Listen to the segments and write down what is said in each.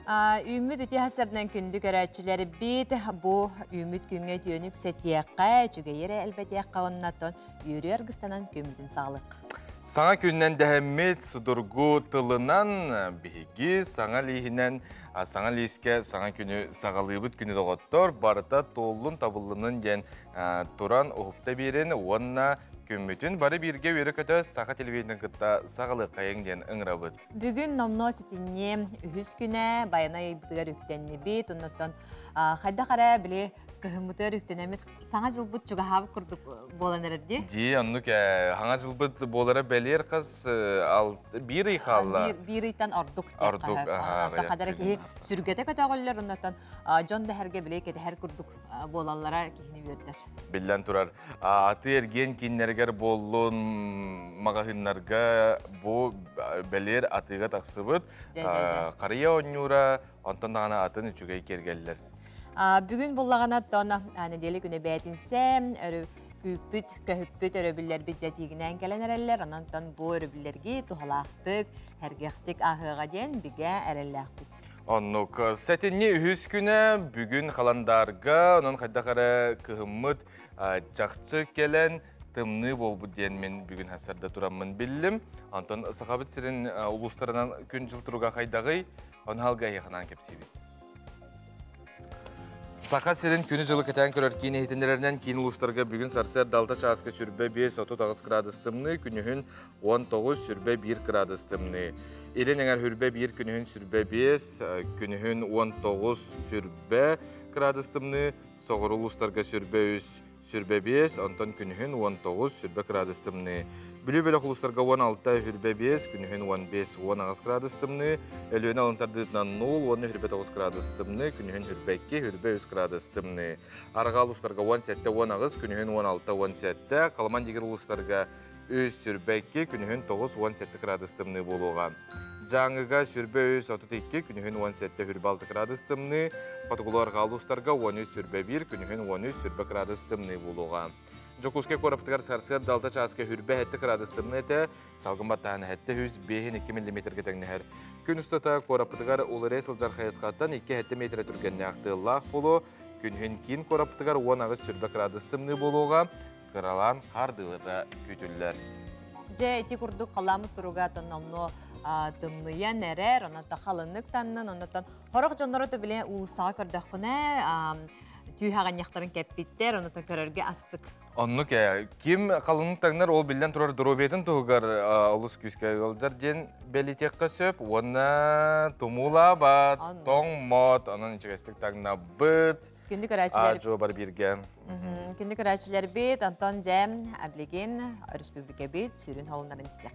Ümit üti hasabdan kündü görəçiləri bit bu ümit güngə dönük setiyəqqa, cügəyirə əlbətiyəqqa onnaton yürüyor gıstanan gömütün sağlıq. Sana gündən dəhəmmit sudurgu tılından bihigi, sana lihinen, sana liske, sana günü sağalıbıt günü doğuttor, barıta tollun tabıllının gen turan oğupta birin, onna Kümmütün bari birge veri kötü sağa televizyonun kıtta sağlık kayın den ıngrabıt. Bugün nomno sitinni ühüs güne bayana yıbıtıgar üktenni bit, ondan hayda kara bile kıhımıtıgar üktenemit sana jılbıt çuga havı kurduk bolan erdi. Di, annuk hana jılbıt bolara belir kız bir yıkalla. Bir yıtan orduk. Orduk, Da kadar ki sürgete kötü ağırlar ondan John da herge bile ki her kurduk bolanlara kihini verdiler. Bilden turar. Atı ergen kinlerger bollun magahınlarga bu belir atıga taksıbıt. Karıya onyura ondan da atın üçüge kergeller. Bugün bullağına dona nedeli güne beytinsem küpüt köhüpüt örübüller bütçetiğinden gelen ereller ondan bu örübüllergi tuhalaqtık hergehtik ahıga den bige ereller bit. Onnuk setinni ühüs güne bugün kalandarga onun haddakara kıhımmıt çakçı gelen tımны bolbu diyen men bugün hasarda turamın billim. Ondan sahabit sirin uluslarından gün jıl turuga kaydağı on halga yaxanan kepsibit. Saqa sirin günü jılı keten körör kini hitinlerinden kini uluslarga bugün sarsar dalta çağızka sürbe 5-39 gradus tımны, günühün 19 sürbe 1 gradus tımны. İlin eğer hürbe 1 günühün sürbe 5, günühün 19 sürbe gradus tımны, soğur uluslarga sürbe 3 sürbe 5, ondan günühün 19 sürbe gradus tımны. Bülü-bülü uluslarga 16 hürbe 5, günühün 15-19 gradus tımны, ölüğün alıntardıqdan 0, 10 hürbe 9 gradus tımны, günühün hürbe 2, hürbe 3 gradus tımны. Arga uluslarga 17-19, günühün 16-17, Kalaman digir uluslarga 3 sürbe 2, günühün 9-17 gradus tımны buluğa. Жаңыга sürbe 3, 32, günühün 17 hürbe 6 gradus tımны, Fatigularga uluslarga 13 sürbe 1, günühün 13 sürbe gradus tımны buluğa. Jokuske koraptıgar sarsır dalta çağızka hürbe 7 gradus tımны ete, salgın battağını 705-2 mm getengni her. Gün ustata koraptıgar ulare sılcar xayasqattan 2 metre türgenni aqtığılaq bulu, günhün kin koraptıgar 10 sürbe gradus tımны buluğa, kıralan qardılırra kütüller. Je eti kurduk kalamı turuga tonnomno tımlıya nerer, ondan halınlık tanın, ondan horok jonları da bile ulusağa kördük kune, tüyhagan yaktarın kepbitter, ondan körörge astık. Onnuk kim kalınlık tanır ol bilden turar durobiyatın tuğgar olus küske yolдар den belitekka söp, ona tumula bat, tong mot, onun içeristik tağına bıt, Kündük öğrenciler ajo bar birgen. Kündük öğrenciler bit, Anton Cem, Abligin, Respublika bit, sürün holunların istek.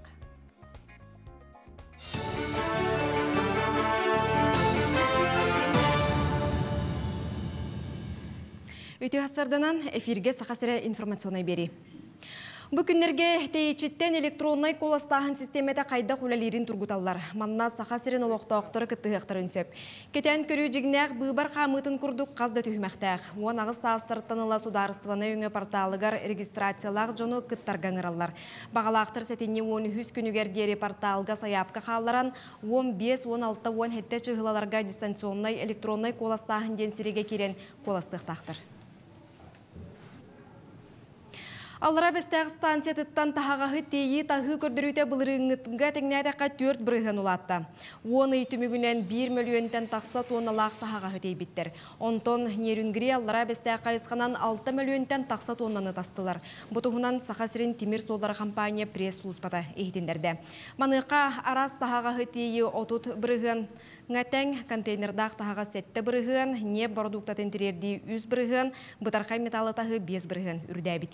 Өте hasardanan efirge saqasıra informasyonay beri. Bu günlerge teyçitten elektronay kolastağın sistemete kayda kulalirin turgutallar. Manna saqasırin oloqtağıqtırı kıttığıqtırın söp. Keten körü jigneğ bıbar qamıtın kurduk qazda tühmәқтәq. On ağız sağыстырыттанıla sudarıstıvana öngö portalıgar registratsiyalaq jonu kıttargаңыралlar. Бағалақтыр сәтенне 13 күнігер дері порталға sayapka қалларан 15-16-17 чығылаларға дистанционнай электроннай коластағын денсіреге керен коластықтақтыр. Аллара бестәғ станция тұттан тағағы тейі тағы көрдіруіте бұлырыңытынға теңнәдәққа 4 бірігін ұлатты. Оны үтімігінен 1 миллионтен тақса тонналақ тағағы тей біттер. Онтон нерүнгірі аллара бестәғ қайысқанан 6 миллионтен тақса тоннаны тастылар. Бұтығынан Сақасырын темір солдары компания пресс-службата ехтендерді. Маныққа арас тағағы тейі отут бірігін Ngатeng konteynerdaq tahaga 7 бірігін, не продуктатын тірерді 100 бірігін, бұтарқай металы тағы 5 бірігін үрдәбіт.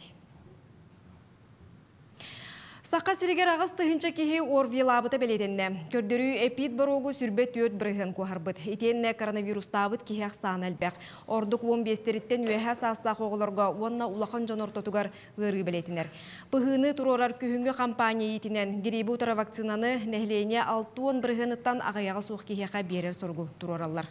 Саққа сірігер ағыз тұхынша кеге орвилабыта белетенне. Көрдірі эпид барогу сүрбет 4 бірігін көғарбыт. Етенне коронавирустабыт кеге ақсан әлбәқ. Ордық 15-теріттен өйә састақ оғыларға онна улақан жон ортотугар ғыры белетінер. Бұғыны тұрорар күхінгі компания етінен геребі ұтара вакцинаны нәхлейіне 6-10 бірігініттан ағаяға соқ кеге берер соргу тұроралар.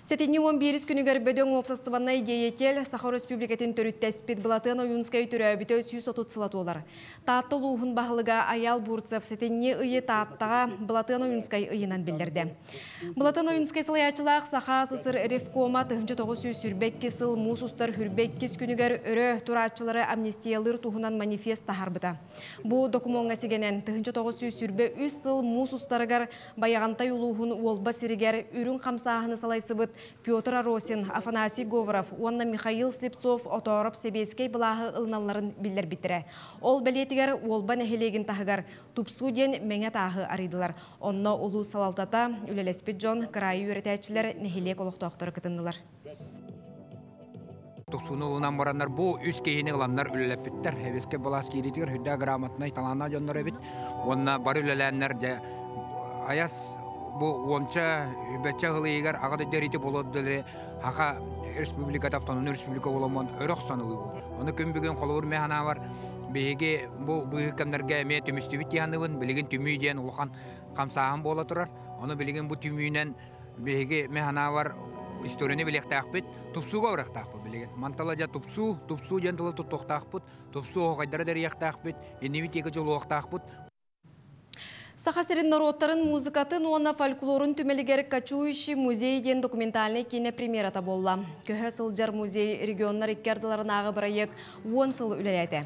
Сетини 11 күнігер бөдөң опсастыванна идеятел Саха Республикатын төріттәспет Балатын ойынскай түрәбіті 130 сылат олар. Таатты луғын бағылыға Аял Бурцев сетини ұйы тааттаға Балатын ойынскай ұйынан білдірді. Балатын ойынскай сылаячылақ Саха сысыр Ревкома 900 сүрбекке сыл мусустар хүрбеккес күнігер өрі турачылары амнистиялыр туғынан манифест тахарбыта. Бұ документға сегенен 900 сүрбе 3 сыл мусустарығар баяғантай улуғын олба сиригер үрін қамсағыны салайсыбыт Петр Аросин, Афанасий Говоров, онна Михаил Слепцов оторып себескей бұлағы ылналарын білдер бітірі. Ол бәлетігер олба нәхелеген тағығар тупсу ден мәңе тағы аридылар. Онна ұлу салалтата үлелеспет жон крайы өретәчілер нәхелек олықтақтары кітінділар. Тупсуны ұлынан барандар бұл үз кейіні ғыландар үлелеппеттер. Хевеске балас кейлетігер хүдді грамотнай талана жонлар өбет. Онна бар үлеләнлер аяс bu onca betçe hılıygar ağadı deriti bolodları haqa Respublika Taftanın Respublika olamon örök sanılı bu. Onu gün bugün kolur mehana var. Bege bu hükümlerge me tümüstübit yanıvın bilgin tümü diyen ulkan kamsahan bola turar. Onu bilgin bu tümünen bege mehana var. İstorini bilek takbit tupsuga urak takbit bilgin. Mantalaca tupsu jantılı tutuk takbit. Tupsu hoqaydara deriyek takbit. Enivit yeki jolu takbit. Сахасерин народтарын музыкатын, уанна фольклорын түмелігер Качуйши музейден документальный кине премьерата болла. Көхі сылжар музей регионнар иккердыларын ағы бірайек 10 сыл үлеләді.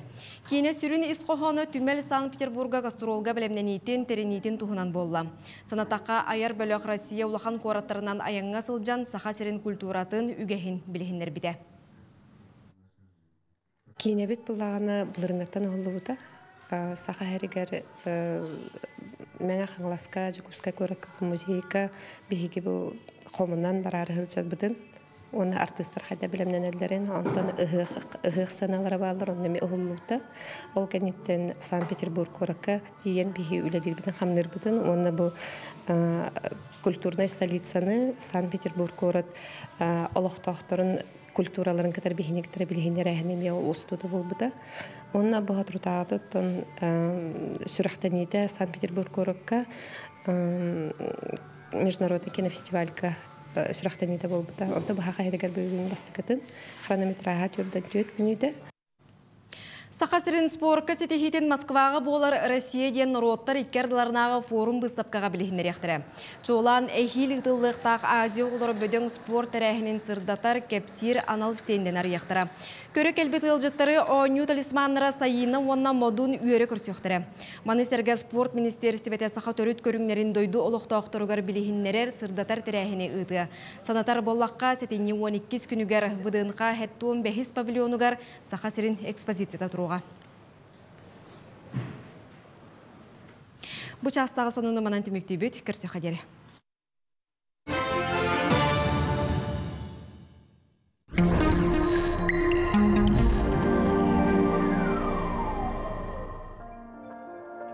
Кине сүрін исқоғаны түмел Санкт-Петербурга гастролга білемненейтен, теренейтен туғынан болла. Санатаққа аяр бөліқ Россия улахан қораттарынан аяңға сылжан Сахасерин культуратын үгехін білігіндер біде. Кине бет бұлағаны бұлырыңаттан олы бұта. Сахаригер Мәңә қаңласқа, Жакубска көрәкі музейка бейгі бұл қомынан барары ғылчат бұдын. Оны артистар қайда білімнен әлдерін, ондан ұғық саналары бағылар, ондан ұғылуыда. Ол кәнеттен Санкт-Петербург көрәкі дейін бейгі үләдер бұдын, қамныр бұдын. Оны бұл культурный столицаны Санкт-Петербург көрәт олықтақтырын культураларын катар бихине катар билгендер әһнеме устуды булбыда. Онна бага туртады тон сүрәхтәниде Санкт-Петербург көрөккә международный кинофестивалька сүрәхтәниде булбыда. Онда бага хайрагар бүгүн бастыкатын хронометрага төрдөн 4 минуте. Сахасерин спорка сетехитен Москваға болар Россия ден народтар иккерділарынағы форум бұстапқаға білігіндер ектірі. Чолан әйхиліктіліктақ Азия олар бөдің спорт тәрәхінен сырдатар кепсир анализ тенденар ектірі. Көрі кәлбет ғылжыттары оңю талисманнара сайыны онна модун үйері көрсектірі. Манистерге спорт министерісті бәте сақа төріт көріңнерін дойду олықтақтырығар білігіндерер сырдатар тәрәхіне ұйды. Санатар боллаққа сетені 12 күнігер бұдынға әттуын бәхіс павильонугар Сахасерин экспозицията тұруға. Бұл частағы сонуны манан тімекті бөт, көрсе қадері.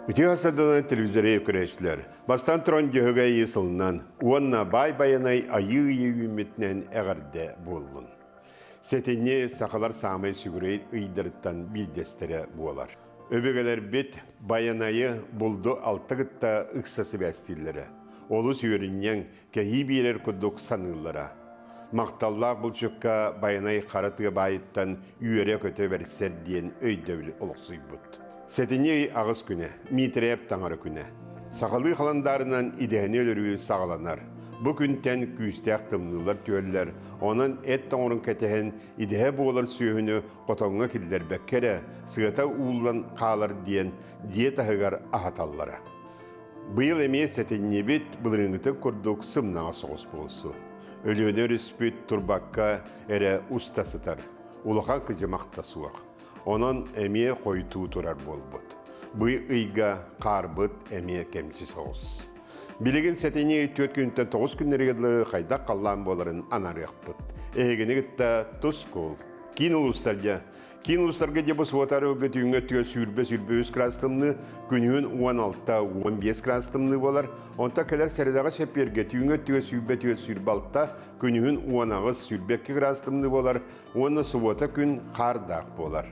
Үтіғасадылы телевизоры көрәшілер. Бастан тұран жөгі есілінен, онна бай-байынай айы-үйі үмітінен әғірді болуын. Сетіне сақалар самай сүгірей ұйдырыттан білдестері болар. Өбегелер бет байынайы бұлды алтығытта ұқсасы бәстілері. Олы сүйерінен кәйі берер күдік санылары. Мақталлақ бұл жүкка байынай қаратығы байыттан үйере көті берсер дейін өйдөбіл олықсый бұд. Сетіне ағыз күні, митреп таңары күні. Сақалы қаландарынан идеғіне өлірі сағаланар. Бұл күнтен күйістәк тымнылар түйелілер, оның әт тоңырын кәтіғін идеғе болар сүйіні қотоңға келдер бәккері, сығыта ұлан қалар дейін диетағығар ағаталлары. Бұйыл әме сетіне бет бұлырыңғыты көрдік сымнаға соғыс болсы. Өліөнер үспет тұрбаққа әрі ұстасытар, ұлыған күжімақта суақ. Onun emeğe koyduğu turar bol bud. Bu ıyga qarbıt emeğe kemçi soğuz. Bilgin seteni 4 günden 9 günlerge qayda qallan boların anarıq bud. Egeni gitta tuskol. Kinulustarga de bu svotarı götüğünge tüye sürbe 100 krastımını günün 16-15 krastımını bolar. Onta kadar seridağa şeper götüğünge tüye sürbe 6 günün 10 sürbe 2 krastımını bolar. Onu svota gün qardaq bolar.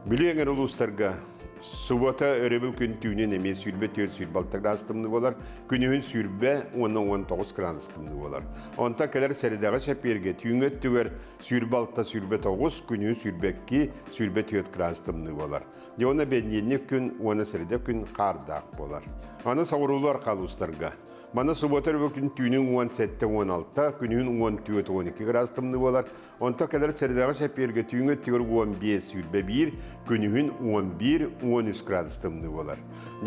Bilgener ulustarga Suboта örebül gün tüyünün eme sürbe tüyür sürbalta grastımlı olar, günühün sürbe 10-19 grastımlı olar. Onta kadar seridağı şepirge tüyüngöt tüver sürbalta sürbe 9, günühün sürbekki sürbe tüyür grastımlı olar. Ona benyenlik gün, ona serida gün qardaq bolar. Ana savrular qalustarga. Mana subotar bugün tüyünün 17-16, günühün 14-12 grastımlı olar. Onta kadar seridağı şepirge tüyüngöt tüver 15 sürbe 1, günühün 11-13 grastımlı olar.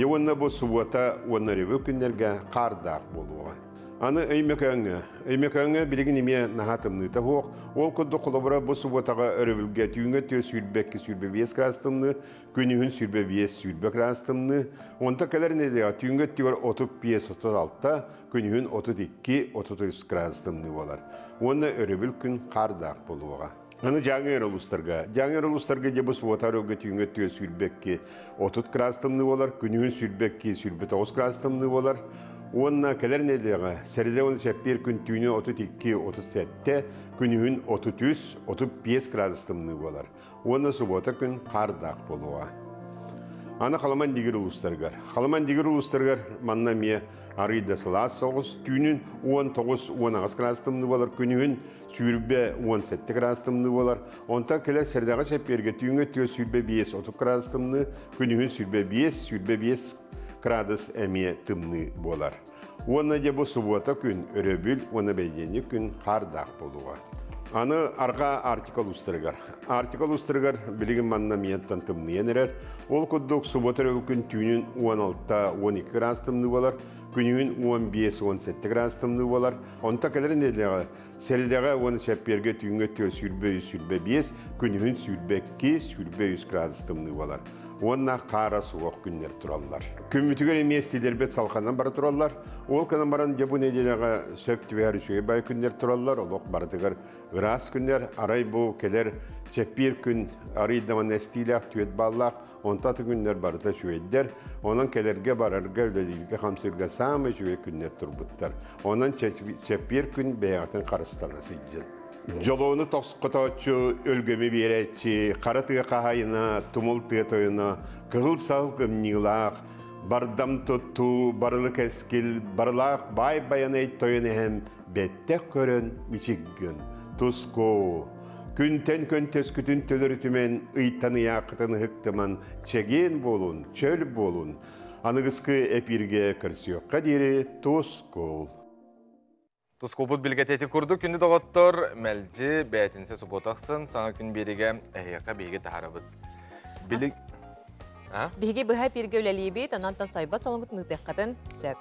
Ona bu subota onları bugünlerge qardaq boluğa. Ana öymeköngü bilgin ime nahatımlı ta hoq. Ol koddu qolabara bu subotaga örübilge tüyüngö tüy sürbekki sürbe 5 grastımlı, günühün sürbe 5 sürbe grastımlı. Onta kadar ne diyor? Tüyüngö tüy 35-36, günühün 32-33 grastımlı olar. Ona örübil gün qardaq boluğa. Ana жаңыр улустарга де бус вотарога түйүнгө түйө сүрбекки 30 grastımlı olar, günühün sürbekki sürbe 9 grastımlı olar. Onna keler nedega seride onu çepir gün tüyünü 32-37, günühün 33-35 grastımlı olar. Onna subota gün qardaq boluğa. Ana Kalaman digir uluslargar. Kalaman digir uluslargar manna miye arıyda sılas soğuz, tüyünün 19-19 grastımlı olar, günühün sürbe 17 grastımlı olar. Onta keler serdağa şepirge tüyüngö tüyö sürbe 5-30 grastımlı, günühün sürbe 5 gradus emiye tımlı bolar. Ona de bu subota gün öröbül, ona belgenlik gün qardaq boluğa. Anı arka artikal ustırgar. Artikal ustırgar bilgin manna miyattan tımlıyan erer. Ol kudduk subotar ölkün tüyünün 16-12 grastımlı olar, günühün 15-17 grastımlı olar. Onta kadar nedeğe, seridağa onu şepirge tüyüngö tüyö sürbe 5, günühün sürbe 2, sürbe 100 grastımlı olar. Onna qara soğuk günler turallar. Kümmütüger emestiler bet salqandan bara turallar. Ol kanan baran de bu nedeğe söptü ve harışıya bay günler turallar. Olok baratıgar gras günler, aray bu keler çepir gün araydaman estiylak tüyet ballak, ontatı günler barıta şüvedder. Onun kelerge bararga ülelilge hamsırga sağma şüve günler turbuttar. Onun çepir gün beyatın karıstanası yıl. Jolonu toqsqotoçu, ölgemi beretçi, qaratığı qahayına, tumultığı toyuna, kığıl sağılgım nilaq, bardam tuttu, barılık eskil, barılaq bay bayanay toyunu hem bettek körün miçiggün, tusko. Күнтен көнтес күтін төлірітімен ұйтаны яқытын хықтыман чеген болун, чөл болун. Анығысқы әпірге кірсіоққа дері Тускол. Тускол бұд білгететі күрді күнді доғыттыр, мәлжі бәтінсе сұботақсын, саңа күн береге әйеқа бейге тағары бұд. Бейге бұға бірге өлелей бейт, анантан сайбат салыңғыт нұқтеққатын сөп.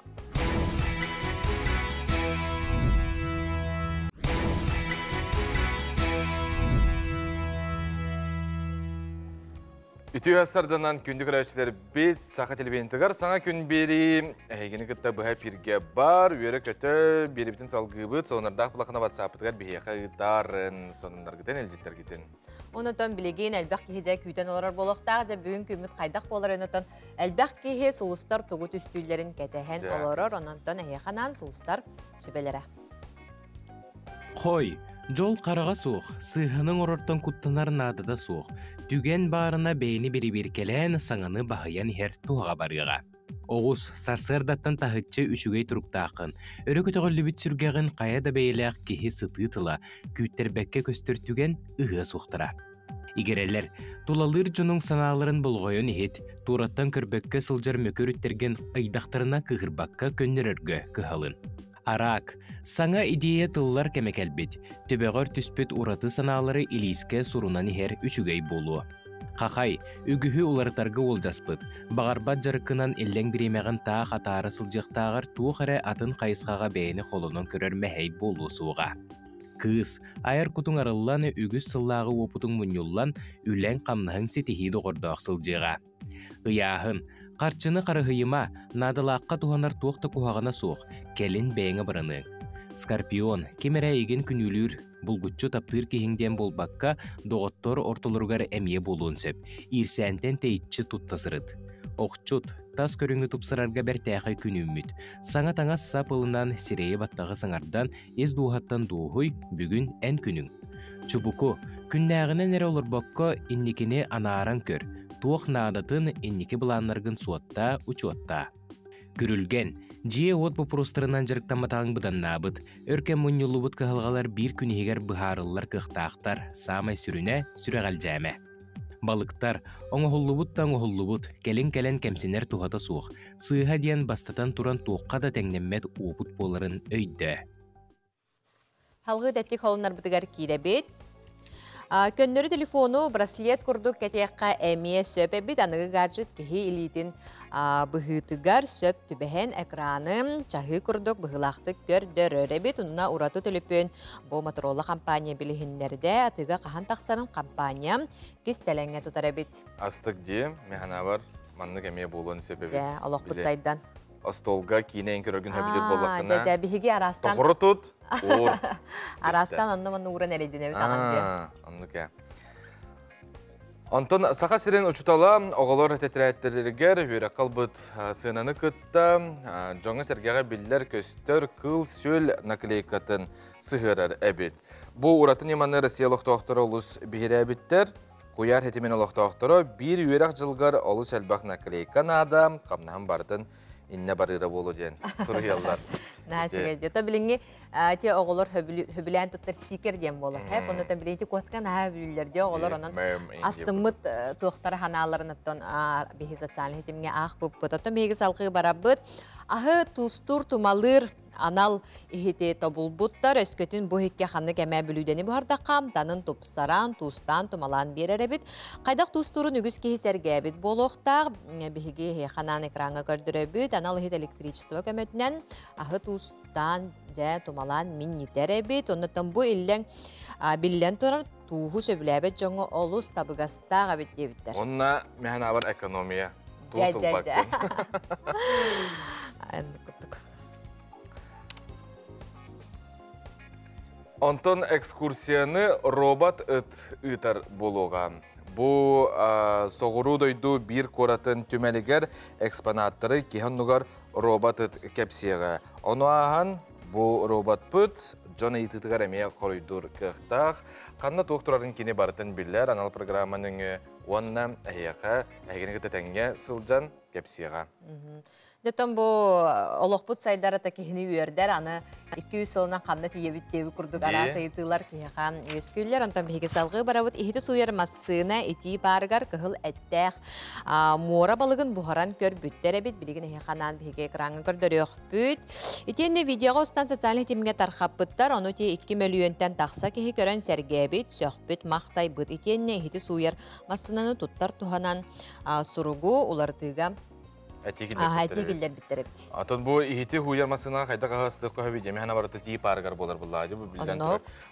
Үтü астарданан күнді көрәшілер бет сақа телебентігар. Саңа күн бері әйгені күтті бұға пирге бар, өрі көті бері бітін салғы бұд, сонырдақ бұлақына ватсапытығар бейеқа ұйтарын, сонындар кітен, әлжеттер кітен. Онытан білеген әлбәқ кехезе күйтен олар болуқтағы жа бүгін күміт қайдақ болар өнітан әлбәқ кеге сұлыстар тұғыт үстүйлерін кәтәхен оларыр, онытан әйеқанан сұлыстар сүбелері. Қой, жол қараға суық, сыйхының орортан күттінар надыда суық, түген барына бейні бері-беркелен саңаны бағыян хер туға барыға. Оғыз сарсырдаттан тахытчы үшігей тұруқтақын, өрі көтіғілі біт сүргеғін қаяда бейләқ кехе сытытыла, күттербәкке көстіртүген ұғы суқтыра. Игерелер, тулалыр жының саналарын болғойын ехет, тураттан көрбөкке сылжар мөкөр үттерген айдақтарына кығырбаққа көннерерге кығалын. Арак, саңа идея тыллар кәмекәлбет, төбеғар түспет ураты саналары илиске сурунан ихер үчүгей болу. Қақай, үгіхі улартарғы ол жаспыт, бағарбат жарықынан еллен біремеғін таа қатары сылжықтағар туғыры атын қайысқаға бәйіні қолынан көрер мәхей болу суға. Кыз, айыр күтің арылланы үгіз сыллағы опытың мұнюллан үлән қамнығын сетихиді ғордақ сылжыға. Ұяғын, қарчыны қарығыйыма, надылаққа туғанар туақты куғағына суық, кәлін бәйіңі бірінің. Скорпион, кемері еген күнүлір, бұлгүтчу таптыр кейіңден болбаққа доғыттор ортылырғар әмие болуын сөп, ирсәнтен тәйтчі тұттасырыд. Оқчут, тас көріңі тұпсырарға бәр тәқай күнүмміт. Саңа таңа сапылынан сирейі баттағы саңардан ез дуғаттан дуғой бүгін ән күнің. Чубуку, күннәғінен әрі олыр баққа инникіне анааран көр. туох наадатын энники буланнаргын суотта учуотта. Күрүлген, жие от попурустарынан жарықтаматаң бұданнабыт, өркен мұньюлубут кахалгалар бір күнігер бұхарылар кықтақтар самай сүріне сүрәғал жәме. Балыктар, оңохуллубут та оңохуллубут, келен-келен кемсинер тухата суық, сыыға диен бастатан туран туыққа да тәңнеммет уупут боларын өйді. Халғы дәттік холынар бұтығар кейлебет. Көннөрі телефону браслет күрдік кәтеққа әмие сөп әбет анығы гаджет кеге елейтін бұғытығар сөп түбәхен экраны чағы күрдік бұғылақтық көрдір өрәбет ұнына ұраты төліпен бұл моторолы компания білігіндерді атыға қахан тақсарын компания кестеләңе тұтар әбет. Астық де, механа бар, манны кәмие болуын сөп әбет. Олық бұт сайдан. Остолга кейнен көрігін хөбілер болуқтына. Дәжә бігі арастан. Тоқыры тұт, ұр. Арастан онны ұрын әлейден әбет ағын Аннуке. Антон сақа сирен ұчытала оғылар тәтірәттірергер үйрі қалбыт сынаны күтті. Жоңы сәргеға білдер көстер кыл сөл наклейкатын сығырар әбет. Бұл ұратын еманы Россиялық тоқтыры олыс бейірі әбеттер. Куяр хетімен олық тоқтыры бір үйрақ жылғар олыс әлбақ наклейкан адам қамнаған бардың инне барыра болу ден сұрыялар. Нәчіге де. Та біліңе те оғылар хөбілән тұттар сикер ден болу. Хәп, оны та біліңе қосқан хөбілерде оғылар оның астымыт тұқтары ханаларын ұттан бейгі социалын хетімге ақ бұп бұт. Оттан бейгі салқығы бара бұт. Ағы тұстур тұмалыр анал ихите тобулбуттар өскөтін бұхекке қаны кәмә бүлудені бұхардақам, данын тұпсаран, тұстан, тұмалан берер әбіт. Қайдақ тұстурын үгіз кейсерге әбіт болуқтақ, бігеге қанан экранға көрдір әбіт, анал ихет электричество көмөтінен, ағы тұстан, жә, тұмалан, миннитер әбіт. Оннаттан бұ иллен білден тұрар туғы сөбілі әбіт жоңы олыс табығастақ әбіт дебіттер. Онна мәхін абар экономия. Тұсыл бақтын. Онтон экскурсияны робот ыйтар болуға. Бұ соғыру дойду бір коратын түмәлігер экспонаттары кейханнуғар робот ыт кәпсияға. Оны ағын бұ робот бұт жона итытығар әмея қоройдур кіқтақ. Қанна тоқтырарын кені барытын білер, анал программаның онна әйеқа әйгені тәңге сылжан кәпсияға. Жөтөн бұ олықпұт сайдары та кехіні үйердер, аны 200 сылына қанна тиебіттеуі күрдік ара сайытылар кехан өскүлер. Онтан бейге салғы барабыт ихіті суйар массына ити барығар кығыл әттәқ мора балығын бұхаран көр бүттер әбет, білігін әйқанан бейге экранға көрдір өқ бүт. Итенде видеоға ұстан социалын тимге тарқап бұттар, оны те 2 миллионтен тақса кехи көрін сәрге әбет, сөқ бүт мақтай бұт. Итенде ихіті суйар массынаны тұттар туғанан сұруғу олардыға Әтегілдер біттер әбіт. Атын бұл ихити хуярмасына қайда қағастық қөхі бейдеме хана барыты тиіп арығар болар бұллады.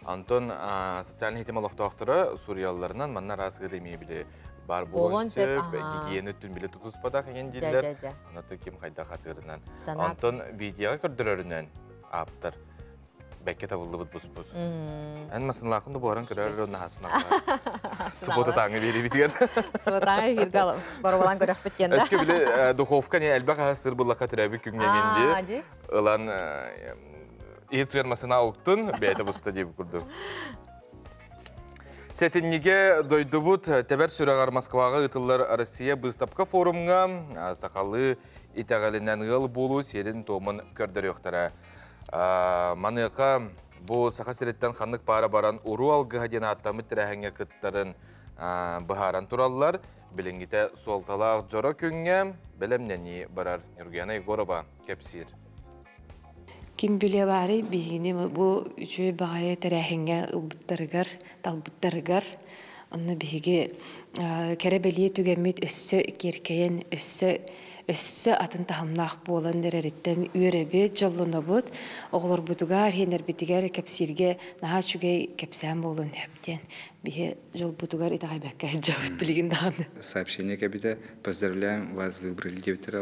Антон социалын хетем олықтақтыры Суриялыларынан манна расығы демей біле бар болын сөп, гигиені түн біле тұтыспадақ еген дейлер. Анаты кем қайда қатырынан. Антон видеоға көрдірерінен аптыр. Бәкке табылды бұд бұз-бұд. Ән масын лақынды бұғаран көрер өні асына. Сұботы таңы бері бітігер. Сұботы таңы біргі баруылан көрек біткенді. Әшке біле дұховка не әлбәқ ағастыр бұллаққа түрәбі күнгенде. Ұлан ет суярмасына ауқтын, бәйті бұста дейбі күрді. Сәтіннеге дойды бұд тәбәр сүрағар Москваға ұтылар Россия бұстапқа форумға сақалы итәғалінен ғыл болу серін томын көрдір өқтара. Маныға бұл сақа сіреттен қанық бара баран ұру алғыға ден аттамы тірәхіңе күттарын бұхаран тұралылар. Білінгіте солталақ жора күнге білімнені барар. Нұргияна Егорова кәпсір. Ким біле бары бігіне бұл үші бағайы тірәхіңе ұлбыттарығар, талбыттарығар. Оны бігі кәрі бәлие түгемет өссі керкейен өссі атын тахымнақ болан дәререттен үйеребет, жолуны бұд. Оғылыр бұдығар, хендер бітігер кәпсірге наға чүгей кәпсән болын өптен. Бие жол бұдығар итағай бәккә жауыт білген дағаны. Сообщение кәбіті, поздравляем вас, выбрали девтера,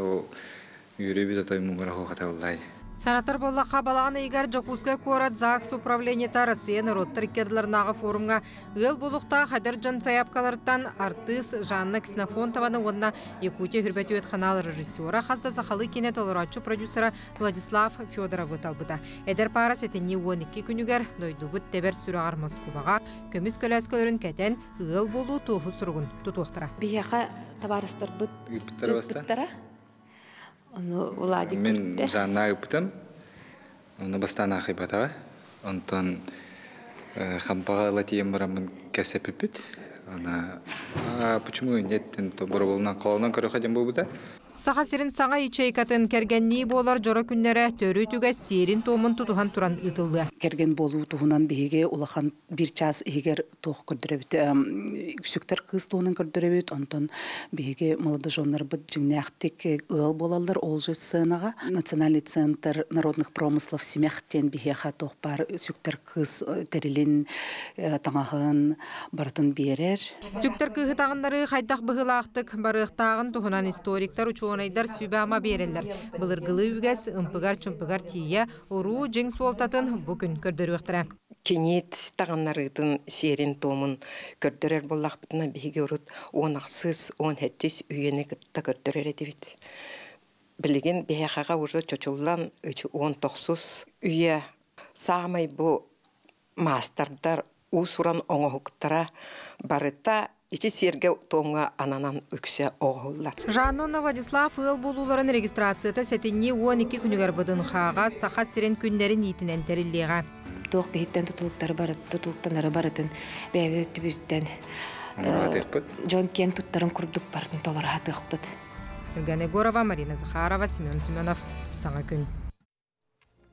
үйеребет атай мұғыра хоқата олай. Санатар боллаққа балағын егер Жокускай корат ЗАГС управлениета Россия народтар керділернағы форумға ғыл болуқта қадыр жон саяпкаларыттан артыс Жанна Ксенофонтованы онына Якутия хүрбәті өтханал режиссера қазда зақалы кене толырачу продюсера Владислав Федоров өталбыда. Әдер пара сәтіне 12 күнігер дойдубыт тәбір сүрағар Москваға көміз көләскөлерін кәтен ғыл болу тұғы сұрғын тұтуқтыра. Бияқа табарыстар быт Ыпыттар баста? ыппыттара. Оны уладик Мен күртте. жанна ыпытым. Оны бастан ахибатага. Онтон хампага латием барамын кәсеп ыпыт. Она почему нет то бороболна калынан көрөходен булбута? Саха сирин саңа ичейкатын кергенни болар жора күннәре төрү түгә сирин томун тутухан туран ытылды. Керген болу туһунан биһиге улахан бир час игер тох көрдөрөбүт. Үсүктер кыз туһунан көрдөрөбүт. Онтон биһиге молодоженнар бит жиңнактык ыл болалар олжы сценага. Национальный центр народных промыслов семяхтен биһига тохпар үсүктер кыз терилин таңагын бартын берер. Сүктер кыһытагындары хайдах быһылаактык барыктагын туһунан историктер учуонайдар сүбама берелер. Былыргылы үгәс ымпыгар-чумпыгар тия уру жиң суолтатын бүкүн көрдөрүктөрө. Кенет тағаннарытын серин томын көрдөрер боллақпытына биһиге урут онақсыз, он хэттис үйені кытта көрдөрер едебит. Билеген бияхаға уже чочуллан он тоқсыз үйе самай бу мастердар усуран оңохуктара барыта ичи серге тоңга ананан үксе оғылар. Жанонна Владислав ыл болуларын регистрацията сетинни 12 күнігер бұдын қаға сақа сирен күндерін етінен терілдеға. Тоқ бейттен тұтылықтары барыт, тұтылықтанары барытын бәйбе өттібіттен жон кен тұттарын күрдік бартын толары атықпыд. Иргана Егорова, Марина Захарова, Семен Семенов. Саңа күн.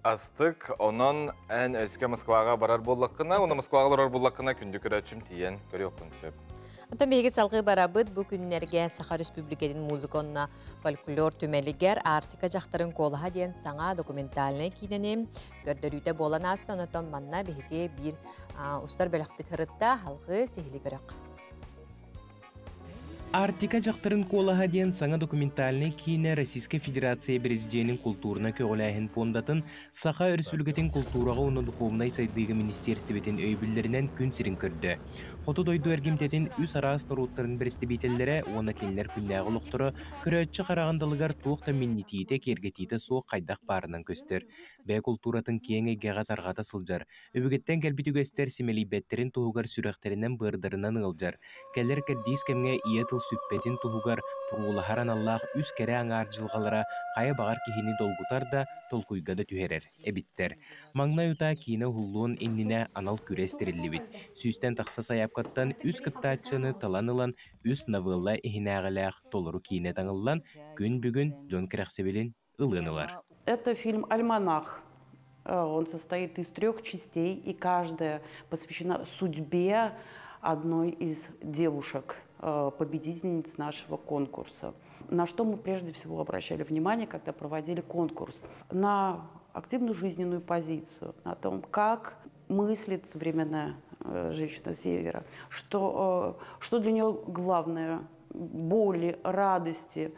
Астык, онон ән өске Москваға барар боллаққына, оны Москваға барар боллаққына күнді көрәтшім тиен көрі оқын сөп. Онтан бейге салғы барабыд бұ күннерге Саха Республикадың музыконна фольклор түмелігер артика жақтарын қолыға дейін саңа документаліне кейнені көрдірүйті болан астан онтан манна бейге бір ұстар бөлік бітірітті халқы сехілі көріқ. Артика жақтарын қолыға дейін саңа документаліне кейіне Российская Федерация президентінің культурына көғіләйін пондатын Саха Республикатын культураға оны духовнай сайдығы министерстветін өйбілдерінен күн сирин көрді. Қоты дойду әргемтетін үс арас нұруттарын бірісті бейтелдері, оны келінер күннәғы ұлықтыры, көрәтші қарағандылығар туықта миннетейті кергетейті соқ қайдақ барынан көстер. Бәй культуратын кеңі геға тарғата сылжар. Өбігеттен кәлбіт үгестер семелей бәттерін туғығар сүрәқтерінен бұрдырынан ылжар. Кәлер кәддейс кәмге иетіл сүппетін туғығар тұрғылығаран Аллах үс кәрі аңар жылғалара қая бағар кехені долгутар да толкуйгада түхерер. Әбіттер. Маңна юта кейіні хулуын енніне анал күрестерілі бит. Сүйстен тақса саяпқаттан үс кыттаатчыны таланылан үс новелла эхинағылақ толыру кейіне таңылан күн бүгін Джон Кряхсебелин ылынылар. Это фильм «Альманах». Он состоит из 3 частей, и каждая посвящена судьбе одной из девушек, победительниц нашего конкурса. На что мы прежде всего обращали внимание, когда проводили конкурс? На активную жизненную позицию, на том, как мыслит современная женщина Севера, что для нее главное, боли, радости,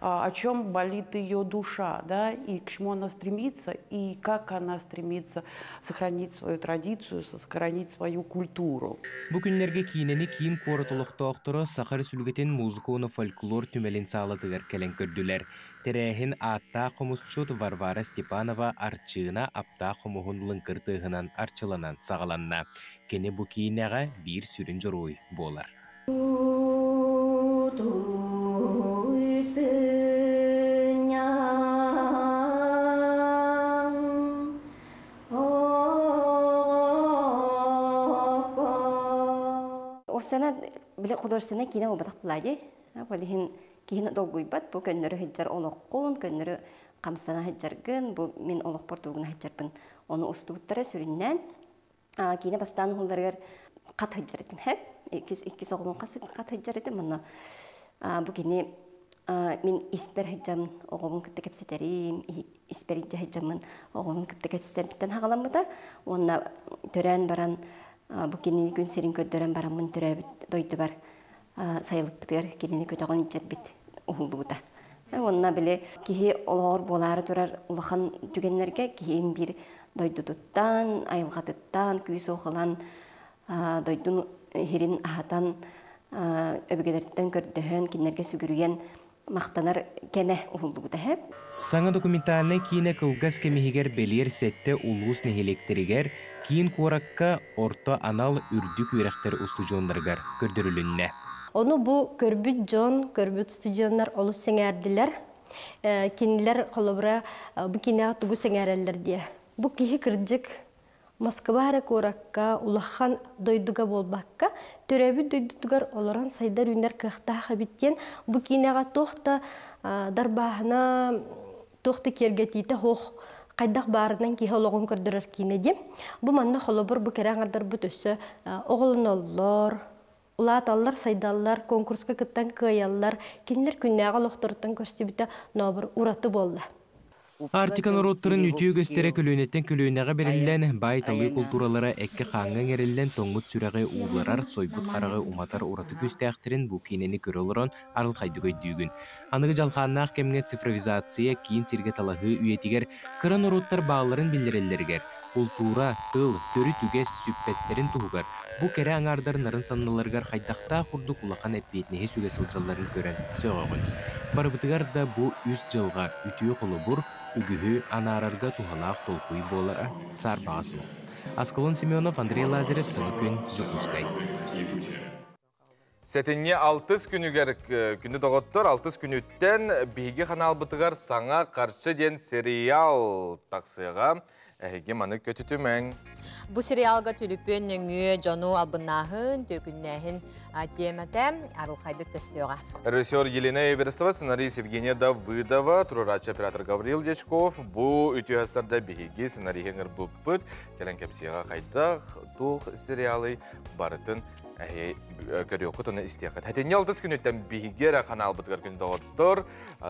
о чем болит ее душа, да, и к чему она стремится, и как она стремится сохранить свою традицию, сохранить свою культуру. Бүгінлерге кейінені кейін қорытылықтауқтыры Саха Республикатын музыконы фольклор түмелін сағылатығыр кәлін көрділер. Терәхін атта қомысчут Варвара Степанова арчығына апта қомығын лыңқыртығынан арчыланан сағаланна. Кені бұ кейінеға бір сүрін жұрой болар. Осана биле художественный кино обатак булади. Болихин кихин долгуйбат бу көннөрү хеджар олоққун, көннөрү камсана хеджаргын, бу мен олоқпор тугуна хеджарбын. Оны устуттары сүрүннән кино бастан хулдаргар кат хеджарытым хеп. Икки соғымын қасып кат хеджарытым. Мына бу кино мен испер хеджам оғымын кітті кепсетерим, исперинче хеджамын оғымын кітті кепсетербіттен хағаламыда. Онна төрән баран bu kinini gün serin köddören baramın türebit doydu var sayılıp biter kinini kötüğün içerbit uhuldu da. Onunla bile kihi olağır boları durar ulağan tügenlerge kihim bir doyduduttan, ayılgadıttan, küyüs oğulan doydun hirin ahatan öbügelerden kördöhön kinlerge sügürüyen maqtanar keme uhuldu da hep. Саңа документаліне кейіне кылгас кемехигер белер сетте улус нехелектерігер кейін қоракка орто анал үрдік үйректер устужондаргар көрдірілінне. Onu bu körбүт жон, körбүт студиялар олу сеңәрдиләр. Кинилер колобра бу кинага тугу сеңәрәлләр дия. Бу кихи кырдык Москвара коракка улахан дойдуга болбакка төрөбү дойдутугар олоран сайдар үнер кыхтаха биттен бу кинага тохта дарбахна тохта кергетите хох кайдак баарынан кихологон көрдөрөр кинеди. Бу манна холобор бу кераңардар бу төсө оголуноллор улааталлар, сайдаллар, конкурска кыттан кыяллар, кинилер күннәгә лохтыртан көстүбүтә нобыр ураты болду. Артикан ороттырын үтіе көстере көлөнеттен көлөнеға берілден бай талы культуралары әкке қаңған ерілден тоңмыт сүрәғі уыларар, сойбут қарағы уматар ораты көстәқтерін бұл кейнені көрілірін арыл қайды көйдігін. Анығы жалқаннақ кемге цифровизация кейін серге талағы үйетігер кыран ороттар бағаларын білдірелдергер. Культура, тыл, төрі түгес сүппеттерін туғығар. Бұ кәрі аңардар нарын санналарғар қайдақта құрдық улақан әппетнеге сөге сылжаларын көрен сөғағын. Барбытығар да бұ үз жылға үтіе қолы бұр, үгігі анарарға туғалақ толқуй болара сарбаға соқ. Аскалон Семенов, Андрей Лазарев, Саны күн, Жукускай. Сәтінне 6 күнігер күні доғыттыр, 6 күніттен бейге қанал бұтығар саңа қаршы ден сериал тақсыға әйге маны көтітімен. Бұл сериалға түліпен өңі жону албынағын, төкіннәхін темәтәм арылқайды көстеуға. Режиссер Елена Эверестова, сценарист Евгения Давыдова, тұрыратшы оператор Гавриил Дечков, бұл үтіғастарда бейге сценарийгенер бұппыт, кәлін кәпсияға қайдақ тұқ сериалы барытын көріоқы тұны істеқат. Әтенне 6 күніттен бейгер қанал бұтығар күні доғыттыр,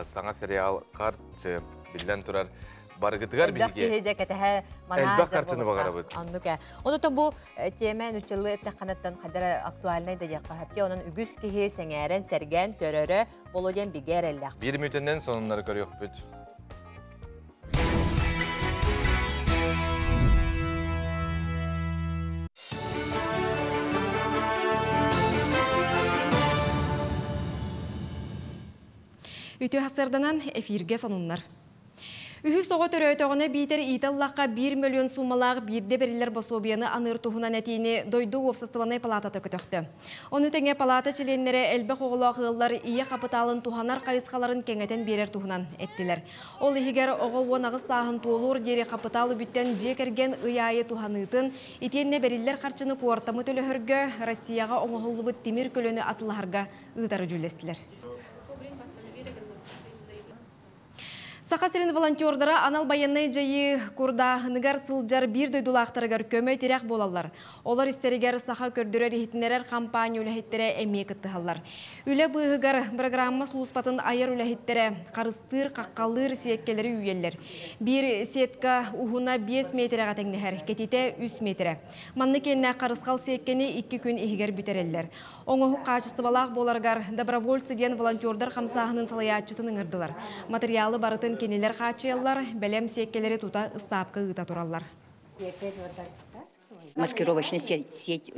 саңа сериал қарчы білден тұрар барыгытыгар биге. Элбак карчыны багара бут. Аннука. Онотон бу темен үчелле таханаттан кадара актуальный да якка хапке онун үгүс кихи сеңерен серген көрөрө болоден бигереллак. 1 мүнөттөн сонунлары көрөк бүт. Үтө хасырданан эфирге сонунлар. Үхіс оғы төрөйтоғыны бейтер италлаққа 1 миллион сумалағы бірде берілер басобияны аныр тұхынан әтейіне дойду опсастываны палататы көтіқті. Оны тәңе палата членлері әлбі қоғылақығылар ие қапыталын туханар қарисқаларын кәңетен берер тұхынан әттілер. Ол егер оғы онағыз сағын туылыр дері қапыталы бүттен жекерген ұяйы туханыйтын, итенне берілер қарчыны қуартамы төліхіргі Россияға оңығылы бұт темір көліні атыларға ұйтары жүлестілер. Сақасырын волонтердары анал баянны жайы курдағынығар сылжар бір дойдулақтарығар көмей терек болалар. Олар істерігер сақа көрдірер ехетінерер кампания үләхеттері әмей күттіғалар. Үлі бұғығар программа сұлыспатын айыр үләхеттері қарыстыр, қаққалыр сиеккелері үйелер. Bir сетка ұғына 5 метріға тәңнігер, кетете 3 метрі. Манны кенне қарысқал сиеккені 2 күн егер бүтерелер. Оңығы қачысты балақ боларғар добровольцы ген волонтердар қамсағының салаятчытын ыңырдылар. Материалы барытын кенелер қачыялар, бәлем сиеккелері тута ыстапқы ұта туралар. Маскировочный сеть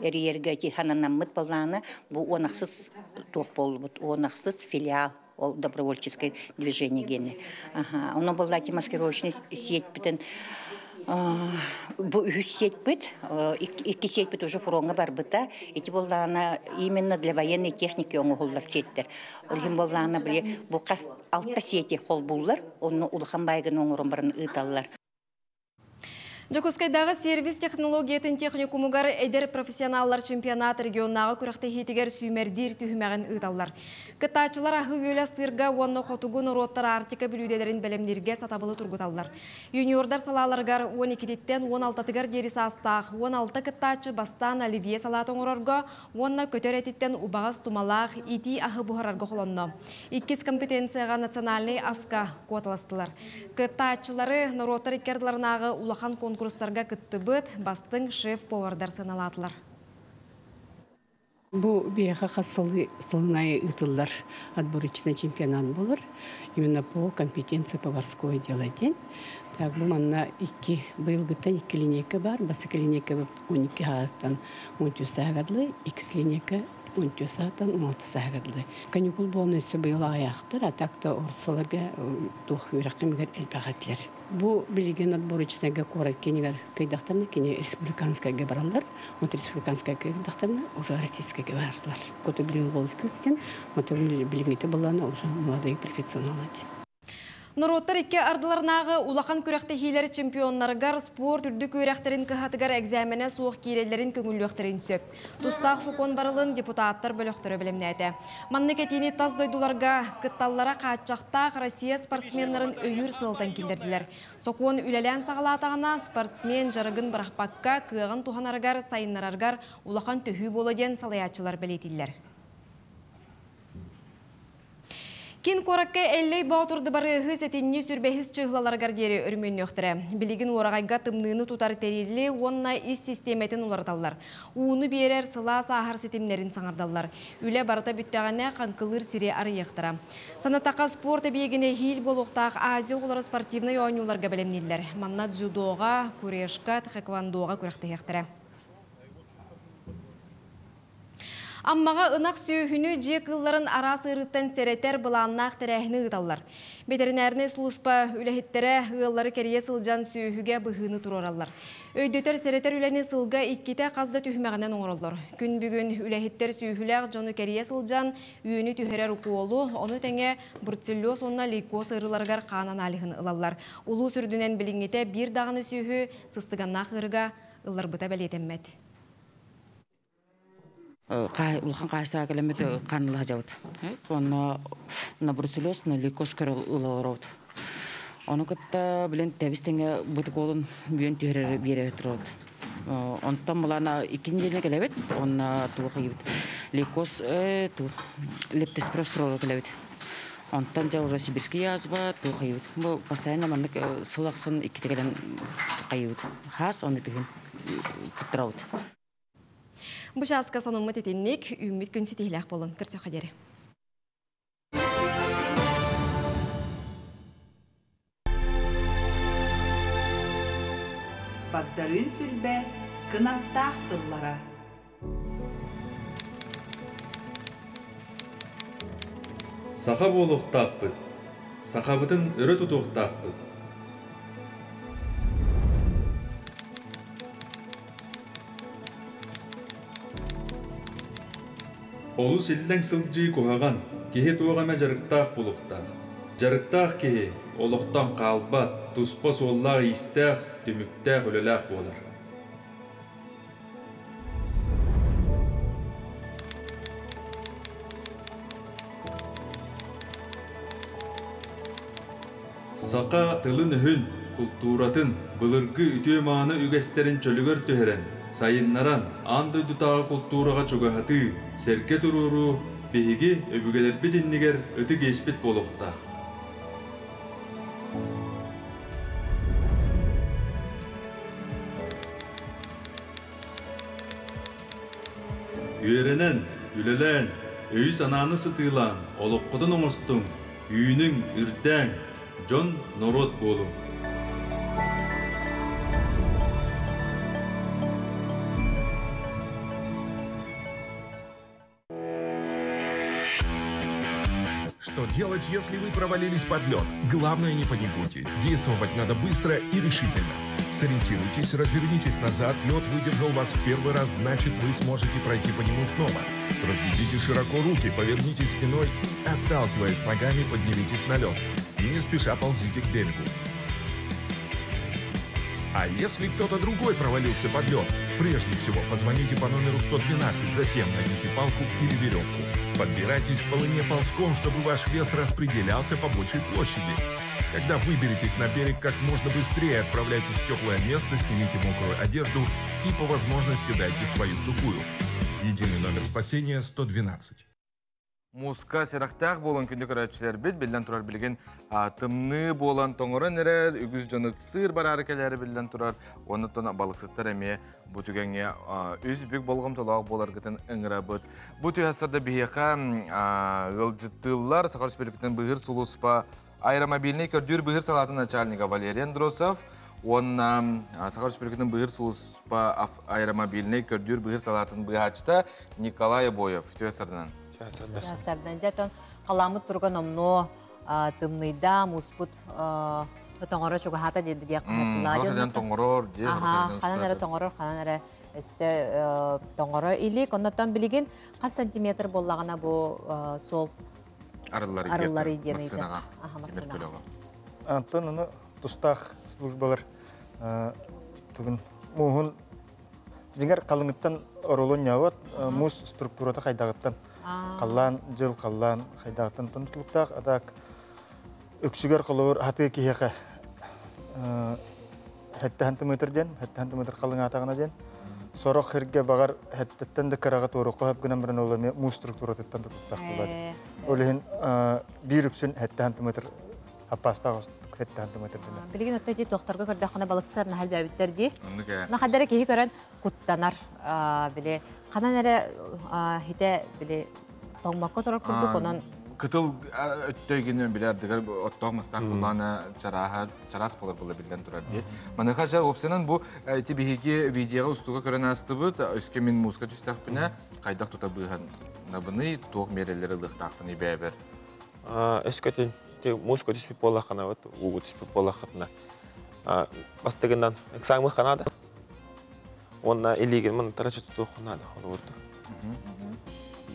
эрьерге хананаммыт болланы, бұл онақсыз тоқ болу, онақсыз филиал, ол добровольческое движение гены. Оны боллаки маскировочный сеть бітін, бұл үхіс сеть біт, екі сеть біт уже фуронға бар біта, еті болланы именно для военной техники оңы ғоллар сеттер. Олхим болланы біле, бұл қас алтта сети қол боллар, оны ұлған байгын оңырын барын ұйталылар. Жокускайдағы сервис технологиятын техникумугар эдер профессионаллар чемпионат регионнағы күріқті хетігер сүймердер түйімәғін ұйталар. Кыттачылар ағы өлі сырға онны қотуғын ұроттар артика білуделерін бәлемдерге сатабылы тұрғыталар. Юниордар салаларғар 12-тен 16-тығар дері састақ, 16 кыттачы бастан оливье салатын ұрарға, онна көтер әтеттен убағыз тумалақ, ити ағы бұғарарға қолонны. 2 компетенцияға национальный аска қуатыластылар. Кыттачылары нұроттар икерділарынағы улахан конкурстарға кытты бұд, бастың шеф-повардар саналатылар. Бұл бейға қасылынай ұтылар отборочный чемпионат болыр. Именно по компетенции поварского дела день. Так, бұл манна 2 бұйылғыттан 2 линейка бар. Басы линейка 12 ғаттан 13 ағадлы, 2 линейка 10 саатан 16 сағырды. Каникул болнысы бұйыла аяқтыр, атақта орсаларға тух үйрақымгер әлбәғатлер. Бу билеген отборочныйга корат кенигер көйдақтарына, кене республиканскайга баралар, от республиканскай көйдақтарына уже российскайга бардылар. Көті білген болыз кістен, от білгенеті боланы уже молодые профессионалы. Нороттар икке ардыларнағы улақан көрәқті хейлер чемпионларғар спорт үрді көрәқтерін кіхатығар экзамене суық кейрелерін көңілуақтерін сөп. Тустақ сукон барылын депутаттар бөліқтірі білімнәді. Манны кетені таз дойдуларға кытталлара қатчақтақ Россия спортсменларын өйір сылтан келдерділер. Сокуон үлелән сағалатағына спортсмен жарығын бірақпаққа күйіғын туғанарғар сайынларарғар улақан төхі боладен салаятчылар білетілер. Кин коракка әллей баутурды барығы сәтенне сүрбәхіз чығылаларғар дері өрмен өқтірі. Білігін орағайға тымныны тутар тәрелі, онна ис системетін улардалар. Уыны берер сыла сағар сетемнерін саңардалар. Үлі барыта бүттіғаны қанқылыр сире арыяқтыра. Санатақа спорт әбегіне хил болуқтақ Азия олары спортивны ойнуларға білемнелер. Манна дзюдоға, күрешқа, тхэквандоға көріқті яқтыра. Аммаға ынақ сүйіхіні жекылларын арасы ұрыттан сәреттер бұланнақ тәрәхіні ұталар. Ветеринарны слуспа үләхеттері ғыллары кәрие сылжан сүйіхіге бұғыны тұроралар. Өйдетер сәреттер үләні сылға иккеті қазда түймәғінен оңырылыр. Күн бүгін үләхеттер сүйіхіләқ жоны кәрие сылжан үйіні түйірер ұқуолу, оны тәңе бұртсиллоз онна лейкоз ұрыларғар қанан алығын ылалар. Улу сүрдінен біліңгете бір дағыны сүйіхі сыстығаннақ ұрыға ылар бұта бәлетеммәд. Улхан қайсаға келемеді қанылға жауыд. Оны бұрсылос, лейкоз көрі ұлауырауд. Оны күтті білен тәбістіңе бұты қолын бүйен түйірері бере өтірауд. Онтан мұлана икіндеріне келебет, оны туғы қиыбет. Лейкоз лептеспростроры келебет. Онтан жа уже сибирский язба туғы қиыбет. Бұл постоянно маңдық сылақсын икітегелен қиыбет. Хас оны түйін күттірауд. Бұшасқа сонымы тетеннік, үміт күн сетейләқ болын. Кірсе қадері. Баддарын сүлбә, кынаттақ тыллара. Сақа болуқтақ бұд, сақабытын өрі тұтуқтақ бұд. Олу сілдің сылжы көғаған, кеге туғама жарықтақ болуқтақ. Жарықтақ кеге, олықтан қалбат, тұспа соллақ истәқ, түміктәқ өліләқ болар. Сақа тылын үхін, культуратын, бұлырғы үтеманы үгестерін чөлігір төхерен, сайыннаран, аңды дүтаға культураға чуғағаты, сәрке тұруру, бейге өбігелер бітіннігер өті кеспет болуқта. Үйеренен, үлелен, өй сананы сытылан, олыққыдың оңыстың, үйінің үрдәң, жон норот болу. Что делать, если вы провалились под лед? Главное, не паникуйте. Действовать надо быстро и решительно. Сориентируйтесь, развернитесь назад. Лед выдержал вас в первый раз, значит, вы сможете пройти по нему снова. Разведите широко руки, повернитесь спиной и, отталкиваясь ногами, поднимитесь на лед. Не спеша ползите к берегу. А если кто-то другой провалился под лед, прежде всего позвоните по номеру 112, затем найдите палку или веревку. Подбирайтесь к полыне ползком, чтобы ваш вес распределялся по большей площади. Когда выберетесь на берег, как можно быстрее отправляйтесь в теплое место, снимите мокрую одежду и по возможности дайте свою сухую. Единый номер спасения 112. Муска сирақтақ болын күнді көрәтшілер бет, белден тұрар білген тымны болан тоңырын әрер, үгіз жонық сыр бар әрекелері белден тұрар, оны тона балықсыттар әме бұтігенге үз бүк болғым толағы болар күтін үңіра бұд. Бұты әсірді бейеқа ғылжыттылар, Сақар Республикатын бұғыр сұлыспа аэромобильный көрдір бұғыр салатын начальника Валерий Андросов, Онна Сахар Республикатын быгыр суыспа аэромобильный көрдүр быгыр салатын быгачта Николай Боев төсөрдөн. Төсөрдөн жатын каламыт турган омно тымныйда муспут тоңоро чуга хата деди дия каптылар. Хадан тоңорор ди. Ханан эре тоңорор, ханан эре өссө тоңоро илик, оннотон билигин кас сантиметр боллагана бу сол арыллар иден иде. Антон аны тустах службалар түгін муһун жиңер калыңыттан оролун яват мус структурата кайдагыттан каллан жыл каллан кайдагыттан тонтулуктак атак өксүгөр колор хаты киһеке 7 сантиметр ден 7 сантиметр калың атагына ден сорок херге багар хеттен де карага тору коп гынан бирен ол мус структуратан тутуктак булат олен бир үксүн 7 сантиметр апастагы Билигин өттөйти тоқтарға көрдіқына балықсарына хәл бәбіттер де. Нақадары кейі көрін құттанар. Қанан әрі хите тоңмаққа тұрар күрдік, онан... Кытыл өттөйгенен білердігер оттоқ мастақ бұланы чарас болар бұлы білден тұрар де. Маныға жар опсынан бұл бігеге видеоға ұстуға көрін асты бұд, өске мен музыка түстақ біні қайдақ тұта бұған набыны тоқ мерелері лықтақ бұны бәбір. Өскөтін музыка түспіп болақына өт, уғы түспіп болақытына. Бастығынан эксамы қанады. Онна илеген мұны тарачы тұту қынады қолы ұрды.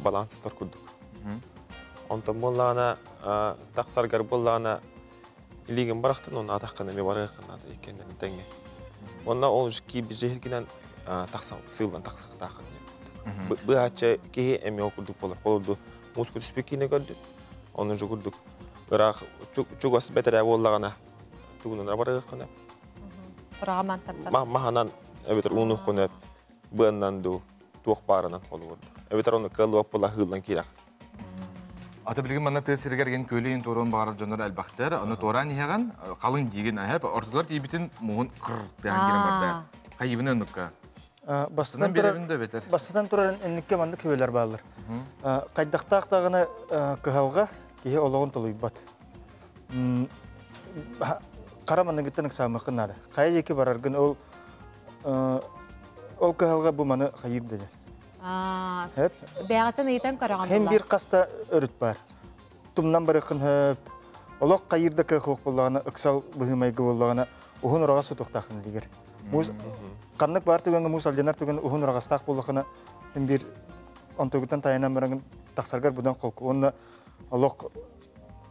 Балансыз тұр күрдік. Онтан болағына, тақсарғар болағына илеген барақтын, оны атаққына ме барығы қынады екендерін тәңе. Онна ол жүкке бір жехілгенен сылдан тақсақ тақын. Бұл әтчі кейі әме оқырдық болар. Қолырды музыка түспек кейіне көрді. Оны жүгірдік. Бірақ чугас бетер боллағана тугунунар барығы қына. Бұрағаман таптар. Маханан әбетер уны қына бұғаннан ду туық барынан қолы көрді. Әбетер оны қылып бола ғылдан керек. Аты білген мана тесіргерген көйлейін торын бағарып жонар әлбақтар. Оны торан еған қалың деген әйіп. Ортылар дейбітін мұғын қыр деген керем барда. Қайыбын өндікка. Бастан тұрарын әнікке манды көйлер бағылыр. Қайдақтақтағына күхалға кеге олығын тұлуй бат. Қараманның күттінің сағымақын нады. Қайы екі барарғын ол күхалға бұл маны қайыр дедер. Бәғатын ейтен қараған бұлар? Хем бір қаста өріт бар. Тұмнан барықын хөп. Олық қайырда көқуқ болағына, ұқсал бұғымайғы болағына ұғын ұраға сұтуқтақын дегер. Қаннық бар түгенгі мұз алжанар түгенгі ұғын ұрағастақ болағына хем бір онтөгіттен тайынан барағын тақсарғар бұдан қолқы. Онына олық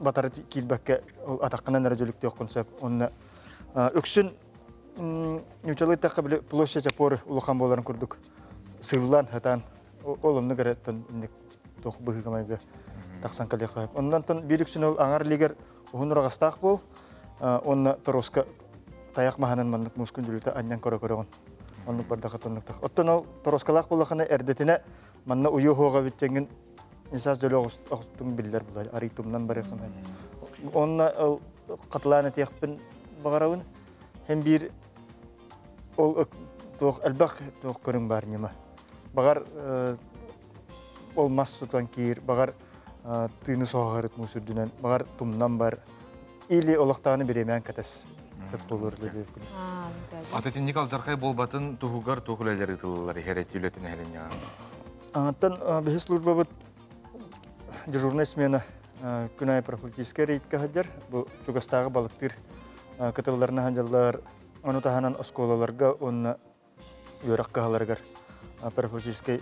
батары кейлбәкке атаққынан әрі оқынсап. Онына өксін нүчалы таққа білі площадь апоры ұлықан боларын көрдік. Сыллан, хатан, олымны кәреттен тоқ бұғығымайғы тақсан кәлі қайып. Онынан тон бір үксін ол аңар легер ұғын ұрағастақ бол, онына Тороска таяқ мағанын мандық мұскын жүліті аннан көрі-көріғын. Онық бардақы тонлықтақ. Оттан ол Тороскалақ болақына әрдетіне манна ұйы хоға біттенген Несас жөлі оғыстың білдер бұлай, аритумнан бары қынай. Онына қатыланы тияқпен бағарауын, hem bir ol әлбақ көрің бар нема. Бағар olmaz tutan kir, бағар tığını soğarıt musurdunan, бағар tumnan бар. Или олақтағаны беремен кәтәс көп болыр. Ататын Никол Жарқай болбатын тұғығар тұғылайлары тылылары хәрет үйлетін әлін яғын? Антан бәхі служба бұд дежурная смена күнай профилактическая рейдка хаджар. Бұл чугастағы балықтыр кытыларына ханжалар, оны таханан осколаларға, оны үйрақ қағаларғар профилактический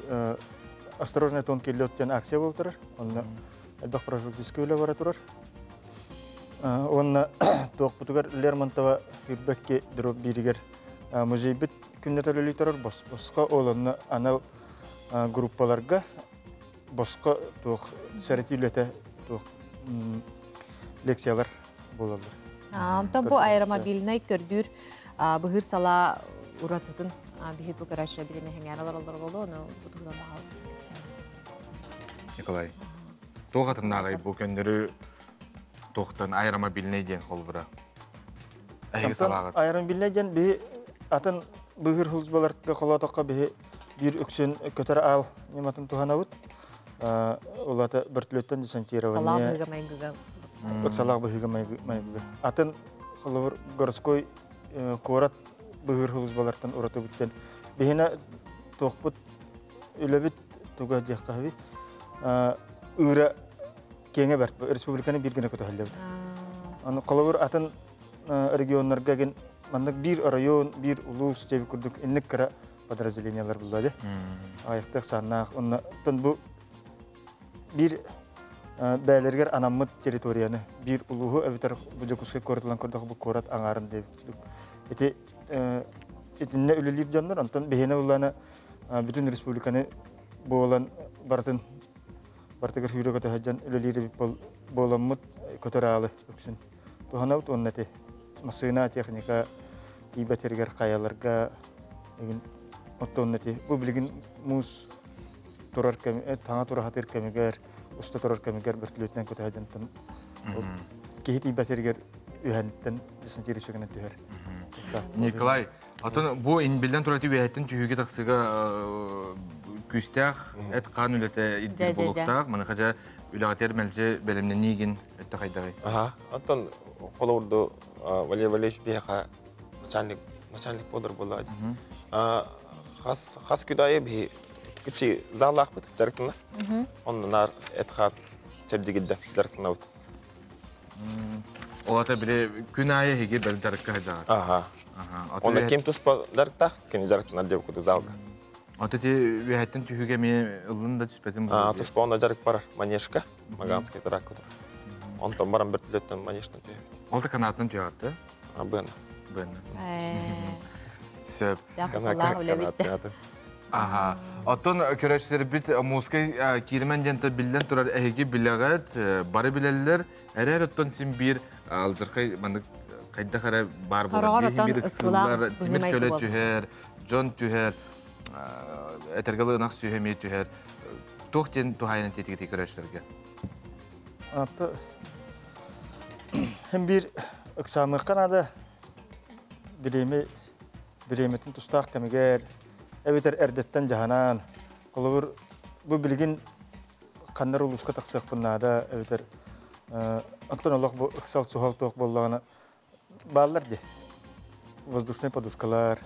осторожный тон келлеттен акция бол тұрар. Оны әлбақ профилактический өлі бара тұрар. Оны тоқ бұтығар Лермонтова үрбәкке дұрып берігер музей біт күннет әлілі тұрар. Босқа оланы анал группаларға босқа тоқ сәрет үйлеті тоқ лекциялар болалар. Онтан бұл аэромобилінай көрдір бұғыр сала ұратытын бейі бұл қарашы білеме хәңәралар олар болды, оны бұтығынан бағалысы. Николай, тоғатын ағай бұл көндері тоқтан аэромобилінай ден қол бұра? Әйгі салағыд? Аэромобилінай ден бейі атын бұғыр хұлызбаларға қола тоққа бейі bir öksün kötür al nimatın tuhana bud. Olata bertülötten desantирование. Салах быгамайгыга. Салах быгамайгыга. Атын холовор городской корат быгыр хулус балартан ураты бүттен. Бихина тоқпыт үлебит туга дияққаби ыра кеңе бәрт. Республиканы бір гіне көті халдебіт. Аны қалауыр атын регионларға ген мандық бір район, бір улус жебі күрдік иннік кара подразделениялар болады. Аяқтық саннақ. Оннан бұл бір бәлергер анаммыт территорияны бір улуғы әбітер бұжакусқа көрітілен көрдіғі бұл корат аңарын деп. Етінне үлелер жандар, антон бейіне ұланы бүтін республиканы болан бартын бартығыр хүйрі көті хаджан үлелері боламмыт көтірі алы өксін. Тұхана бұт оннаты масына техника кейбәтергер қаяларға отты оннаты. Бұл білген мұз тұрар кәмігер, таңа тұра хатыр кәмігер, уста тұрар кәмігер біртілетінен көті хаджантын. Кейт кейбәтергер үйәнттен десентері шөгінен түйер. Николай, атын бұл инбелден тұраты үйәттен түйіге тақсыға күстәқ әт қан үлеті иддер болуқтақ, маны қажа үләғатер мәлже бәлемнен неген әтті қайдағай? Антон, қолы ұрды Валерий Валерьевич бейқа начальник болыр болады. Қас күдайы бей күпші зарлақ бұд жарықтыңда. Оның нар әтқат чәбдегілді жарықтыңда бұд. Олата біле күн айы хеге бәл жарыққа жаға. Оны кем тұспа жарықтақ, кені жарықтыңдар деп күді залға. Отети үйәттен түйіге мен ұлын да түспәтім бұл? Тұспа онда жарық барар манешқа, маганскай тарак күдір. Онтан барам бір түлеттен манештен түйәбет. Олта канатынан түйәғатты? Бәні. Сөп. Канат. Оттон көрәшсер бит музыкай кирмен дента билден турар әйге биләгәт бары биләләр әрәр оттон син бир алдыркай мандык кайда қара бар булар бир ысылар тимир көле түһәр жон түһәр этергалы нах сөһәме түһәр тохтен тухайны тетиге көрәшсәргә атты һәм бир ыксамы канада биреметин тустак кемегер Эбитер эрдеттен жаһанан, қолыбыр бұл білген қандар ұлысқа тақсық бұннада, эбитер антон олақ бұл ұқсал суғал тоқ болағына балар де, воздушный подушкалар.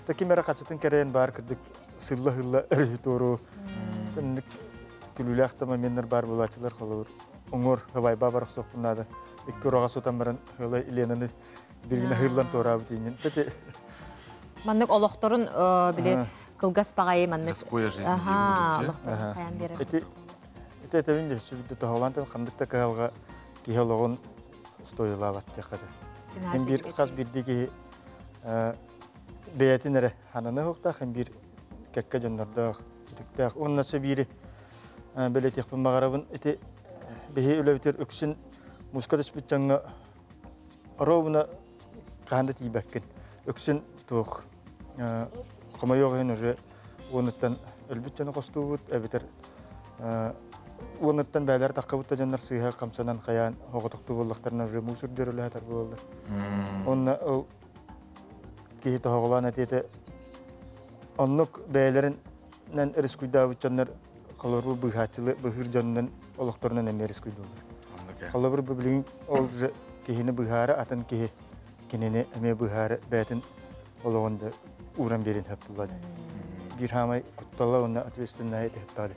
Таки мәрі қачытын кәрен бар кірдік сылла-хылла әрі тору, күлілі ақтама меннер бар болачылар қолыбыр. Оңыр хывайба барық соқ бұннада, екі ұраға сотан баран хылай иленіні білгіне хырлан тора бұтейінен. Маннык олохторун биле кылгас багай маннык. Олохторун каян бере. Эти тәбинде сүбүдө тохолантын кандыкта калга киһологон стойлабат теккаже. Һәм бир каз бирдиги беятинере хананы хукта һәм бир кекке жоннорда тектак оннасы бири беле техпин магарабын эти бехи үлөбүтер өксүн мускадыс бүтчаңга ровна канда тибеккен. Өксүн тух комайогын уже онуттан өлбүттен костуут эбитер онуттан бәләр таккабытта жаннар сыйга камсанан каян хоготукту буллактарына уже мусор дөрөлө хатар болду. Онна ол кихи тоголана тете оннук бәләреннән рискуйда бүтчәннәр калырбы быхатчылы быхыр жаннан олокторунан эмерис куйдулар. Калыбыр билген ол кихини быхара атын кихи кинене эме быхара бәтин олоғында уран берин хөп болады. Bir hamay kuttalla ona atvestenliğe tehtali.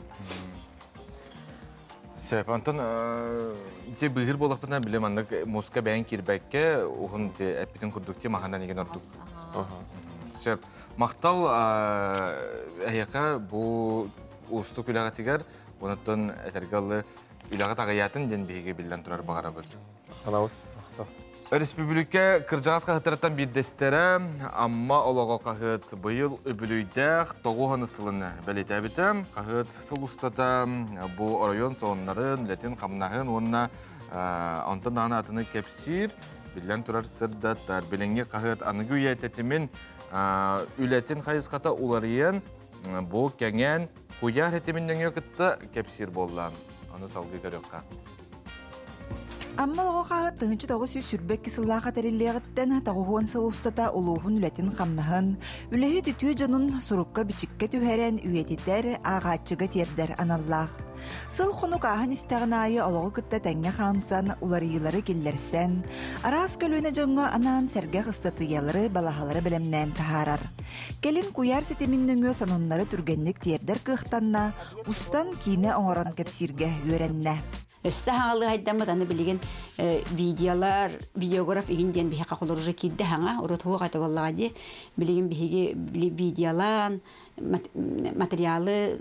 Sep, Anton, ite bihir bolakpına bile mandık muska ben kirbekke, ohun te epitin kurdukte mahandan igen orduk. Sep, maktal ayaka bu ustuk ilaga tigar, onattan etergalı ilaga tagayatın den bihige bilden turar bağara bir. Anavut. Республика кыржағыз қағыттараттан бір дестері, амма олаға қағыт бұйыл үбілүйдәқ тоғуғаны сылыны бәлеті әбітім. Қағыт сыл ұстата бұл район соғынларын, үлетін қамнағын, онына онтан аны атыны кепсір, білен тұрар сырдаттар. Біленге қағыт анығы үйәтетімен үлетін қайызқата уларыен бұл кәнген құяр әтемінден өкітті кепсір болған. Оны салғы көрекқа. Amma logo qağı tığınçı toğu süy sürbek kısıllağı qatarilleğitten toğuğun sılustata uluğun ületin qamnağın, ülehi tütüy canın surukka biçikke tüheren üyetiter ağaççıga terder anallah. Сыл хонук аһын истәгнайы олоғы кытта тәңгә хамсан уларыйлары киллерсен, арас көлүнө жоңго анан сәргә хыстатыялары балахалары белемнән тахарар. Келин куяр сетеминнөңө сонуннары түргенлик тиердер кыхтанна, устан кийне оңорон кепсирге үйренне. Өссө хаңалы хайдамыт аны билеген видеолар, видеограф игинден бихе қақылыр уже кейді хаңа, ұрытуы қайты боллаға де, билеген бихеге видеолан, материалы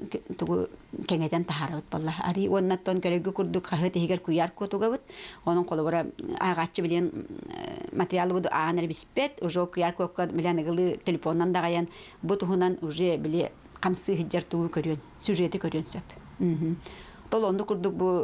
кеңеден тахарабыт болла. Ари оннаттон көрегі күрдік қағыт егер күйар көтуға бұд, оның қолы бұра ағатшы білен материалы бұды ағанар біспет, уже күйар көкқа білен ығылы телефоннан дағаян, бұд ұғынан уже біле қамсы хиджар туғы көрген, сюжеті көрген сөп. Тол онды күрдік бұ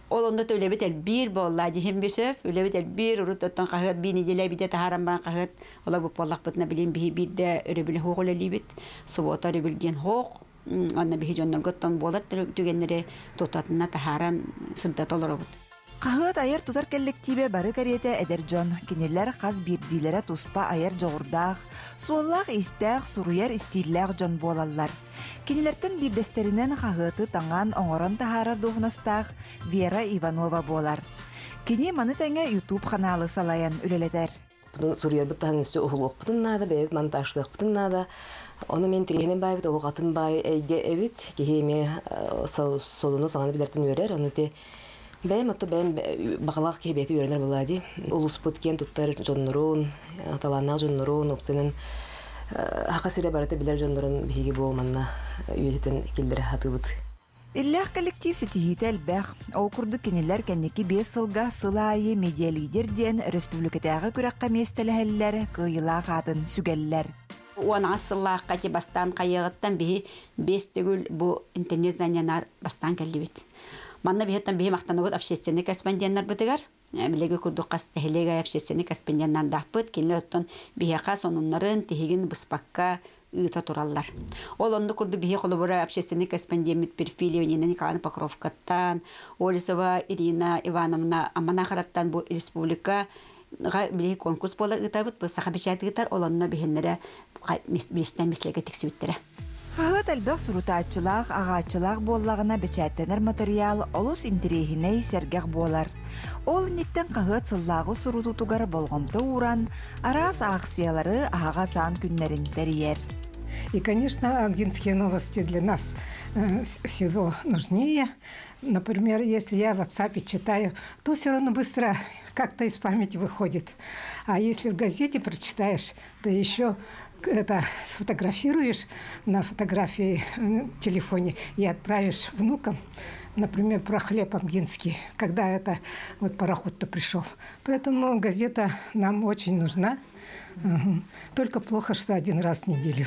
Ол онда төлебет әлбір болла, дехем бір сөп, өлебет әлбір, ұрыттан қағыт, бір неделей біде тахаран баран қағыт, олар бұл боллақ бұтына білен бігі бірді өребілі хоқ өлі бит, сұбота өребілген хоқ, онна бігі жоннар ғыттан болар, түгенлері тұтатына тахаран сымтат олар бұд. Қағыт айыр тұтар коллективе бары кареті әдер жон, кенелер қаз бірдилері тұспа айыр жоғырдақ, суоллақ истәқ, сұруяр истилләқ жон болалар. Кенелерден бірдестерінен қағыты таңан оңорон тахарар доғынастақ Вера Иванова болар. Кене маны тәңе YouTube каналы салайын үлелетер. Сұруяр бұттағын үсті ұғылық бұтын нада, бәйет монтажлық бұтын нада. Оны мен тірегенен бай біт, оғатын бай әйге әбіт, кехеме солыны сағаны білерден өрер, оны те бәйім атты бәйім бағалақ кебеті өренер болады. Улус бұткен тұттар жоннырун, аталанақ жоннырун, опцияның Хақасыра барыты білер жондырын бігі болманна үйететін келдері хатыбыд. Иллях коллектив сетихиті әлбәқ. Ол күрді кенелер кәнекі 5 сылға сылайы медиа лидерден республикатағы күраққа местелі күйіла қатын сүгәлләр. Уана сыллақ қати бастан қайығыттан бігі 5 түгіл бұл интернет занянар бастан кәлі бет. Манна бігеттен бігі мақтаны бұд общественный корреспонденттар бұдығар. Білегі күрді қас тәхілегі общественный корреспонденттар дақпыд, кенлер оттон бігі сонунларын тегін бұспаққа ыта тураллар. Ол онды күрді бігі қолы бұра общественный корреспондент Перфилия Николаевна Покровкаттан, Олесова Ирина Ивановна Аманахараттан бұл республика білегі конкурс болар ұтабыд, бұл сақа бешәті ұтар, ол онына бігенлері бестен беслеге тексібіттірі. Қағыт әлбәқ сұрутатчылақ, ағатчылақ боллағына бечәттенер материал олус интерегіней сәргәқ болар. Ол неттен қағыт сыллағы сұрутутугар болғымды уран, арас ақсиялары аға сан күннерін тәрiyер. И, конечно, агентские новости для нас всего нужнее. Например, если я в WhatsApp читаю, то все равно быстро как-то из памяти выходит. А если в газете прочитаешь, то еще это сфотографируешь на фотографии в телефоне и отправишь внукам, например, про хлеб амгинский, когда это вот пароход-то пришел. Поэтому газета нам очень нужна. Только плохо, что один раз в неделю.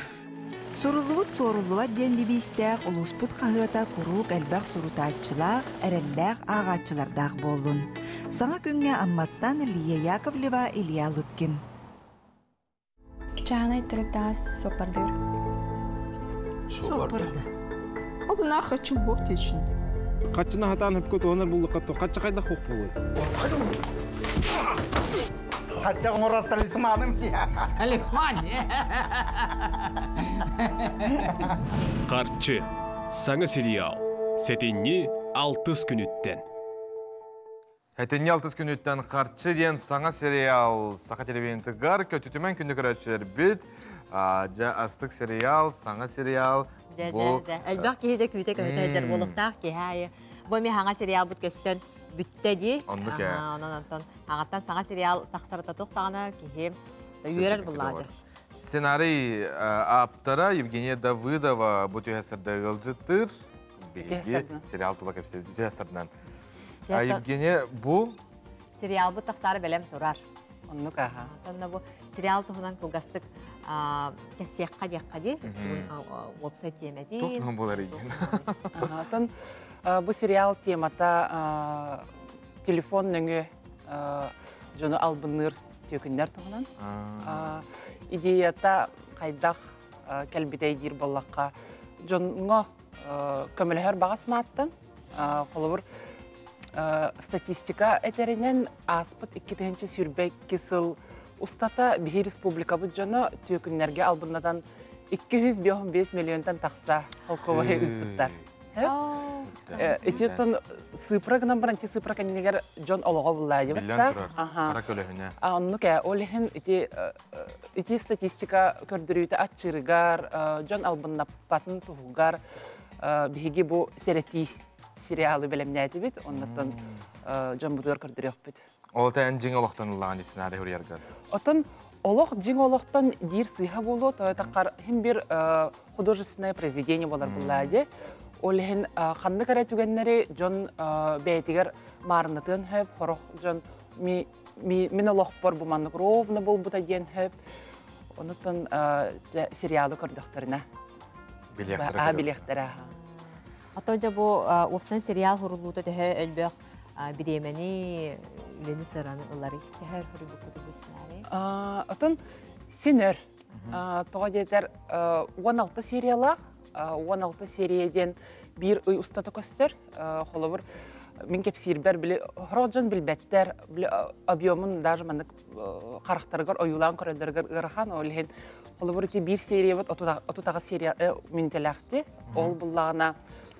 Сурулуут сорулуа денлибистәк улуспут қағыта күрук әлбәқ сурутатчылақ, әрәлләқ ағатчылардақ болын. Саңа күнге амматтан Лия Яковлева, Илья Лыткин. Чағанай тіліктағыз сопардыр. Сопарды? Алдын арқачын боқ дейшін. Қатшына хатан хөпкөт онар бұлды қатты. Қатшы қайда қоқ болуы? Қатшы ғұрат талисманым тия. Талисман? Қарчы. Саңы сериал. Сәтенне 6 күніттен. Әтенне 6 күніттен қарчы ден саңа сериал сақа телевизиентігар көтітімен күнді көрәтшілер біт. Жа астық сериал, саңа сериал. Әлбәқ кейзе күйте көйті әдер болуқтақ кейхайы. Бұл мен хаңа сериал бұд көстен бүттеді. Онды кә. Ағаттан саңа сериал тақсарыта тоқтағына кейхе үйерер бұллады. Сценарий аптара Евгения Давыдова бұты әсірді ғылжыттыр. Сериал тұла көпсерді үті әсірден. Евгения бұл? Сериал бұд тақсары бәлем тұрар. Онды кәға. Онда бұл сериал тұғынан көлгастық кәпсеққа деққа веб-сайт емеді. Тұқтан болар екен. Бұл сериал темата телефон нөңі жоны албыныр төкіндер тұғынан. Идеята қайдақ кәлбетей дир боллаққа жонға көмілігер бағасын аттын. Қолы бір статистика әтерінен аспыт 2-ші сүрбек кесіл ұстата бігі республика бұл жоны төкіндерге албыннадан 255 миллионтан тақса қолқовай ұйтпыттар. Эти тон сыпра гынан баран ти сыпра кеннегер Джон олого буллайды Билен турар. Кара көлөһүнө. Онну ке олихин эти статистика көрдүрүйтө атчырыгар, Джон албыннаппатын тугугар биһиги бу серети сериалы белемнәти бит, оннан Джон бутур көрдүрөк бит. Ол тен жиң олоқтан уллаган сценарий хүрьяргар. Отон олох жиң олохтан дир сыйха болу, тойтаккар хим бир художественное произведение болар буллайды. Олхин ханны кара түгеннери Джон бейтигер марнытын хөп, хорох Джон мен олохпор бу маннык ровно бол бута ден хөп. Онутан сериалы көрдөктөрүнө. Билектер. Атонжа бу опсан сериал хурулута төхө өлбөк бидемени үлени сараны улары төхөр хурулута бутсынары. Атон синер. Тога жетер 16 сериялар, 16 серияден бир ый устаты көстөр. Холобур мен кепсирбер биле хроджон билбеттер, биле объемын даже мандык карактарыгар оюлан көрөлдөргөр ырхан олхен. Холобур ти бир серия вот отутагы серия минтелахти. Ол буллагына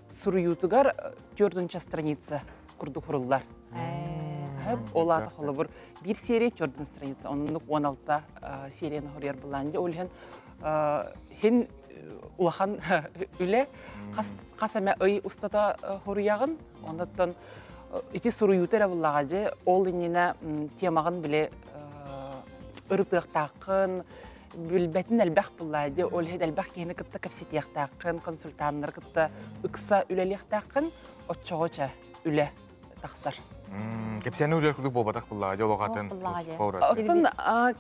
суруютугар 4-нче страница курду хуруллар. Олаты холобур бир серия 4-нче страница, онун 16 серияны хорьяр буланды. Олхен хин улахан үле касаме ый устата хорьягын, ондан ити суруютера буллагажы ол инне темагын биле ыртыктакын билбетин элбах буллайды. Ол хед элбах кени кытта капситияктакын, консультанттар кытта ыкса үлелияктакын, отчогоча үле таксар. Кепсен үлер күрдүк болбатак буллайды, ологатын спорат. Оттон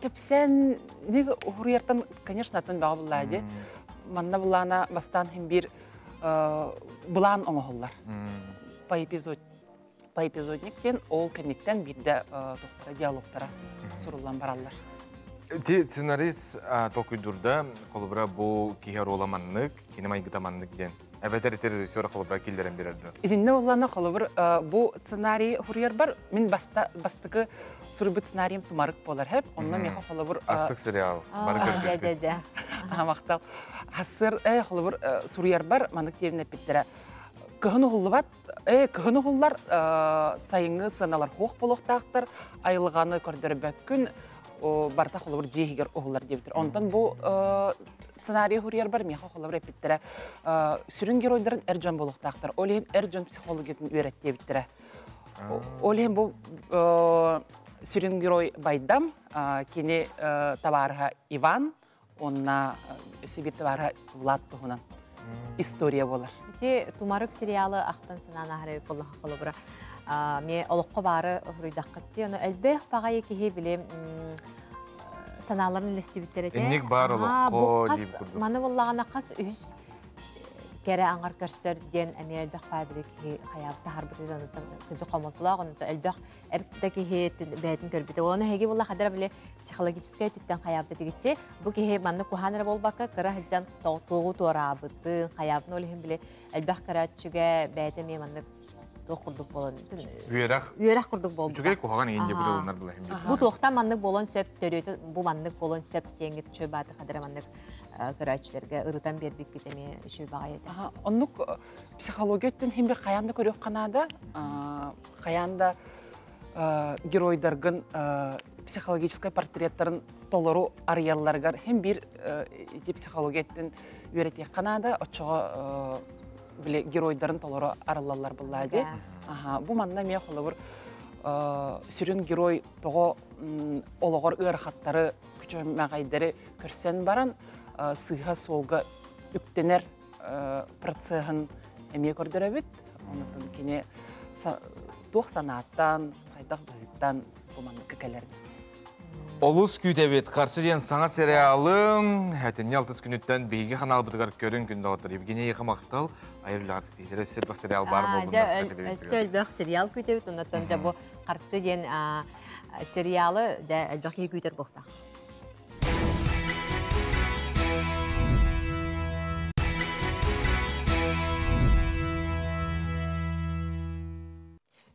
кепсен неге урьяртан, конечно, атын бага буллайды. Манна булана бастан хим бир булан оңоллар. По эпизодниктен ол кенниктен бирде доктора диалогтара суруллан бараллар. Ти сценарист толкуйдурда колубра бу кихер оламаннык, кинемайгытаманнык ден. Эбетер режиссер колубра килдерен берерди. Идинне уллана колубр бу сценарий хурьер бар. Мен бастыкы сурбыт сценарийм тумарык болар хеп. Онна меха колубр астык сериал бар көргөз. Мактал. Хасыр колубр сурьер бар, манык тебине питтере. Кыгыны хуллубат, кыгыны хуллар сайыңы сыналар хох болохтактар, айылганы көрдөрбөккүн барта холобур жегер оғылар дептір. Ондан бұл сценарий хүрер бар, меха холобур эпиттере. Сүрін геройдарын әржан болуқтақтар. Олейін әржан психологетін үйрет дептірі. Олейін бұл сүрін герой байдам, кені табарыға Иван, онна өсібет табарыға Влад тұғынан. История болар. Те тумарык сериалы ақтан сынан ағыры болуға холобура. Ме олоққа бары ұғырыйдаққытты. Әлбәқ бағайы кеге білем саналарын үлестебіттер еде. Эннік бар олоққа дейіп күрді. Маны болағана қас үз кәрі аңғар көрсер ден әме әлбәқ бай біле кеге қаябыты харбырыдан күнжі қомытылақ. Әлбәқ әркті кеге бәйтін көрбіті. Оны әге болақ қадыра біле психологическай түттен қаябыты дегітсе. Бұл кеге манны күханыры болбаққа қыра хыджан тоғы туарабыты қаябын олығын біле әлбәқ қаратшыға бәйті ме манны курдук болон. Үйрәк курдук болду. Үчүгей кухаган энди бир олунар була хим. Бу тохта маннык болон сөп төрөтө, бу маннык болон сөп теңит чөбаты кадыр маннык көрөчлөргө ырытан бербик кетеме үшү багай эте. Оннук психологияттен химбе каянда көрөк канада, каянда геройдоргун психологический портреттарын толору ариялларгар хим бир психологияттен үйрөтек канада, очого биле геройдарын толору арылалар буллады. Бу манна мен холобур сүрүн герой того ологор ырхаттары күчө магайдары көрсен баран сыйга солга үктенер процессын эме көрдөрөбүт. Онутун кене тух санаттан, кайдак быйттан бу манна кекелерин. Олус күтебет қарсы ден саңа сериалы әтіне 6 күніттен бейгі қанал бұдығар көрін күнді отыр. Евгения Ехамақтал айырлар стейлері өсіп сериал бар болдың. Сөлбәқ сериал күтебет, онаттан жабы қарсы ден сериалы әлбәқ егі күтер бұқта.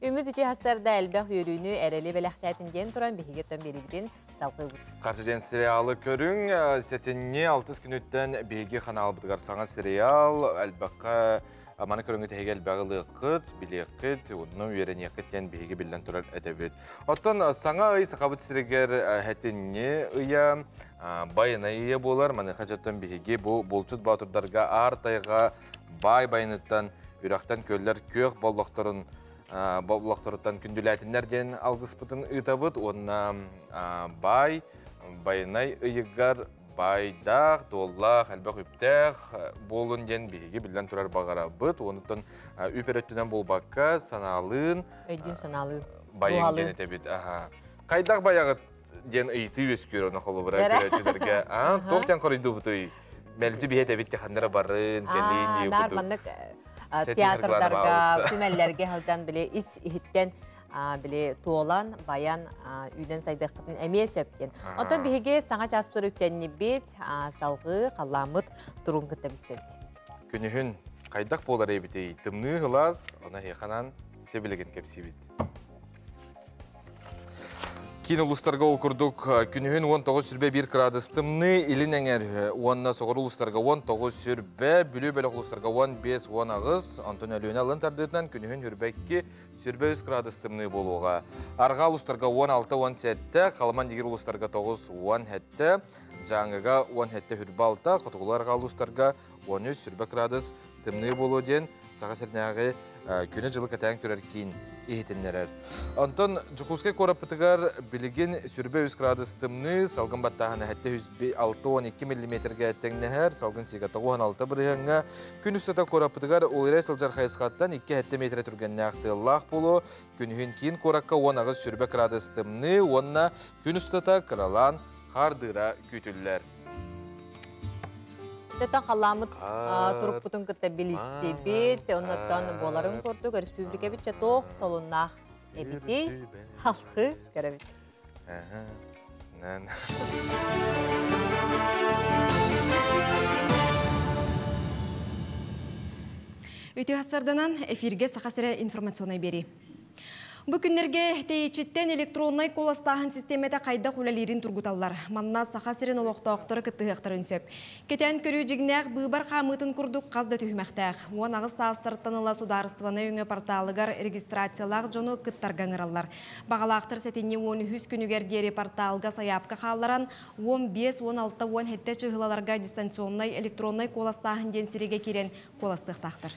Үміт үте хастарда әлбәқ үйрүйіні әрелі бәләқтәтінден тұран бейгеттен берілген салқы ұғыт. Қарсы ден сериалы көрін, сәтіне 6 күніттен бейге қанал бұдығар саңа сериал әлбәққа Amana körüngüte hegel bağılıqıt, biliqıt, onun üyereniyaqıtyan bihiги bilden turar etebit. Ottan sana ay saqabıt siriger hətinni iya bayına iya bolar, mani xacattan bihiги bu bolçut batırdarga artayga bayınıttan üraqtan köller kök bollaqtarıttan kündülətinlərden algıspıtın ıtabıt, onna bayınay ıyıgar Baydaq, dollaq, әлбәқ үптәq, болын ден бейге білден тұрар бағара бұд. Онықтан үпереттінен бол баққа саналын, Өйден саналын. байын ден етебет. Қайдақ баяғы ден ұйты өскер оны қолы бұра көретшілерге. Тоқтен қорайды бұты. Мәлді бейет әбетте қандыра барын, кәлейін ие бұты. Нармандық театрдарға, түмәллерге халжан біле іс ихіттен біле туолан, баян, үйден сайдыққытын әме сөптен. Онтан бігі саңа жаспыр өттенні бет, салғы, қаламыт, тұрын күтті білсепті. Күнігін қайдақ болар ебітей, тымны ғылаз, она хеқанан себілеген кепсебет. Кейін ұлыстарға ол күрдік күнігін 19,1 градус тымны, илін әңер 10-на соғыр ұлыстарға 19,1, бүлі бөлік ұлыстарға 15-10 ағыз, антон әлуіне алын тардыдынан күнігін үрбәкке 23 градус тымны болуға. Арға ұлыстарға 16-17, қаламан дегер ұлыстарға 9-10, жаңыға 10 хүрбалта, құтығыларға ұлыстарға 13 градус тымны болу ден, саға сәрнәғі күні жылы кәтән көрер кейін ехетінлерер. Антон Жукускай корапытығар білеген сүрбе 3 градус тымны, салғын баттағына әтті 6-12 мм-ге әттеңнәхер, салғын сегатығы 16 бірігіңі. Күн үстіта корапытығар олырай сылжар қайысқаттан 2 метр түргенне ақтылақ болу. Күнігін кейін коракка 10 ағыз сүрбе градус тымны, онына күн үстіта қыралан қардыра күтілілер. Төтен қаламыт тұрып бұтын күтті білісті бет, оннаттан боларын көрдік, республика бітче тоқ солыннақ әбітей, халқы көрәбіт. Өте ғасырданан эфирге сақасыры информационай бері. Бүкіндерге тейчеттен электронной коластағын системеті қайда құлалерін тұрғыталар. Манна сақасырын олықтауқтары күттіғықтарын сөп. Кетен көрі жігінәқ бұйбар қамытын күрдік қазда түймәқтәқ. Оған ағыз састырттаныла сударыстываны өңі порталығар регистрациялақ жоны күттарғаңыралар. Бағалақтыр сәтіне 13 күнігер дері порталға саяпқа қаларан 15-16-17 чығылаларға дистанционной электронной коластағын денсіреге керен коластықтақтыр.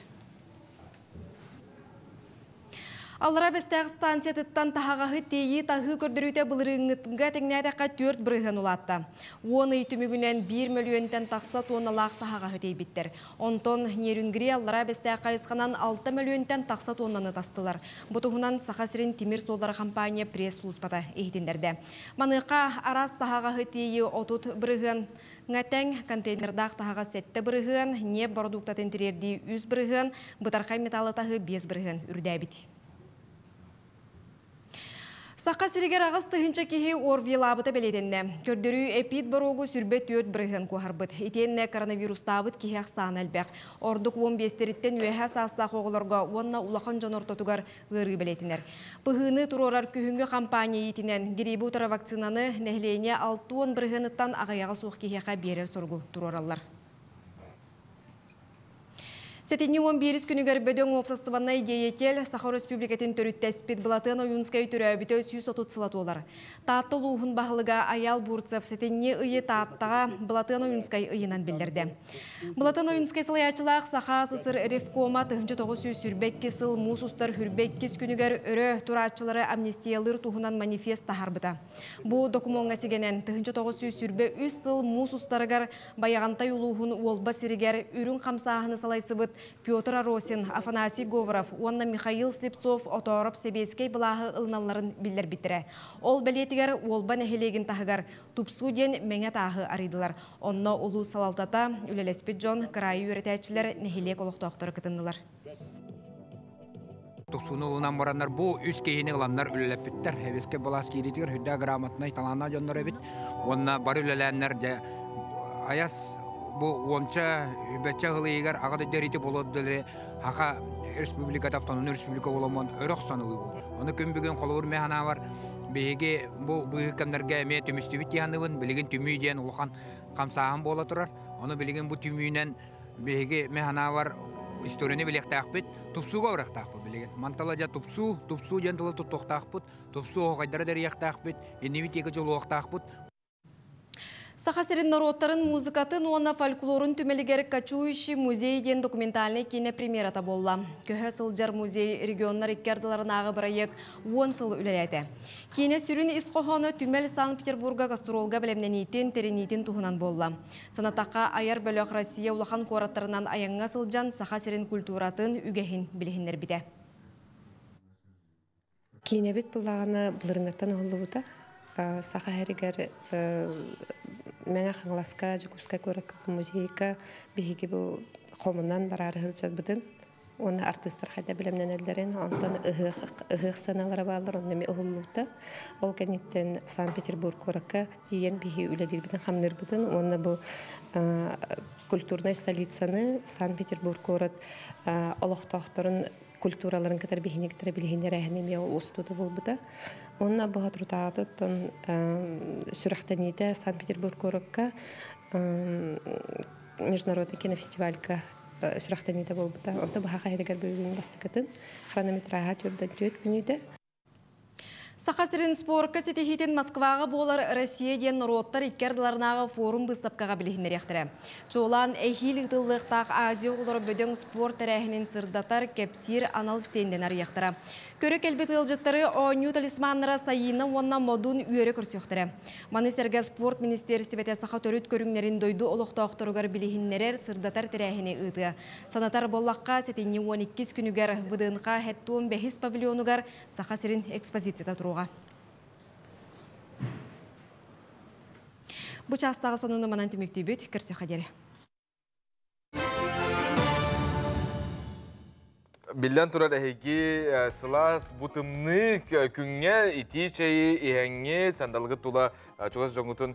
Аллара бестәғ станциятыттан тағағы тейі тағы көрдіруте бұлырыңытынға тәңнәдәққа 4 бірігін ұлатты. Оны түмігінен 1 миллионтен тақса тонналақ тағағы тейбіттер. Онтон нерүнгірі аллара бестәғ қайысқанан 6 миллионтен тақса тоннаны тастылар. Бұтығынан Сақасырын Тимир Солдары компания пресс-службата ехтендерді. Маныққа арас тағағы тейі отут бірігін Ngатeng контейнердақ тағаға сәтті бірігін, не продуктатын тірерді 100 бірігін, бұтарқай металы тағы 5 бірігін үрдәбіт. Саққа сірігер ағыз тұхынша кеге орвилабыта бәлетенне. Көрдірі эпид баруғы сүрбет 4 бірігін көғарбыт. Етенне коронавирустабыт кеге ақсан әлбәқ. Ордық 15-теріттен өйә састақ оғыларға онна улақан жон ортотуғар ғырғы бәлетінер. Бұғыны тұрорар күхінгі компания етінен геребі ұтара вакцинаны нәхлейіне 6-10 бірігініттан ағаяға суық кегеға берер сұрғы тұроралар. Сетini 11 күнігер бөдөң опсастыванна идеятел Сахар Республикатын төріттәспет бұлатын ойынскай түрі өбіті 130 сылатуылар. Таатты луғын бағылыға Аял Бурцев сетini ұйы тааттаға бұлатын ойынскай ұйынан білдірді. Бұлатын ойынскай сылаячылақ Саха Сысыр Ревкома 1900 сүрбекке сыл мұсустар хүрбеккес күнігер өрі тұратшылары амнистиялыр туғынан манифест тахарбыта. Бұл докумонға сегенен 1900 сүрбе 3 сыл мұсустарығар баяғантай ұлуғын олба сірігер үрін қамсағыны салайсыбыт Петр Аросин, Афанасий Говоров, онна Михаил Слепцов оторып себескей бұлағы ылналарын білдер бітірі. Ол бәлетігер олба нәхелеген тағығар тупсуден мәңе тағы аридылар. Онна ұлу салалтата үлелеспет жон крайы өретәчілер нәхелек олықтауқтары кытындылар. Тупсуны ұлынан барандар бұл үз кейіне ғыламдар үлелеппеттер. Хевеске балас кейлетігер хүдді грамотнай талана жондар өбіт. Онна бар үлеләнлер аяс bu onca betçe hılıйгар ағады дәрите болоддылы хақа республикада автономный республика оламан өрөк санылы bu. Оны күн бүгін қолуыр механа бар. Беге bu hükümlerge me tümüstübit yanıvın bilgin tümü diyen ulkan kamsağın bola turar. Onu bilgin bu tümünen bege mehana var историяны билектақпыт, тупсуға орақтақпыт билеген. Мантала жа тупсу жантылы тұттоқтақпыт, тупсу оғайдары дәрияқтақпыт, енневит екі жол оқтақпыт. Сахасырын народтарын музыкатын, оны фольклорын түмелігері Качуйши музейден документальный кине премьерата болла. Көхі сылжар музей регионнар иккерділарын ағы бірайек 10 сыл үлеләді. Кине сүрін исқоғаны түмел Санкт-Петербурга гастролга білемненейтін, теренейтін туғынан болла. Санатаққа аяр бөлік Россия улахан қораттарынан аяңға сылжан Сахасырын культуратын үгехін білігіндер біде. Кине бет бұлағаны бұлырыңаттан олы бұта. Саха әрігер мәне қаңласқа, жүкіпсқа көрікі музейка бейгі бұл қомынан барары ғылчат бұдын. Оны артыстар қайда білімнен әлдерін, ондан ұғық саналары бағылар, онда ме ұғылуыда. Ол кәнеттен Санкт-Петербург көрікі дейін бейгі үләдер бұдын қамныр бұдын. Оны бұл культурный столицаны Санкт-Петербург көріт олықтақтырын культураларын катар бихинектер билихинер әһнеме устуды булбыта. Онна бага трутаты тон сүрәхтәнидә Санкт-Петербург корыкка международный кинофестивалька сүрәхтәнидә булбыта. Онда бага хайрыгар бөгүн бастыкатын хронометрага түрдә 4 минуты. Сахасырын спорка сетехитен Москваға болар Россия ден народтар иккерділарынағы форум бұстапқаға білігіндер ектірі. Жолан әйхиліктіліктақ Азия олар бөдің спорт тәрәхінен сырдатар кепсир анализ тенденар ектірі. Көрі келбет ұлжыттары оңю талисманнара сайыны онна модун үйері көрсіқтірі. Манистерге спорт министерісті бәте сақа төріт көріңнерін дойду олықтақтырығар білігіндерер сырдатар тәрәхіне ұйды. Санатар боллаққа сетені 12 күнігер бұдынға хәттуын бәхіс павильонугар Сахасырын экспозицията тұруға. Бұ частағы сонуны манан тімекті бөт, көрсе қадері. Билден турар әйге сылас бұтымны күнге ити чайы иәңге сандалғы тула чуғас жоңғытын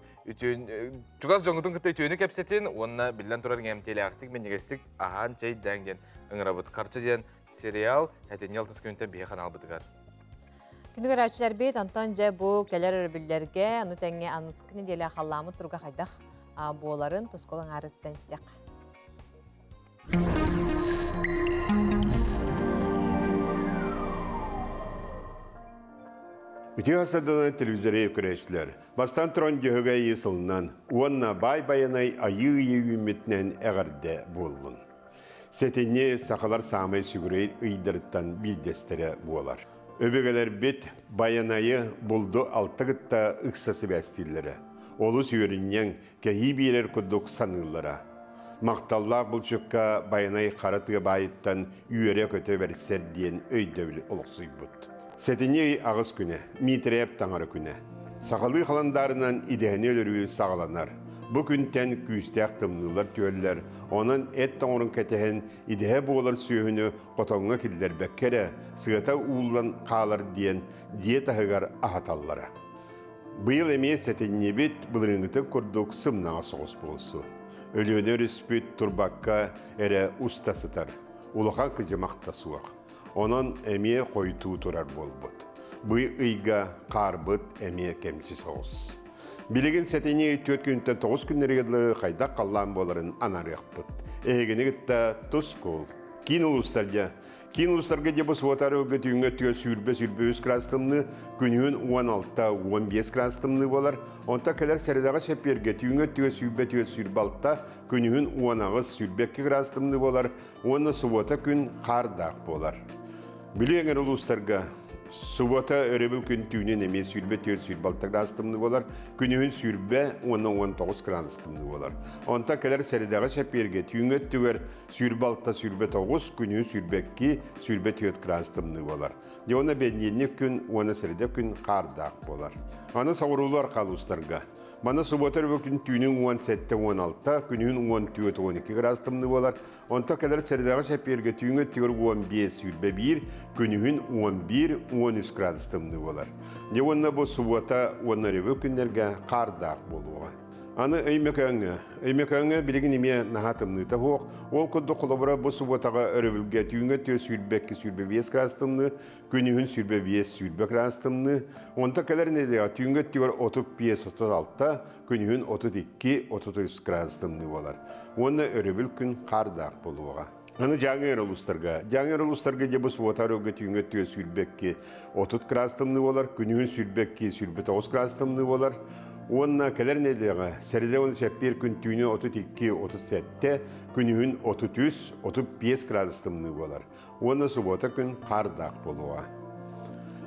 күтті өтіні кәпсетін, онына билден турар ғемтелі ақтық мен негестік ахан чай дәңден ұңырабыт. Қарчы ден сериал әтен елтінс күнтен бейхан албытығар. Күндігір әчілер бейт, антон жа бұл кәлер өрбілдерге, ұны тәңге анысқыны делі қаламы тұрға қайдақ боларын тұсколың арыстан істек. Үті асадылы телевизоры көрәшілер. Бастан тұран жөгі есілінен, онына бай-байынай айы үмітінен әғірді болын. Сәтіне сақалар самай сүгірей ұйдырыттан білдестері болар. Өбегелер бет байынайы бұлды алтығытта ұқсасы бәстілері. Олы сүйерінен кәйі берер күдік санылары. Мақталлақ бұл жүкка байынай қаратығы байыттан үйере көте берсер дейін өйдәулі олықсый бұд. Сәтіне ағыз күні, митреп таңары күні. Сақалы қаландарынан идеғіне өлірі сағаланар. Бұ күнтен күйістәк тымнылар төлілер, оның әт тоңырын кәтіғін идеғе болар сүйіні қотоңға келдер бәккері, сығыта ұлан қалар дейін диетағығар ағаталлары. Бұйыл әме сәтіне бет бұлырыңғыты күрдік сымнаға соғыс болсы. Өліөнер үспет тұрбаққа әрі ұстасытар, ұлыған күжімақта суақ. Onun emeğe koyduğu durar bol bud. Bu ıyga qarbıt emeğe kemçi soğuz. Bilgin setini 4 günden 9 günleri gedli qayda qallan boların anarıq bud. Egini gitta tuskul. Kin uluslarga de bu sotarı götüğünge tüge sürbe öz krastımını günün 16-15 krastımını bolar. Onta kadar seridağa şeper götüğünge tüge sürbe altta günün 16 sürbe krastımını bolar. Onu subota gün qardaq bolar. Bileğen uluslarga subota örebil gün tüğünün eme sürbe tüge sürbe altta krastımını bolar. Günün sürbe 10-19 krastımını bolar. Onta kadar seridağa şeper götüğünge tüge sürbe altta sürbe 9 günün sürbe 2 sürbe tüge krastımını bolar. Ona benyenlik gün, ona seride gün qardaq bolar. Ana savurular qaluslarga. Mana subotar bugün tüğünün 17-16, günün 14-12 krastımını bolar. Onta kadar seridağa şeperge tüğünge tüge 15 sürbe 1, günün 11-13 krastımını bolar. Ona bu subota, ona revi günlerge qardaq boluğa. Аны öymekönge bilgin ime nahatımını tahoq. Ol koddu kolabora bu subotağa örübülge tüğünge tüğü sürbe 5 krastımını, günün sürbe 5 sürbe krastımını. Onta kadar ne de tüğünge tüğü 35-36, günün 32-33 krastımını bolar. Onu örübül gün qardaq boluğa. Аны жаңыр улустарга де бус вотарога түйңөттө сүрбекке 30 градустымны болар, күнүн сүрбекке сүрбе 9 градустымны болар. Онна келер нелега серде он шеппер күн түйнө 32-37, күнүн 33-35 градустымны болар. Онна субота күн кардак болуа.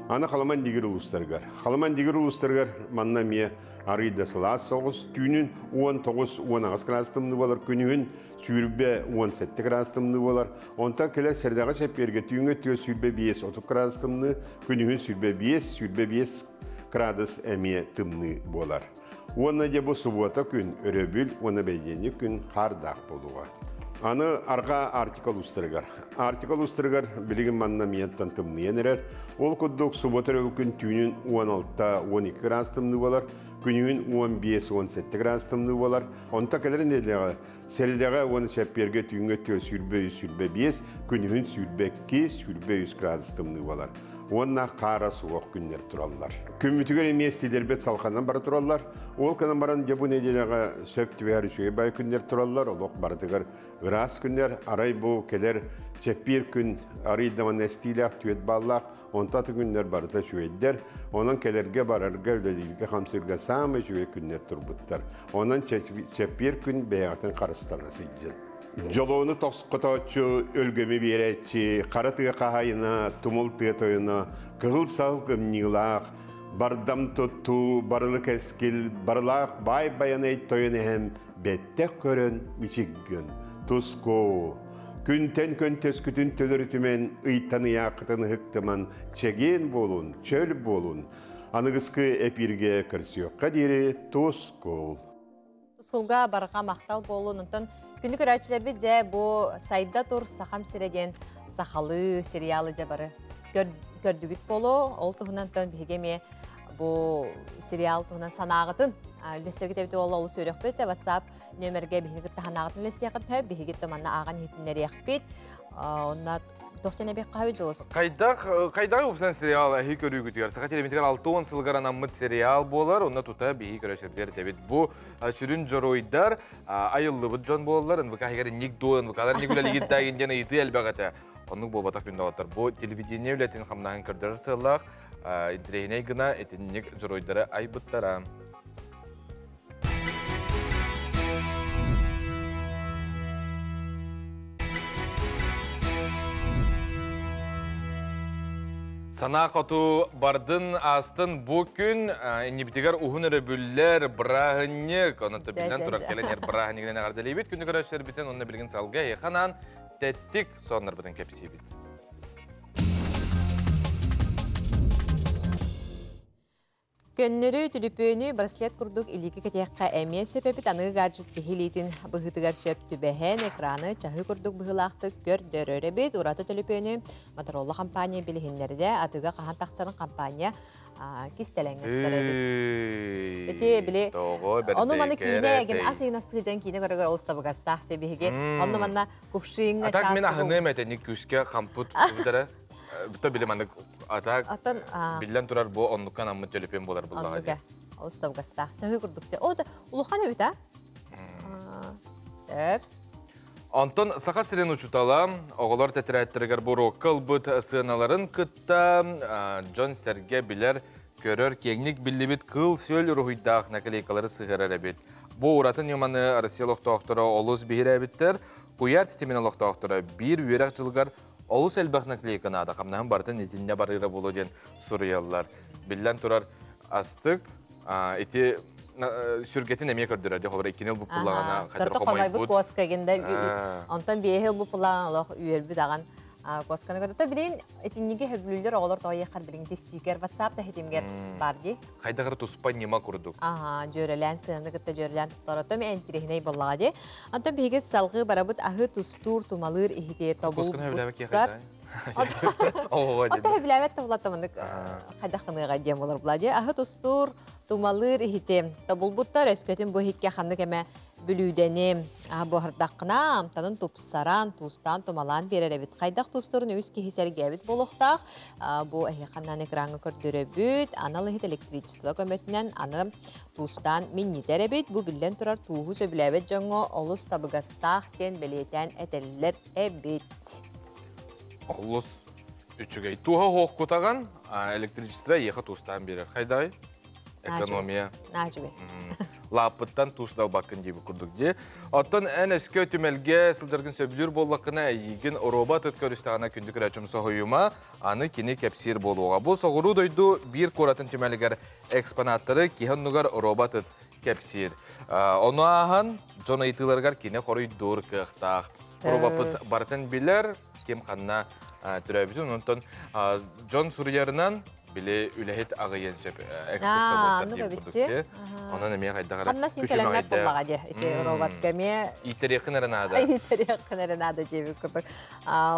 Аны халаман дигер улустаргар манна мие арыйда сылас соғыз, түйнін 19-19 градустымны болар, күнін сүрбе 17 градустымны болар. Онта келер сердеға шепперге түйінге түйе сүрбе 5-30 градустымны, күнін сүрбе 5 градус әме тымны болар. Оны де бұл субота күн өрөбіл, оны бәйдені күн қардақ болуға. Аны арга артикул устыргар билигин манна мияттан тымныен эрер. Ол куддук субота күн түйнүн 16-12 градустымны болар, күнүн 15-17 градустымны болар. Онта келерин элега сердега оны шепперге түйүнгө тө сүрбе 5, күнүн сүрбе 2 градустымны болар. Онна қара суық күннер тураллар. Күммүтігер еместілер бет салқанан бары тураллар. Ол канан баран дебу неделеға сөптібе әрішуе бай күннер тураллар. Олық бардығыр ғырас күннер. Арай бұл келер чеппер күн арайдаман әстилақ түйет баллақ. Онтаты күннер барыта шуеддер. Онан келерге барарға өлелілге қамсырға самы жуе күннер турбуттар. Онан чеппер күн бәяғатын қарыстанасы жыл. Жолуыны тоқсыққытаучы өлгөмі беретчі, қаратыға қағайына, тұмылтыға тойына, қығыл салқым нилақ, бардам тұтту, барылық әскіл, барылақ бай-баянай тойыны әм, бәттек көрін бішігін, тұсқо. Күнтен көнтес күтін төлір түмен, ұйтаны яқытын ғықтыман, чеген болун, чөл болун. Анығысқы әпірге кірсіоққа дері тұсқол. Тұсқолға барға мақтал болуын, күнді көрәтшілер біз жә бұл сайда тұр сақам сіреген сақалы сериалы жа бары көрдігіт болу. Ол тұғынан тұн бігеме бұл сериал тұғынан санағытын. Үлестерге тәбіті олы сөйрек бөті. WhatsApp нөмерге бігіні күтті ханағытын үлестеқін төп. Бігігет тұманна аған хетінлері еқпет. Онна тоқтен әбек қауы жылыз. Қайдағы ұпсан сериал әхи көрі күтігер? Сақа телеметігер 6-10 сылғар анаммыт сериал болар. Онна тұта бейі көрәшердер дәбет. Бұл сүрін жоройдар айылы бұд жон болар. НВК хегері ник дуын, НВК-лар ник үләлі еттайын дені еті әлбәғаты. Онның бұл батақ күнді ағаттар. Бұл телевидение үләтін қамнағын көрдер сылақ. Интерегіней гына әтін ник жоройдары ай бұттара. Сана қоту бардын астын бұл күн небітігер ұғын өрөбүллер брағыннек, онынты білден тұрар кәленер брағыннегінен ағардалей бет, күнді көрәшілер бітен онына білген салға еқанан тәттік соныр бұдың кәпсі бет. Көннөрі түліпөні браслет күрдік илікі кәтеққа әме сөпепет анығы гаджет кехилейтін бұғытығар сөп түбәхен экраны чағы күрдік бұғылақты көрдер өребет. Ураты түліпөні Моторолла компания білігінлерді атыға қахан тақсарын компания кистеләңі тұтар әбет. Өте біле, оны маны кейіне әген асығын астығы жан кейіне көрігер олыстабы ғастақты бігеге. Оны мана күпшиңі частығы. Атақ мен ағыны мәтәні күске қампұт күдірі. Бұта білем андық атақ білден тұрар бұл онлыққан аммы төліпен болар бұллаға де. Олыстабы ғастақ. Чағы күрдікте. Ода ұлыққан өйт, Сөп. Антон сақа сирен учутала, оғылар тәтірәттірігер бұр оқыл бұт сығыналарын күтті Джон Серге білер көрір кеңнік білі қыл сөл рухидақ нәкілейкалары сығырар әбет. Бұл ұратын еманы Россия лоқтауқтыры олыс бейір әбеттер, құяр тетемен лоқтауқтыры бір үйерек жылғар олыс әлбәқ нәкілейканы ада қамнағын бартын етінде барыра болу ден сұрыялар. Білден тұрар астық, еті сүргетін әме көрдірерді, қолыр екенел бұл пұлағана қайдар қомай бұд. Коска кенде, онтан бейхел бұл пұлаған олық үйел бұд аған косканы көрді. Білейін, етіннеге хөбілілер оғылар тоғай еқар білін тестикер, WhatsApp-та хетемгер бар дей. Қайдағыр тұспай нема көрдік? Жөрелән, сығынды күтті жөрелән тұттары төме әнтірехіней болаға дей. Онтан бейге салғы барабыд ағы тұстур, тұмалыр, ехете, тобыл бұттар. Ота хөбіләвет тұвлатымындық қайдақыныға дем олар бұладе. Ағы тұстур, тумалыр ихите. Тобыл бұттар өскөтін бұл хитке қандық әмә Bülüdeni bu hırdaqına amtanın tupsaran, tustан tumalan bererebit. Qaydaq tustların üz kehisergebit boluqtaq. Bu ehiqandan ekranı kördüröbüt. Analı hit elektriçistva kömötünen anı tustан minniterebit. Bu billen turar tuğu söbülebet jongo olus tabıgastaq ten beliyeten eteller ebit. Олус үчүгей туха хоққутаған электричество еқа тустан берер. Қайдай? Экономия. Нажуге. Лапыттан тустал бақын дейбі күрдік де. Оттан ән өске түмелге сылдыргын сөбілер болақына егін робот өткөр үстағына күндік рәчім соғыюма аны кені кәпсер болуға. Бұл соғыру дойду бір көратын түмелгер экспонаттары кейін нүгар робот өт кәпсер. Оны ағын жон айтыларғар кені қорый дұр қықтақ. Робот бартын білер кем қанна түрәбітін. Онтан жон сүрерінен біле үләхет ағайын сөп экскурсия болдыр деп күрдікте. Онан әме қайдағара Қанна сен сәләмет болаға де. Робот кәме... Итереқін әрінады. Итереқін әрінады деп күрдік.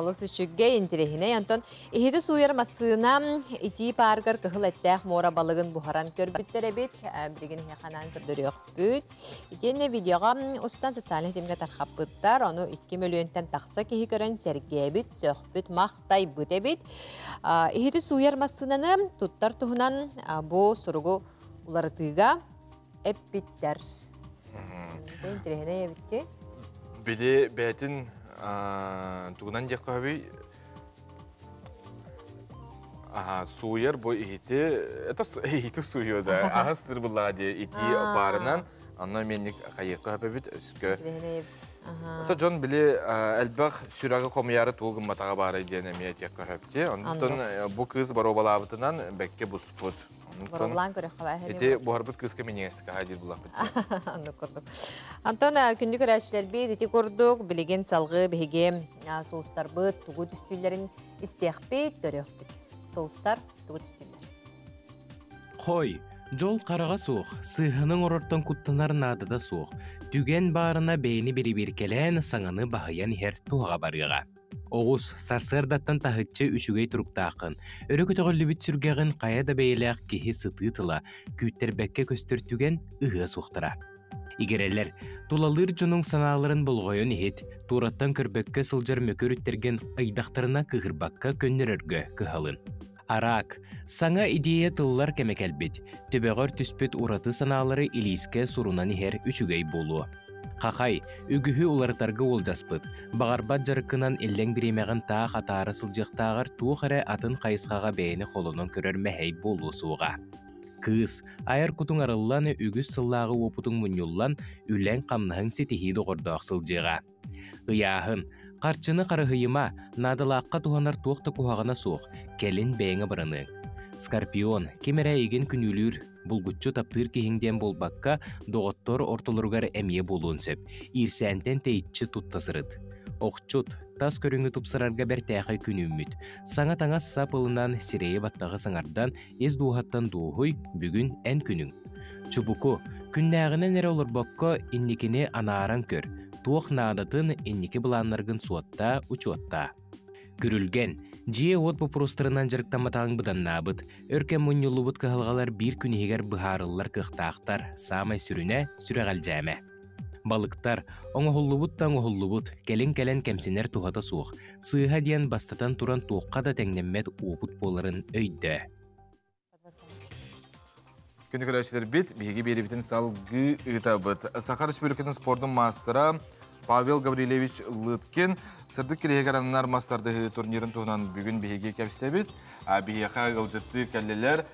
Лұс үшіге интерехіне. Антон, ехеті суйармасына ити паргар кығыл әттәқ мора балығын бұхаран көрбіттер әбет. Білген хеқанан күрдірек бүт. Итені видеоға ұстан социалын етімге тарқап бұттар. Оны 2 миллионтан тақса кехи көрін сәрге әбет, сөқбіт, мақтай бұт әбет. Ехеті суйармасынаны туттар туһунан бу суругу уларытыга эппиттер. Бентрехне эбитти. Биде бәтин тугунан жаккабы суяр бу ихите это ихите суйода. Астыр булады ити барынан анна менник кайыкка бит өскө. Ата жон биле әлбәх сүрәгә комыяры тугын матага бары дигән әмият якка хәпте. Онтон бу кыз баробалабытынан бәкке бу спот. Бароблан көрә хәбәр. Эти бу харбыт кыз кеменестә хәдир булак бит. Аны күрдүк. Антон күндүк рәшләр бит ити күрдүк, билеген салгы беге соустар бит, тугу түстүләрен истехбит, төрөк бит. Соустар тугу түстүләр. Хой Жол қараға суық, сыйхының орортон куттанар надыда суық. Түген барына бейні бері-беркелен саңаны бағаян хер туға барыға. Оғыз сарсырдаттан тахытчы үшігей тұруқтақын. Өрі көтіғілі біт сүргеғін қаяда бейләқ кехи сытытыла, күйттербәкке көстіртүген ұғы суқтыра. Игерелер, тулалыр жонун саналарын болғойын ехет, тураттан көрбәкке сылжар мөкөрүттерген айдақтарына кығырбаққа көннерерге кығалын. Арак, саңа идея тыллар кәмекәлбет, төбәғар түспет ураты саналары илиске сурунан ихер үчүгей болу. Қақай, үгіхі улартарғы олжаспыт, бағарбат жарықынан еллен біремеғін тақ атары сылжықтағар туғыры атын қайысқаға бәйіні қолынан көрер мәхей болу суға. Кыз, айыр күтің арылланы үгіз сыллағы опутың мұнюллан үлән қамнығын сетихиді ғордақ сылжыға. Ұяғын, Қарчыны қарығыйыма, надылаққа туғанар туқты куғағына суық, кәлін бәйіңі бұрының. Скорпион, кемері еген күнүлір, бұлгүтчу таптыр кейіңден болбаққа доғыттор ортылырғар әмие болуын сөп, ирсәнтен тәйтчі тұттасырыд. Оқчут, тас көріңі тұпсырарға бәр тәқай күнүмміт. Саңа таңа сапылынан сирейі баттағы саңардан ез дуғаттан дуғой бүгін ән күнің. Чубуку, күннәғінен әрі олыр баққа инникіне анааран көр. Туох наадатын инники буланнаргын суатта, учуатта. Күрүлген, жие от попурустарынан жарықтаматаң бұдан набыт, өркен мұнюлубыт кығылғалар бір күн егер бұхарылар кықтақтар, самай сүріне сүрәғал жәмә. Балықтар, оңғыллубыттан оңғыллубыт, кәлін-кәлін кәмсенер туғата суық, сыйға дейін бастатан туран туыққа да тәңнеммет опыт боларын өйді. Күнді көрәшілер бет, бейге бері бітін салғы ұйтабыт. Сахар Республикатын спордың мастера Павел Гаврилевич Лыткин сырдық керегеранынар мастарды турнирын туғынан бүгін бейге кәпісті бет. Бейге ғылжытты кәлелер.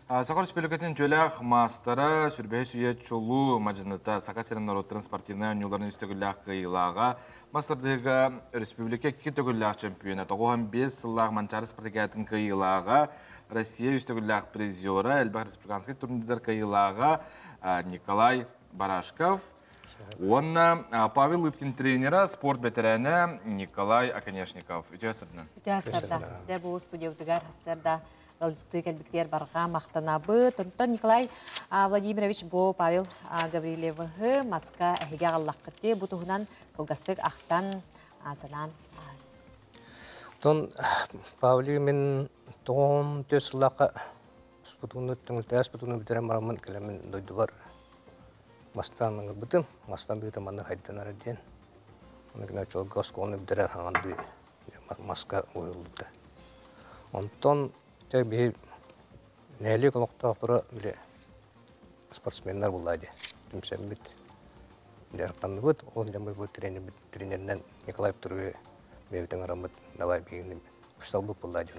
Сахар Республикатын төләқ мастера сүрбәй сүйе чолу мажыныта Сақасырын народтырын спортивна өнелерін үстігілләқ қиылаға мастардығы республика 2 төгілләқ чемпионаты. Оған 5 сыллақ манчары спортикатын қиылаға Россия үстігілләқ призиоры Әлбәқ республиканский турнирдар қиылаға Николай Барашков. Онна Павел Лыткин тренера, спорт ветераны Николай Оконешников. Үте асырдың? Үте асырда. Де бұл студия өтігер асырда ғылжытты кәлбіктер барға мақтанабы. Тұнтан Николай Владимирович бұл Павел Гаврилевығы Маска әхеге ғаллаққытте бұл тұғынан қылғастық ақтан асынан. Тон Павел мен тоғын төсілаққа спутуны түңілті әспутуны бітерен барамын кәлемін дойды бар. Мастан бытым, мастан быты манна хайдан араден. Оны гына чол госконы бдера ханды маска уйлды. Онтон те би нелик локта тура биле спортсменнер булады. Түмсәмбит. Дәртан бут, ол jamы бут тренернен Николай Туры бевтен арамыт давай бигин уштал бу булады.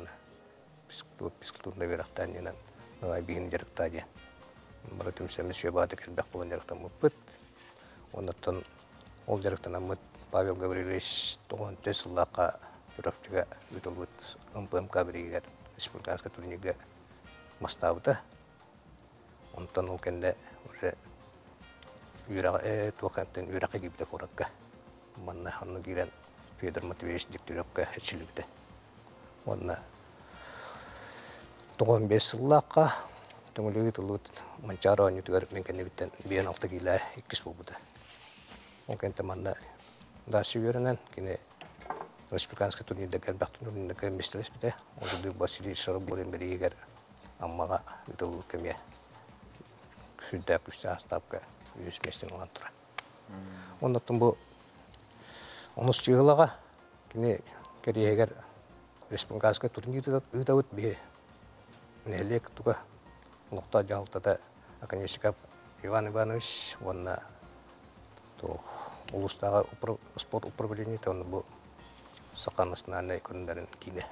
Пискутунда берактан янан давай бигин жарыктады. Бара түмсәмбит шөбаты келбек булган жарыктан бут. Оннан ол жарыктан амыт Павел Гаврилович тогон Теслака Туровчуга ütülbüt МПМК биригер республиканский турнирге мастабыта. Онтан ол кенде уже туакаттен юракка гибде коракка. Манна ханны кирен Федор Матвеевич Дегтяревка хетчиликте. Онна тогон 5 жыллакка төңөлүгү тылыт манчара нютугар мен кенебиттен 6 кило 2 болбута. Ол кенте манна да сүйөрөнөн кине республиканский турнирде келбек турнирде кеместелес бите. Олду Василий Шарабулин беригер аммага ытылуу кеме. Күндө күчтө астапка үз местен алып тура. Ондон бу 10 жылга кине керегер республиканский турнирде ытабыт бе. Нелек туга нокта жалтада Аканешиков Иван Иванович онна то улустагы спорт управление тон бу саканасынан көндөрүн кине.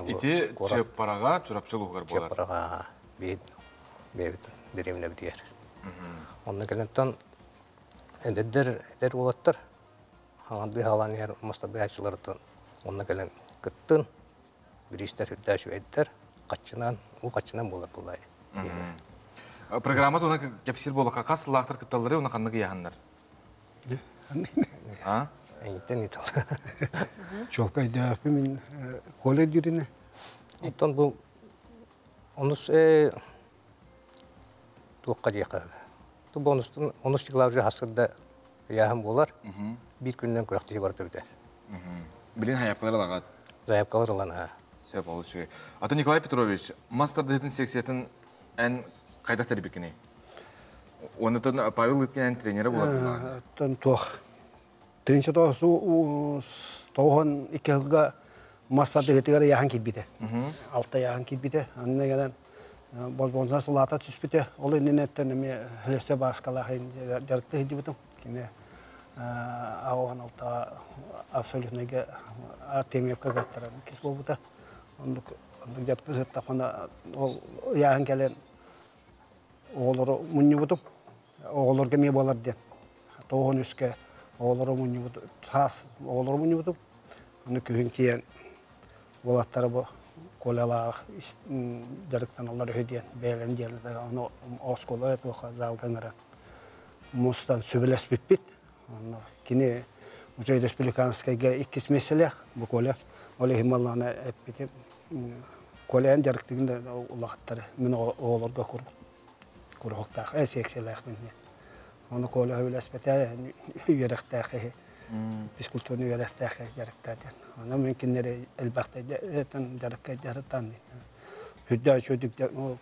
Ити чепарага чурапчылыгар болар. Чепарага бит беремне битер. Онны келентен эндер болоттор. Ханды халан яр мастабы ачылырдан онны келен кыттын биристер үддәшү эттер качынан болар булай. Программа туна кепсир болака касылактыр кытталары уна ханныгы яганнар. А? Эйтен итал. Чолкайда мен коле дирине. Оттон бу онус туакка жака. Ту бонустун онус чыглавжы хасырда яһам болар. Bir günden kuraktığı var tabii. Bilin hayaplar alagat. Hayaplar alana. Sebep oldu şey. Ata Nikolay Petrovich, master detin seksiyetin en kaydak terbikini. Ondan Pavel Litkin treneri bular. Tan tuh. Trener tuh tohon ikilga master detin yahan kibide. Altta yahan kibide. Anne gelen bol sulata tüspite. Olay nenetten mi helese baskala hin jarıktı hidibitim. Kine Ауан алта абсолютныйга темепка гаттара кис болбута. Ондук жатпыз тапана ол яан келен оолору муннубутуп оолорга ме болар ден. Тоон үскө оолору муннубутуп тас оолору муннубутуп. Аны күйүн кийен болаттары бу колалаах жарыктан алар өден бэлен жерде аны оскола этоха залдаңара. Мустан сөбелес битпит. Kini Ucay Respublikanskayga 2 meseleh bu kola ole himalana epiti kolan jarıktiginde ulaqtары men oğlarga kurukta esekselah men onu kola hövlespete yörektağı piskultunu yörektağı jarıktadı ona mümkünleri elbette etan jarıkka jarıtan hüdda çödük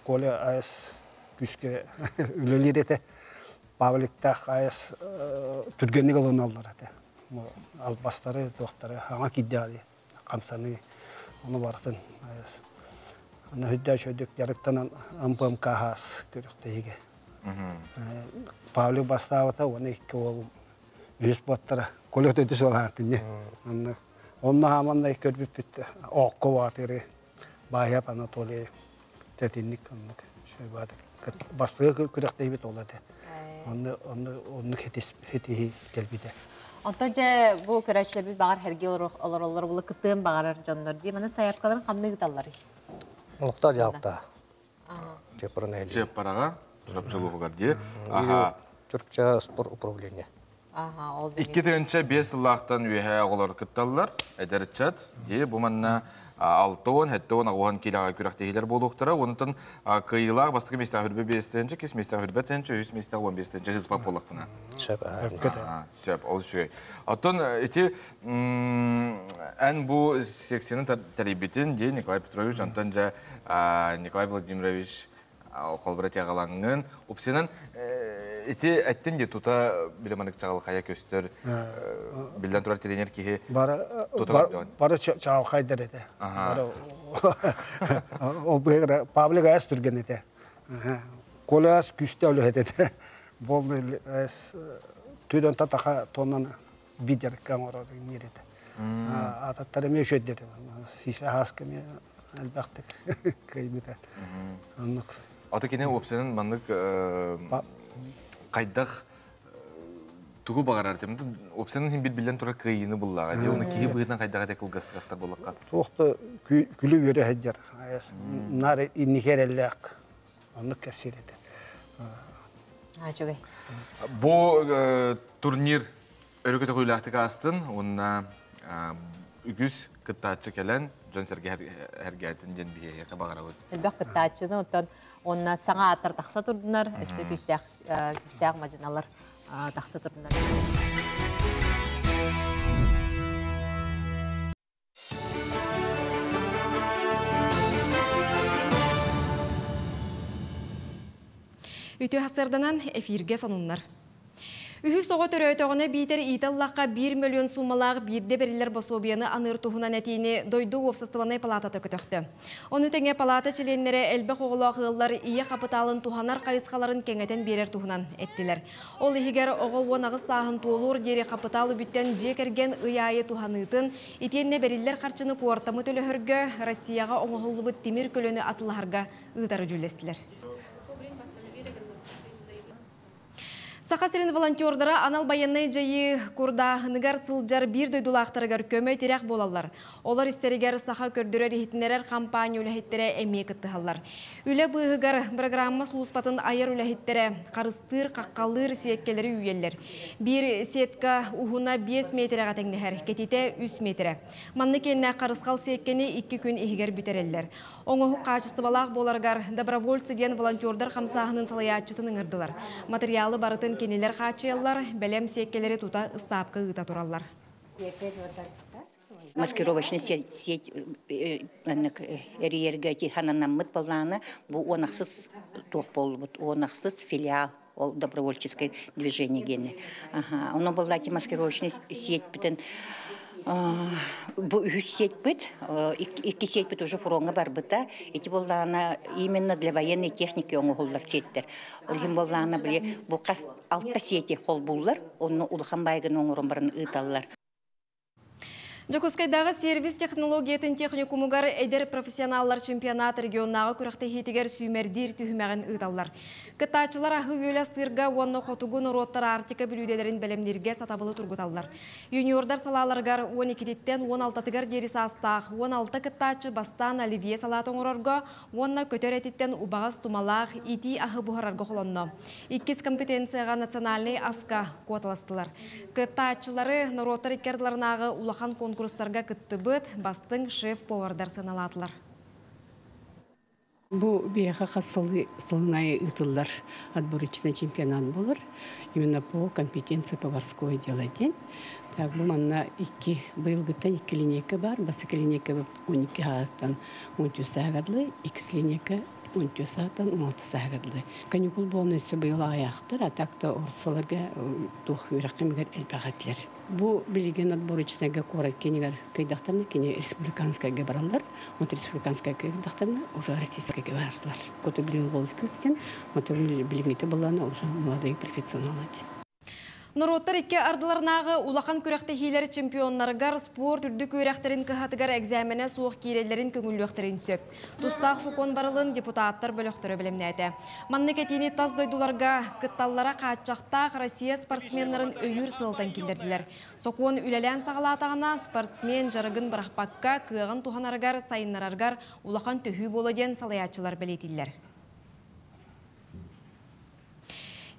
kola as küske ülelirete Pavlik'ta ayas Türkgenlik alanlar ate. Albastları, doktorları, hangi iddialı, kamsanı, onu vartın ayas. Onu hüdda şöydük, yarıktan ampam kahas görükteyge. Pavlik bastavata, onu iki oğlum, 100 battara, koluk ödüsü olanatın ne. Onunla hamanla iki ödbüp bitti, okku vatırı, Bahiyap Anatoliye, tetinlik, şöyle vardı. Bastığı görükteyge bit oladı. Onu hetihi gelbide. Ontaca bu körəçlər bir bağır hər gəl olur bu qıtığın bağırar canlar diye bana sayapkaların qanlı qıtalları. Muhtar yalta. Çepara neyli? Çeparağa turapçılığı var diye. Türkçe spor upravleniya. Aha, oldu. 2-5 yıllardan üye oğlar kıttallar ederçat diye bu manna 6-10 ağuhan kilağa kürektekiler boluqtara. Ondan kıyılar bastığı mesleği hürbe 5-tence, kes mesleği hürbe tence, 100 mesleği 15-tence hızbak bolaq buna. Şöp, ol şey. Ondan eti en bu seksiyonun talibitin diye Nikolay Petrovich, ondan Nikolay Vladimirovich қолбыра тияғалаңын. Опсенен, эти әттен де тута білеманық чағал қая көстер, білден тұрар тренер кейі тута бар дейін? Бары чағал қайдар еді. Ол бұйғыра паблик әс түрген еді. Қолы әс күсті өлі еді. Бұл түйден татаға тоннан бидер кәңір нер еді. Ататтары ме өшет деді. Сише хаскы ме әлбәқтік көймеді. Аты кене опсенен маңдық қайдақ тұғы бағар артемді. Опсенен хем білден тұра көйіні бұллаға. Оны кейі бұғытынан қайдаға дек ұлғастырақтар болаққа. Тоқты күлі өрі әджер. Нары инникер әлі ақ. Оны көпсер еді. Бұл турнир өрікеті қойлақтық астын. Онына үгіз кыттаатчы келен Жон Сергей әргәтін ден бейеке бағара өт. Әлбәқ кыттаатчыны оттан онына саңа аттар тақса тұрдынар, өсі күстәқ мажиналар тақса тұрдынар. Үті хасырданан эфирге сонунлар. Үхі соғы төрөйтоғыны бейтер италлаққа 1 миллион сумалағы бірде берілер басобияны аныр тұхына нәтейіне дойду опсыстываны палататы көтіқті. Оны тәңе палата членлері әлбі қоғылағылар ие қапыталын туханар қайысқаларын кәңетен берер тұхынан әттілер. Ол егер оғы онағыз сағын туолур дері қапыталы бүттен жекерген ұяйы туханыйтын, итенне берілер қарчыны қуартамы төліхіргі Россияға оңығылы бұт темір көліні атылағарға ұйтары жүлестілер. Сақасырын волонтердара анал баяннай жайы курда ныгар сылжар бір дөйдулақтарығар көмей терек болалар. Олар истерігер сақа көрдірер ехетінерер кампания үләхеттері әме кіттіғалар. Үлі бұғығар программа суыспатын айыр үләхеттері қарыстыр, қаққалыр сиеккелері үйелер. Bir сетка ұғына 5 метріға тәңнігер, кетете 3 метрі. Манны кенне қарысқал сиеккені 2 күн егер бүтерелер. Оңығы қачысты балақ боларғар добровольцыген волонтердар қамсағының салаятчытын ыңырдылар. Материалы барытын кенелер қачыялар, бәлем секкелері тута ұстапқы ұта тұралар. Маскировочный сеть әрерге хананаммыт болғаны, бұл онақсыз тоқ болу, онақсыз филиал, ол добровольческое движение гені. Оны болғаки маскировочный сеть бітін бұл үз сеть біт, екі сеть біт уже фуронға бар біта, еті болғаны именно для военной техники оңы ғолдар сеттер. Олғын болғаны біле, бұл қас алтта сети қол бұллар, оны ұлған байгын оңырын барын ұйталылар. Жокускайдағы сервис технологиятын техникумугар әдер профессионаллар чемпионат регионнаға күріқті хетігер сүймердер түйімәғін ұйталылар. Кыттачылар ағы өлі сырға онны қотуғын роттар артика бүлюделерін бәлемдерге сатабылы тұрғыталылар. Юниордар салаларғар 12-тен 16-тығар деріс астақ, 16 кыттачы бастан оливье салатын ұрарға, онна көтер әтеттен убағыз тумалақ, ити ағы бұғарарға қолонны. 2 компетенцияға национальный аска қоталастылар. Кыттачылары роттар иккерділарынағы улахан конкурстарға кытты бұд, бастың шеф-повардар сыналатылар. Бұл бейға қасылынай ұтылдар отборочный чемпионат болыр. Именно по компетенции поварского дела ден. Так, бұл манна 2 бұйылғыттан 2 линейка бар. Басы линейка 12 аттан 13 сағадлы, 2 линейка 13 сағаттан 16 сағадлы. Каникул болны өсі бұйылы аяқтыр, атақта орсыларға тұқ үйраққымгер әлбәғатлер. Бұл білген отборочныйға қорат кенегер көйдақтарына, кене республиканскайға баралар, от республиканскай көйдақтарына уже российскайға баралар. Көті білген болыз кістен, от білгенеті боланы уже молодые профессионалы. Нороттар икке ардыларнағы улақан көрәқті хейлер чемпионларғар спорт үрдік өрәқтерін кіхатығар экзамене суық кейрелерін көңіліөқтерін сөп. Тустақ сукон барылын депутаттар бөліқтірі білімнәді. Манны кетені таз дойдуларға кытталлара қатчақтақ Россия спортсменларын өйір сылтан келдерділер. Сокуон үләлән сағалатағына спортсмен жарығын бірақпаққа күйіғын туханарғар, сайынларарғар улақан төхі боладен салаятчылар білетілер.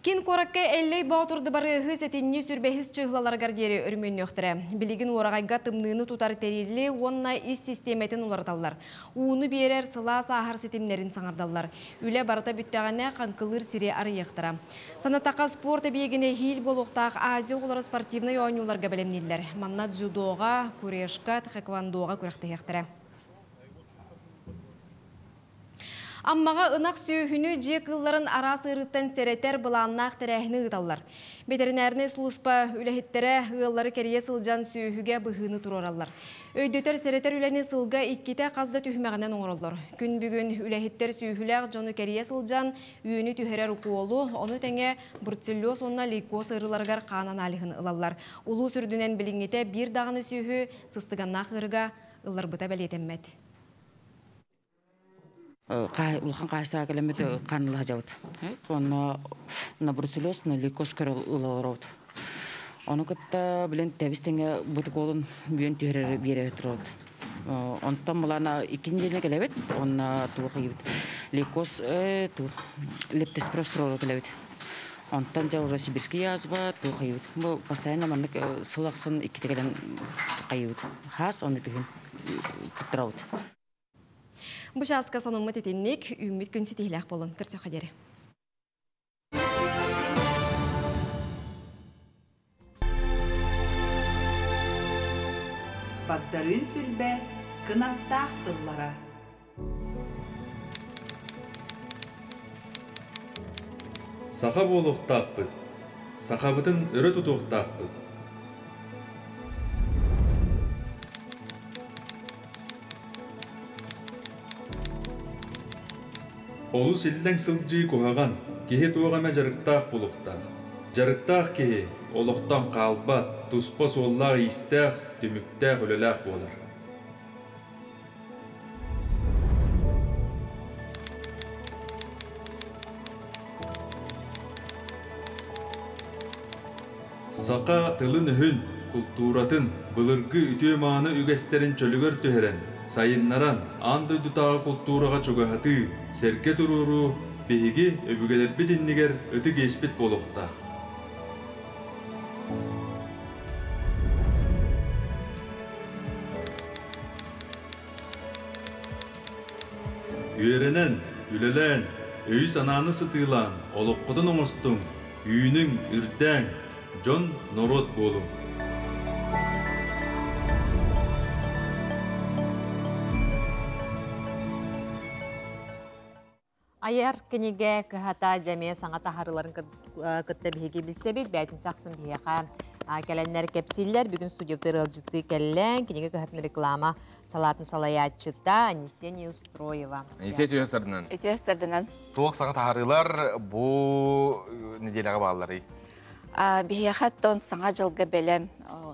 Кин коракка әллей баутурды бары сәтенне сүрбәхіз чығылаларғар дері өрмен өқтірі. Білігін орағайға тымныны тұтар тәрелі, онна ис системетін улардалар. Уыны берер сыла сағар сетемнерін саңардалар. Үлі барыта бүттіғіне қанқылыр сире ары еқтіра. Санатақа спорт әбегіне хил болуқтақ Азия олары спортивны ойнуларға білемнелер. Манна дзюдоға, күрешка, тхэквандоға көріқті еқтірі. Аммаға ынақ сүйіхіні жек ылларын арасы ырыттан серетер бұланнақ тәрәхіні ұталар. Ветеринарны служба үләхеттері ыллары кәрие сылжан сүйіхіге бұхыны тұроралар. Өйдөтер серетер үләні сылға икките қазда түхмәғінен оңыролар. Күн бүгін үләхеттер сүйіхіләқ жоны кәрие сылжан үйіні түхерер ұқуолу, оны тәңе бұртсиллиоз онна лейкоз ырыларғар қанан алихын ылалар. Улу сүрдінен біліңгете бір дағыны сүйіхі сыстығаннақ ырыға ыллар бұта бәлетеммәд. Улхан қайсыға келемеді қанылға жауыд. Оны бұртсиллиоз, лейкоз көрі ылалар. Оны күтті білен тәбістіңе бұтық олын бүйен түйірері бере өтірі. Онтан мұлана икіндені келебет, оны туғы ебет. Лейкоз лептеспростролы келебет. Онтан жа уже сибирский язба туғы ебет. Бұл постоянно манық сылақсын иккетегелен туғы ебет. Хас оны түйін күттірауыд. Бұл жазға сонымы тетеннік үміт күнсі тейләқ болын. Кірсе қадері. Баттарын сүлбә кынаттақ тыллара. Саха болуқтақпыд, сахабытын өрі тұтуқтақпыд. Олу сілдің сылжы көғаған, кеге туғама жарықтақ болуқтақ. Жарықтақ кеге, олықтан қалбат, тұспа соллақ истәқ, түміктәқ өлеләқ болар. Сақа тылын үхін, культуратын, бұлырғы үтеманы үгестерін чөлігір түхерен, сайыннаран, аңды дүтаға культураға чуғағаты, серке тұруру, бейге өбігелер бітіннігер өті кеспет болуқта. Үйеренен, үлелен, өй сананы сытылан, олыққыдың оңыстың, үйінің үрдәң, жон норот болым. Айар кенеге кыхата жаме саңата харыларын кытта бейге білсе бейт, бәйтін сақсын бейеға кәләнлер кәпсейлер. Бүгін студиоптыр ылжыты кәллән, кенеге кыхатын реклама салатын салаятчыта Анисия Неустроева. Анисия түйестердінен? Түйестердінен. Туық саңата харылар бұл неделяға бағалары? Бейеғаттон саңа жылғы бәлем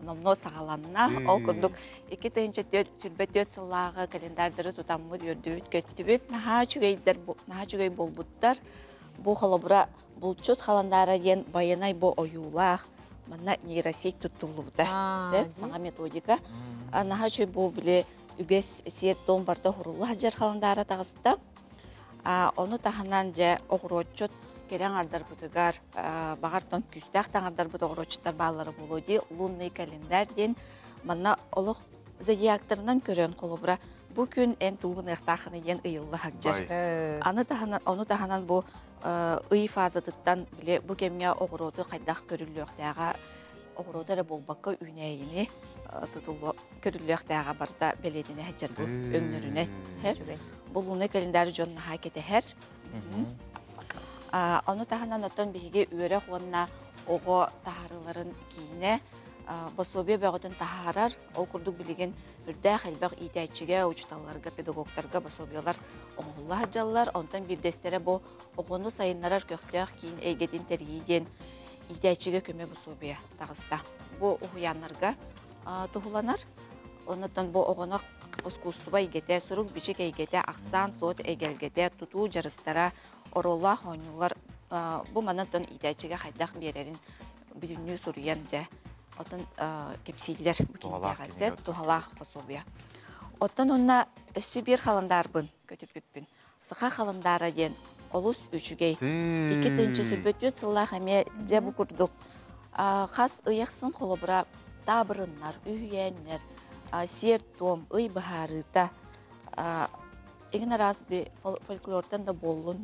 номно сағаланына. Ол күрдік 2-4 сүрбет сыллағы календардары тұтамы өрдігіт көттібіт. Наға жүгей болбуттар. Бұл қалабыра бұлчут қаландары ен байынай бұл ойулақ. Манна нейросеть тұттылуды. Саңа методика. Наға жүгей бұл біле үгес сер дом барда хұрулы хажар қаландары тағысты. Оны тағынан жа оғыротчут керен ардар бұтығар, бағартон күстәқ таңардар бұты оғыротчуттар бағалары болу де, лунный календар ден, манна олық зодиакторынан көрен қолыбыра бұл күн ән туғын ұқтақыны ен ұйылы хақжар. Оны тағынан бұл ұй фазадыттан біле бұл кемге оғыроты қайдақ көрілі өқтәға, оғыротары болбаққа үйнәйіні тұтылы көрілі өқтәға барда беледіне хәчар бұл өңніріне. Бұл лунный календары жонына хакеті әр. Оны тағынан оттан бейге өрі қуанна оғы тағарыларын кейіне басобе бәғытын тағарар, ол күрдік білеген үрдәқ әлбәқ итәйчіге, ұчыталарға, педагогтарға басобелар оңғылы хаджалар. Онтан бірдестері бұл оғыны сайынларар көқтәқ кейін әйгетін тәргейден итәйчіге көме басобе тағыста. Бұл ұғыянларға тұғыланар. Онытан бұл оғыны ұскустыба егеті, сұрық бішік егеті, ақсан, соғыт әйгелгеті, тұту жарықтара, ороллах ойнулар бұл манаттан идәчіге қайдақ берерін бүтінні сұруян жа отын кепсейлер бүкіндеғасы туғалақ пособия. Отын онна өссі бір қаландарбын көтіпіппін. Сықа қаландары ден олыс үшігей. 2-ші сүрбөт сыллақ әме жа бұ күрдік. Қас ұяқсын қолыбыра табырынлар, үйенлер, сер том, ұй бұхарыта Егін араз бі фольклордан да болуын,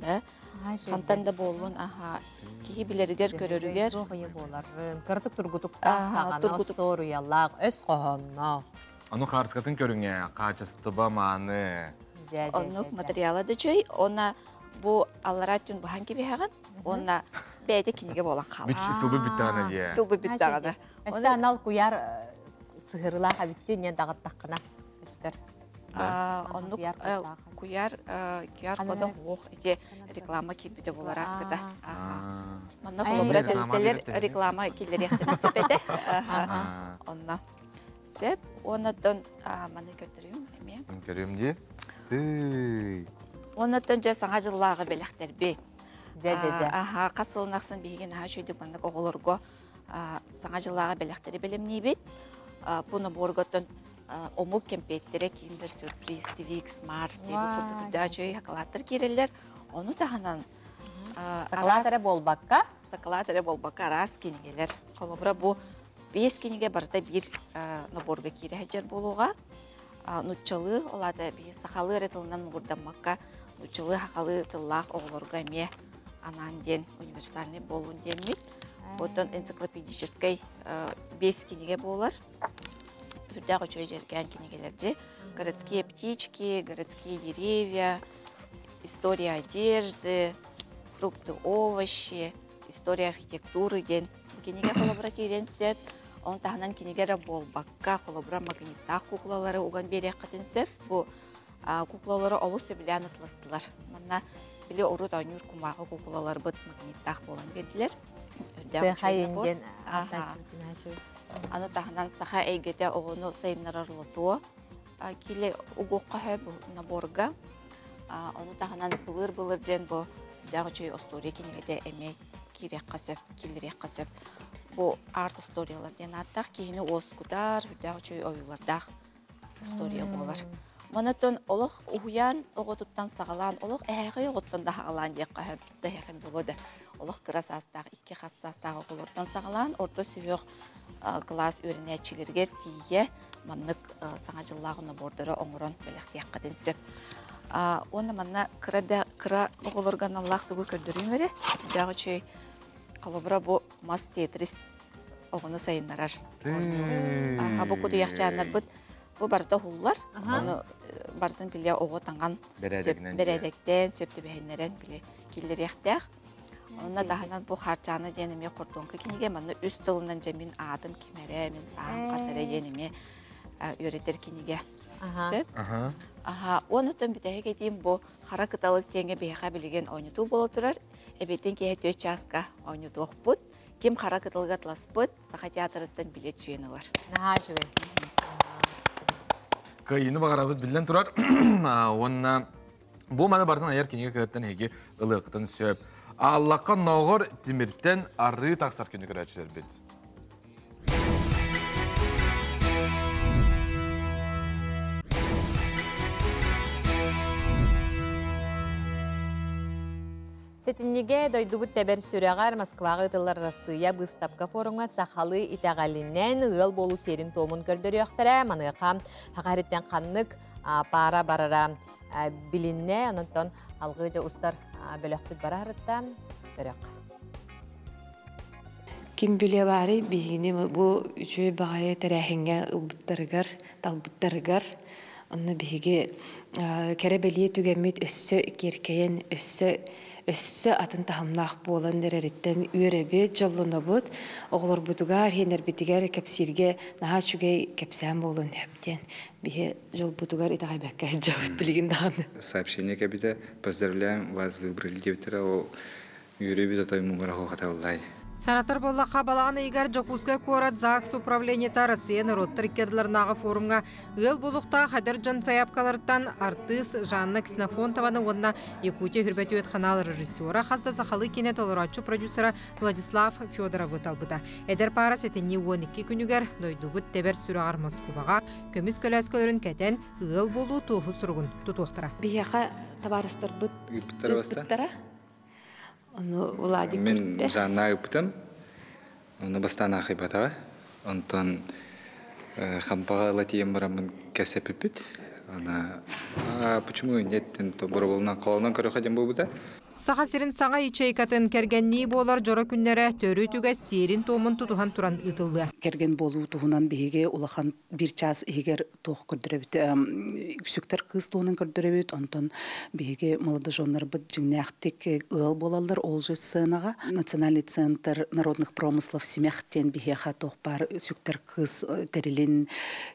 қантан да болуын, кейі білергер, көрерігер. Жоғыйы болар, кірдік тұргутықта тағана сторуялақ, өз қоғамна. Аны қарыскатын көріңе, қачысты ба маны? Оннук материалы да жой, она бу алларатюн бахан кеби хаган, она бәйде кинеге болан қала. Сылбы биттағана де. Сылбы биттағана. Өсі анал куяр сығырыла қабитте не дағыттаққына өстір. Оннук куяр қодан оқ ете реклама келбіде болар аскыда. Манна қолыбыра тәлітелер реклама келер ектені сөпеде. Онна. Сөп, онадон маны көрдірім, әме? Көрдірім де? Онадон жа саңа жыллағы бәліқтер бет. Дәдеді. Қасылынақсын бейген шүйдік мандық оғылырғы саңа жыллағы бәліқтері білімней бет. Бұны борғаттын омук кемпеттері кейіндер сюрприз, Твикс, Марс, дейгі құтыпыда жөй хақалаттыр керелер. Оны тағынан Сақалатыры болбаққа? Сақалатыры болбаққа арас кенегелер. Қолыбыра бұл 5 кенеге барда бір наборға кері әжер болуға. Нұтчалы олады бір сақалы ретілінен мұғырданмаққа нұтчалы хақалы тыллақ оғылырға ме анан ден универсальный болуын демейд. Бұтын энциклопедической 5 кенеге болар. Үрдәғі чөй жерген кенегелерде городские птички, городские деревья, история одежды, фрукты, овощи, история архитектуры ден. Кенеге қолабыра керен сөп, он тағынан кенегері болбаққа қолабыра магниттақ куклалары оған берек қатын сөп. Бұл куклалары олы сөбілен ұтлыстылар. Мұнна біле ұрыт ойныр құмағы куклалар бұд магниттақ болан берділер. Сыға енген Аны тағынан саха әйгеде оғыны сайынларар лотуы. Келі ұғыққа хөп наборға. Оны тағынан бұлыр ден бұл дағы чөй остория кенегеде әмей керек қасып, келірек қасып. Бұл арт историялар ден аттақ, кейіні оскудар, дағы чөй ойылардақ история болар. Монотон олық ұғыян оғытыптан сағалан, олық әғі оғыттан да ағалан дек қағып дәйіғін болуды. Олық қырас астағы, 2 қасы астағы қолырдан сағалан, орта сүйіқ класс өрінәтшілергер тие маннык саңа жыллағына бордыры оңырын бәліқті яққаден сөп. Оны манна қыра оғылырған Аллахтығы көрдірім өрі. Дағы чөй қалыбыра бұл мас тетрис оғыны сайынларар. Бұл күді яқчанар бұд. Бұл барда хуллар. Оны бардын біле оғы таңған бәрәдектен сөпті бәйінлерін біле келдер яқтақ. Онна дағынан бұл харчаны денеме құрдуңқы кенеге манны үст тылынан жамин адым кемере, мен сағын қасыры енеме өретер кенеге сөп. Онытын бүтәге дейін бұл қара қыталық теңе бейға білеген ойныту болу тұрар. Әбеттен кейі 4 жасқа ойныту бұд. Кем қара қытылға тылас бұд, сақа театрыттан билет жүйенілер. Наға жүгін. Кайыны бағарабыд білден тұрар. Бұл маны бардың аяр кенеге кәттен әге ылықытын сөп. Аллаққа нағыр темірттен ары тақсар күні көрәтшілер бет. Сетіннеге дойдугут тәбір сүрәғар Москваға ұтылар Россия бұстапқа форумға сақалы итағалинен ұғыл болу серін томын көрдірі өқтірі. Маныққа хақареттен қаннық пара барара білінне, онынтон алғыжа ұстар бөліқтік бара арыттан көріқ. Ким біле бары бігіне бұл үші бағайы тәрәхінге ұлбыттарығар, талбыттарығар. Онны біге кәрі бәлие түгемет өссі керкейен, өссі атын тахымнақ болан дәрәреттен үйеребет жолыны бұд. Оғылыр бұтығар, хенер бітігер кәпсирге наға чүгей кәпсән болын өптен. Бихе жол бұтығар итағай бәккә жауыт білген дағаны. Сообщение кәбіді, поздравляем, вас выбрали девтера, үйеребет атай мұмыра хоқата олай. Санатар боллаққа балағаны егер Жокускай корат ЗАГС управлениета Россия народтар керділернағы форумға ғыл болуқта қадыр жан саяпкалардан артыс Жанна Ксенофонтованы онына Якутия хүрбәті өтханал режиссера қазда сақалы кенет олыратшы продюсера Владислав Федоров талбыда. Әдер пара сәтіне 12 күнігер дойдубыт тәбір сүрағар Москваға көміз көләскөлерін кәтен ғыл болу туғы сұрғын тұтуқтыра. Бияға табарыстар бұттара? Мен Жанна үптім, оны бастан ақибатаға. Онтан қампаға латием барамын кәсеп үппіт. Почему нет, бұры болынан қалауынан көрі қаден бұл бұда? Саха сирин саңа ичейкатын кергенни болар жора күннере төрү түгәс сирин томун тутухан туран ытылды. Керген болу туһунан биһиге улахан bir час егер тох көрдөрөбүт үсүктер кыз туһунан көрдөрөбүт онтон биһиге молодоженнар бит жигнәхтек ыл болалар ол же сценага национальный центр народных промыслов семяхтен биһиха тохпар үсүктер кыз терилин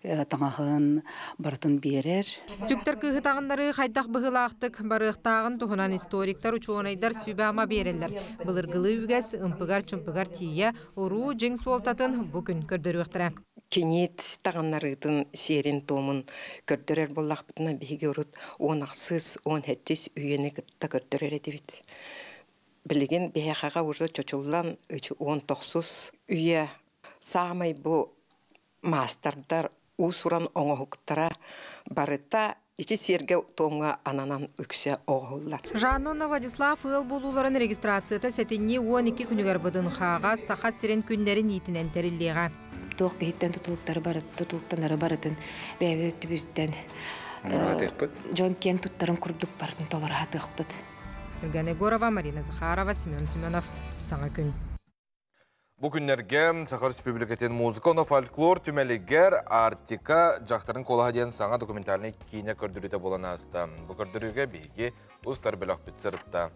таңагын бартын берер. Үсүктер кыгы тагындары хайдах быгылаактык барыктагын туһунан историктер учуонайдар сүбәма берелер. Былыргылы үгәс ымпыгар чымпыгар тие уру жиң суолтатын бу күн көрдөрүктөрө. Кенет тағаннарытын серин томын көрдөрер боллақ бітіна бігі ұрыт онақсыз, он хәттіс үйені кітті көрдөрер едівіт. Білеген бәяқаға ұжы чочулан үчі он тоқсыз үйе сағамай бұ мастардар ұсуран оңығықтара барыта ичи серге тоңға ананан үксе оғылар. Жанона Владислав ыл болуларын регистрацията сәтінне 12 күнігер бұдын қаға сақа сирен күндерін етінен тәрілдеға. Тоқ бейттен тұтылықтанары барытын бәйбі өттібірттен жон кен тұттарын күрдік бартын толары хатық бұд. Иргана Егорова, Марина Захарова, Семен Семенов, Саңа күн. Бу күннерге Сахар Республикатын музыканы фольклор түмелігер Артика жақтарын қолаға дейін саңа документальный кейіне көрдіруді болан асты. Бұл көрдіруге бейге ұстар білақ бітсіріпті.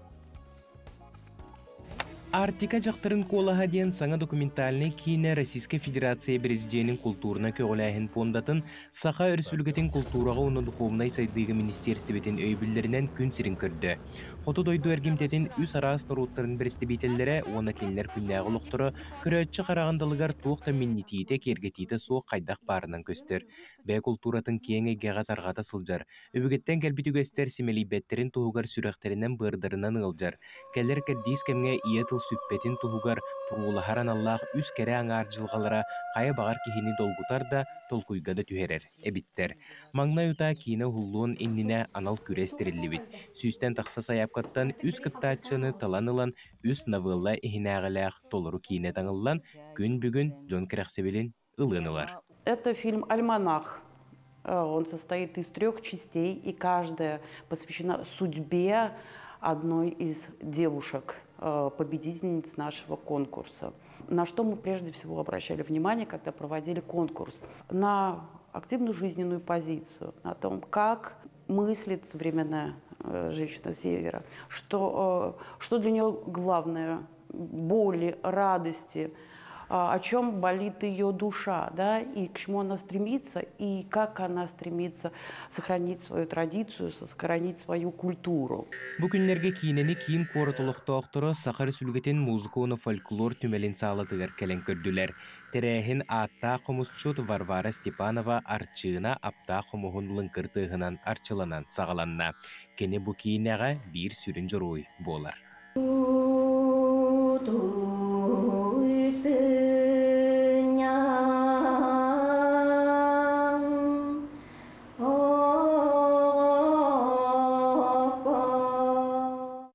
Артика жақтарын қолаға дейін саңа документальный кейіне Российская Федерация президентінің культурына көғіләйін пондатын Саха Республикатын культураға оны духовнай сайдығы министерстібетін өйбілдерінен күн сирин көрді. Қоты дойду әргемтетін үс арас нұруттарын бірістебетелері оны келінер күннәғы ұлықтыры көрәтші қарағандылығар туақта миннетейті кергетейті соқ қайдақ барынан көстер. Бәй культуратын кеңі геға тарғата сылжар. Өбігеттен кәлбет үгестер семелей бәттерін туғығар сүрәқтерінен бұрдырынан ылжар. Кәлер кәддейс кәмге иетіл сүппетін туғығар тұрғылахаран Аллах үс кәрі аңар жылғалара қайы бағар кехені долгутар да толкуйгады түхерер. Әбіттер. Маңна юта кейіні хулуын енніне анал күрестерілі бит. Сүйстен тақса саяпқаттан үс кыттачыны таланылан үс новелла эхинағылақ толыру кейіне таңылан күн бүгін Джон Кряхсебелин ылынылар. Это фильм «Альманах». Он состоит из 3 частей, и каждая посвящена судьбе одной из девушек, победительниц нашего конкурса. На что мы прежде всего обращали внимание, когда проводили конкурс? На активную жизненную позицию, на том, как мыслит современная женщина Севера, что для нее главное, боли, радости, о чем болит ее душа, да, и к чему она стремится, и как она стремится сохранить свою традицию, сохранить свою культуру. Бүгінлерге кейінені кейін қорытылықтауқтыры Саха Республикатын музыконы фольклор түмелін сағылатығар кәлін көрділер. Терәхін атта қомысчут Варвара Степанова арчығына апта қомығын лыңқыртығынан арчыланан сағаланна. Кені бұл кейінеға бір сүрін жұрой болар.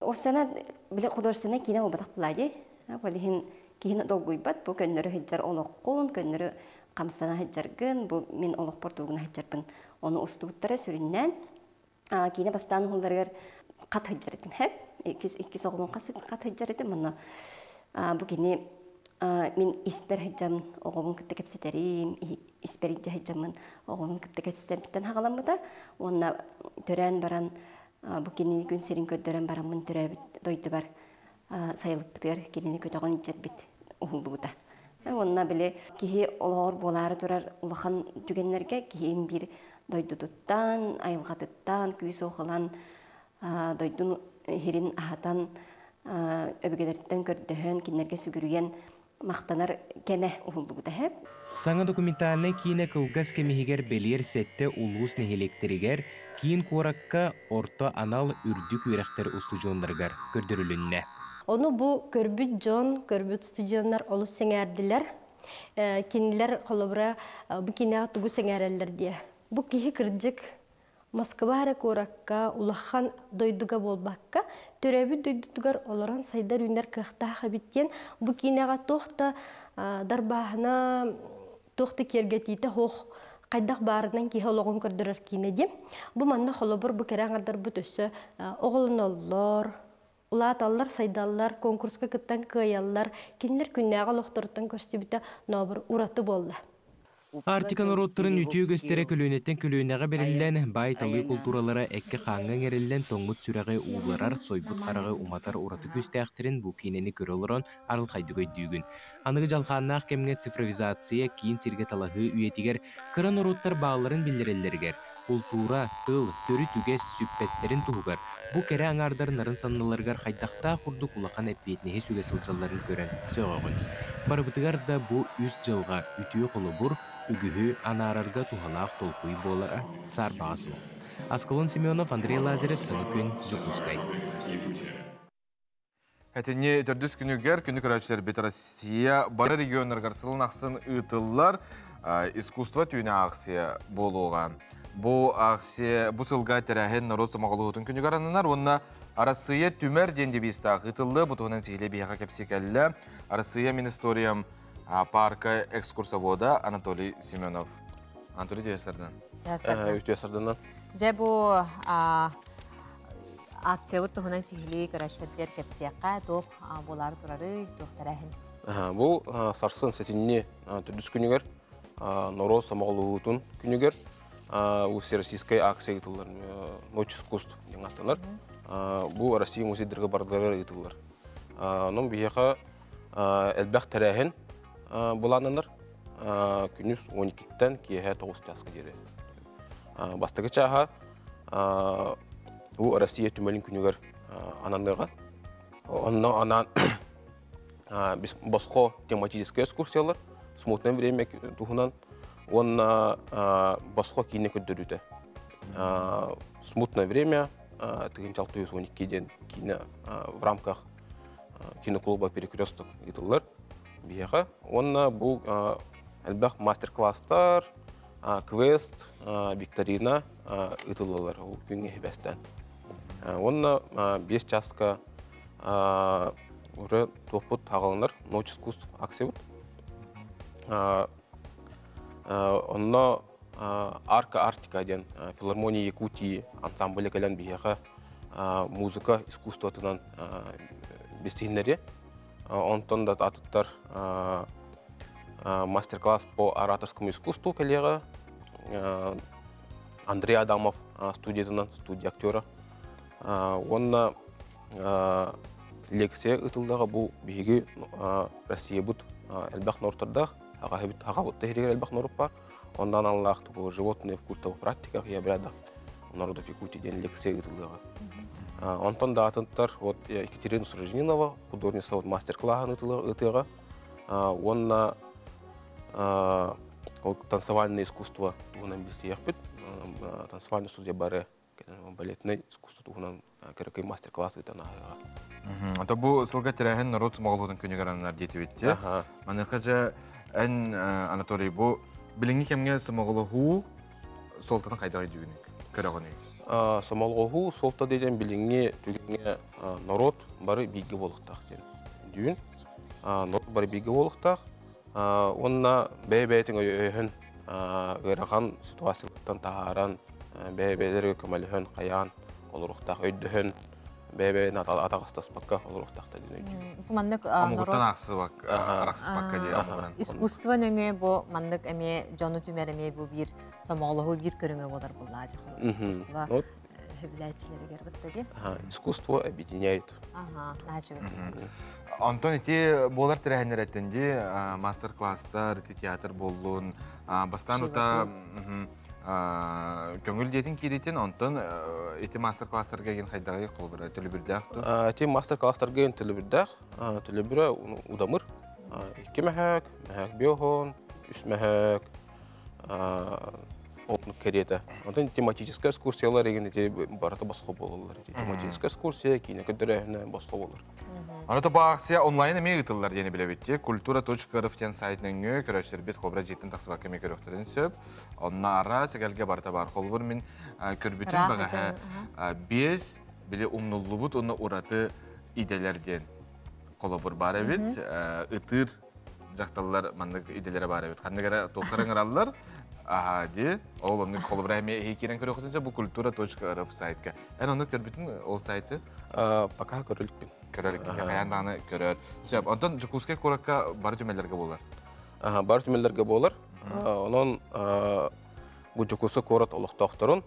Осана биле художественный кино обатак булади. Болихин кино долгуйбат, бу көннөрү хиджар олоққун, көннөрү камсана хиджаргын, бу мен олоқпор тугуна хиджарбын. Оны устуттары сүрүннән кино бастан хулдаргар кат хиджарытым хеп. Икки соғымын кат хиджарытым мына. Бу кино мен испер хиджам оғымын кытты кепсетерим, исперинче хиджамын оғымын кытты кепсетерим хағаламыда. Онна төрән баран bu kinini gün serin köddören baramın türebi doydu var sayılıp biter kinini kötüğün içer bit uhuldu bu da. Onunla bile kihi olağır boları durar ulağın tügenlerge kihim bir doyduduttan, ayılgadıttan, küyüsü oğulan doydun hirin ahatan öbügelerden kördöhön kinlerge sügürüyen maqtanar keme uhuldu bu da hep. Саңа документальный кейіне кылгас кемехигер белер сетте улус нехелектірігер кейін қоракка орто анал үрдік үйректер устудиондаргар көрдірілінне. Onu bu körbüt John, körbüt stüdyonlar olu sengerdiler. Kinler kolobra bu kine tugu sengerler diye. Bu kihi kırcık Moskva'ya korakka ulağan doyduga bolbakka törebi doydugar olaran saydar ünler kıhtaha bitten bu kinega tohta darbahına tohta kergetite hoh qaydak barından ki hologun kördürür kinedi. Bu manna kolobra bu kerangardar bu tösü oğulun olur улааталлар, сайдаллар, конкурска кыттан кыяллар, кинилер күннәгә лохтыртын көстүбүтә нобыр ураты болду. Артикан ороттырын үтіу көстере көлөнеттен көлөнеға берілден бай талы культуралары әкке қаңған ерілден тоңмыт сүрәғі уыларар, сойбут қарағы уматар ураты көстәқтерін бұл кейнені көрілірін арыл қайды көйдігін. Анығы жалқаннақ кемге цифровизация кейін серге талағы үйетігер кырын ороттар бағыларын білдірелдергер. Культура, тыл, төрі түгес сүппеттерін туғығар. Бұ кәрі аңардар нарын санналарғар қайдақта құрды құлақан әппетнеге сүге сылжаларын көрен сөғығын. Барбытығар да бұ үз жылға үтіе қолы бұр, үгігі анарарға туғалақ толқуй болара сар бағасы. Аскалон Семенов, Андрей Лазарев, Саны күн, Жукускай. Әтіне түрдіс күнігер, күні көрәтшілер бет Россия, бары регионлар сылын ақсын ұйтылар искусство түйіне ақсия болуға. Бұл ақсия, бұл сылға тәрәхен народ самағылығытын күнігер анынар, онына Арасыя түмәр денде бейстақ ұйтылы, бұтығынан сейле бейіға кәпсекәлі, Арасыя мен историям парка экскурсовода Анатолий Семенов. Анатолий Дүйесерден. Дүйесерден. Жа бұл акция ұттығынан сейле көрәшілер кәпсеққа тоқ болар тұрары, тоқ тәрәхен. Бұл сарсын сәтініне түрдіс күнігер, народ самағылығытын күнігер, Всероссийская акция итылар, ночь искусств ден аттылар. Бұл Россия музейдерге бардылары итылар. Оның бейеға әлбәқ тәрәхен бұланыныр, күніз 12-тен кейе 9 жасқа дері. Бастығы чаға бұл Россия түмәлін күнігер анандыға. Онына анан біз басқо тематическая экскурсиялар, смутное время тұғынан он басқо кейіне көддірді. Смутное время, 1912 кейіне в рамках киноклуба «Перекресток» етілер. Бияға. Онна бұл әлбәқ мастер-класстар, квест, викторина етілер. Ол күнге бәстен. Онна 5 часқа уже тоқпыт тағылыныр, ночь искусств акция бұд. Онна Арка Артика ден филармония Якутии ансамблі кәлін бияға музыка искусствотынан бестігінлері. Онтан да атыттар мастер-класс по ораторскому искусству кәлеға. Андрей Адамов студиятынан, студия актера. Онна лекция ұтылдағы бұл бейгі Россия бұд әлбәқ нортардақ. Ағабытта херегер әлбәқ норып бар. Ондан аллақты бұл животные в культовых практиках и обрядах народов Якутии ден лекция ұтылдағы. Онтан да атынттар Екатерина Сражнинова, художница мастер-классан ұтыға. Онна танцевальное искусство туғынан бесте яқпет. Танцевальный студия бары балетный искусство туғынан кәрекей мастер-класс ұтына ағыға. Ата бұл сылға тәрәхен народ сымағылығын көнігіранынар деті бетте. Маныққа жа ән Анатолий бұл біліңгі кемге сымағылығы солтаны қайдағы дүйінік көріғыны? Сымағылығы солта дейден біліңге түгенге народ бары бейгі болықтақ дүйін. Народ бары бейгі болықтақ. Онына бәй-бәйтің өйін ғыраған ситуациялықтан тағаран, бәй-бәйлерге көмәліхін қаян, олырықтақ өйдіхін, бәй-бәйін атағыстаспаққа олырықтақта дейін өйді. Амуғыттан ақсыспаққа дейін. Искусство нөңе бұл мандық әме жоны түмер әме бұл бір самағылығы бір көріңе болар бұл лажықылы. Искусство хөбіләтчілері гәрбітті де? Искусство объединяет. Антон, эти болар тірәхендер әттенде мастер-класстар, театр болуын, бастан ұта көңіл дейтін керейтін, Антон, эти мастер-класстар кәген қайдағы қол бірі төлі бірді ақты? Эти мастер-класстар кәген төлі бірді ақ, төлі бірі ұдамыр. 2 мәхәк, мәхәк беуғын, 3 мәхәк, олын кереті. Антон тематическая экскурсиялар еген бараты басқа болылар. Тематическая экскурсия, кейіне көдірәхіне басқа болылар. Анаты бағақсия онлайн әме ғытылар дені білебетте. Kultura.rf-тен сайтының өй көрәшілер бет қобыра жеттін тақсыға көмек өріқтірін сөп. Онына ара сәгәлге барыта бар қолбыр мен көрбітін бағаға без біле ұмнулы бұд, оны ұраты иделерден қолыбыр бар әбет. Үтір жақталылар мандық иделері бар әбет. Қандығара тоқырың аралылар, Ди, ол оның қолыбыра әме хейкерен көрі оқытынса, бұл kultura.rf сайтқа. Ән оны көрбітін ол сайты? Пока көрілікпін. Көрілікпін, қаяндағыны көрір. Онтан Жукускай қораққа бары түмелерге болар? Бары түмелерге болар. Onun bu Жукускай қорат олықтақтырын,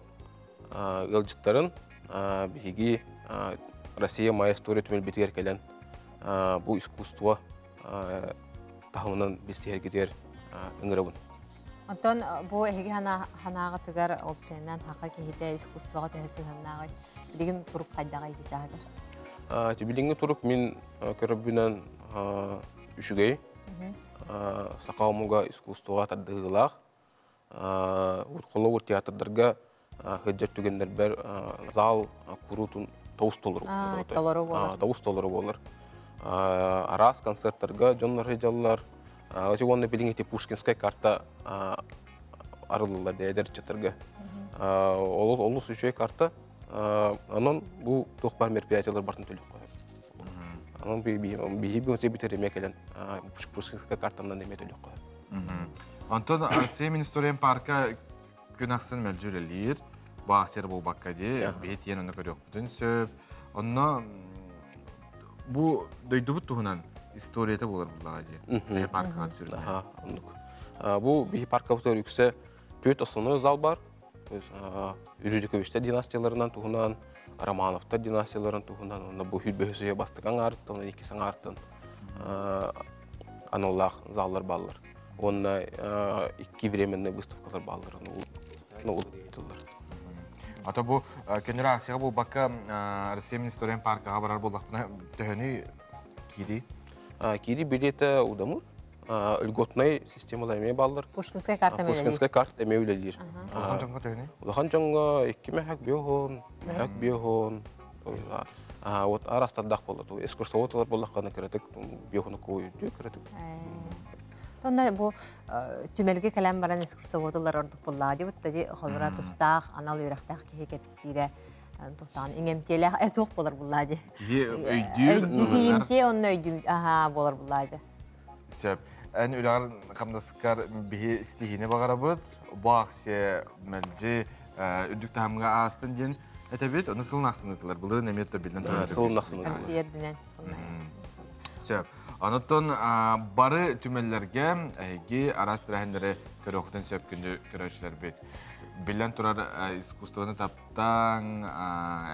ғылжыттарын, бігігі Россия моя история түмел бітер келен bu искусство тағымынан бестігер кетер үңірігін. Онтон бу эһиги ханаага тыгар опсеннан хака кехите искусствога төһөсү ханнаагы билигин туруп кайдага иги жаагыр. Тибилинги туруп мен көрөбүнөн үшүгөй. Сакаумуга искусствога таддыылаах. Колобур театрдарга хыджат түгендер бер зал курутун тоустолору. Тоустолору болор. Арас концерттерге жоннор хыжаллар. Очевидно, билингите Пушкинская карта арылылар дейдер чатырга. Олус үшөй карта. Анан бу тохпар мероприятиялар бартын төлөп коет. Анан бихиби өте битереме келен Пушкинская картамдан эме төлөп коет. Антон Семин историен парка күнаксын мөлжүлелер. Баасер болбакка де, бет ен оны көрөк бүтүн сөп. Онна бу дөйдүбүт туһунан историята болар булага же. Паркага түсүрүлгөн. Бу бихи паркка өтөрүксө төт основной зал бар. Үрүрүкөбүштө династияларынан туһунан, Романовтар династияларынан туһунан, онда бу хүлбөсөйө бастыган арттан, икисен арттан аналлах заллар баллар. Онда икки временный выставкалар баллар. Ата бу генерация бу бакка Семин историен паркага барар болдакна төһөнү кири. Кири билеті удамыр, үлготнай системалармен балдар. Пушкинская карта мөлелер. Пушкинская карта мөлелер. Улахан жоңға төйіне? Улахан жоңға 2 мәхәк бейхон. Вот арастардақ болды. Экскурсоводталар болдаққаны кіретік, бейхоны қойды кіретік. Тонда бұл түмелге кәлем баран экскурсоводталар ордық болады. Бұттады қолыра тұстақ, анал үйрақтақ кеге кепсире. Тухтан иңемтеле эток болар буллади. Өйдү тиимте онны өйдү болар буллади. Сөп. Эн үлар камдаскар бихи стихине багарабыт. Баксе мэлжи үдүк тамга астын ден этебет, оны сылнаксынытылар. Булары неметле билден турар. Сылнаксынытылар. Сөп. Анаттан бары түмеллерге ги арастырахендері көрөктен сөп күнді көрөчілер бет. Билен турар искусствоны таптан,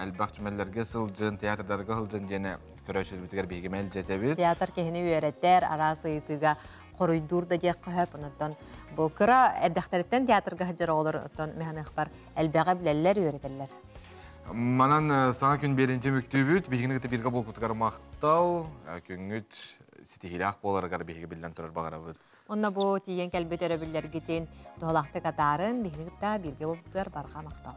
әлбақ түмеллерге сылжын, театрдарға сылжын дене көрөчілер бетігер бейгемел жетебет. Театр кехini үйереттер, арасы итыға қоройдурда дек қөхіп, онаттан бұл кыра әддәқтәріттен театрға хыджыр олар, оттан механық бар, әлбәға білелер үйереттерлер. Манан саңа күн берінче мүктүбіт, бейгіні күті бірге бол күтігар мақтал, күнгіт сетихилақ боларығар бейгі білден турар бағарабыт. Онна бу тиген кәлбет өрөбүллер гитен тоолакты катарын бигнигта бирге болуптар барга мактал.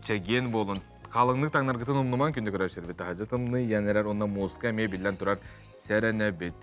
Чеген болун. Калыңдык таңнар гытын умнуман күндө көрөшөр бит. Хажатымны янерер онна музыка ме билен турар серене бит.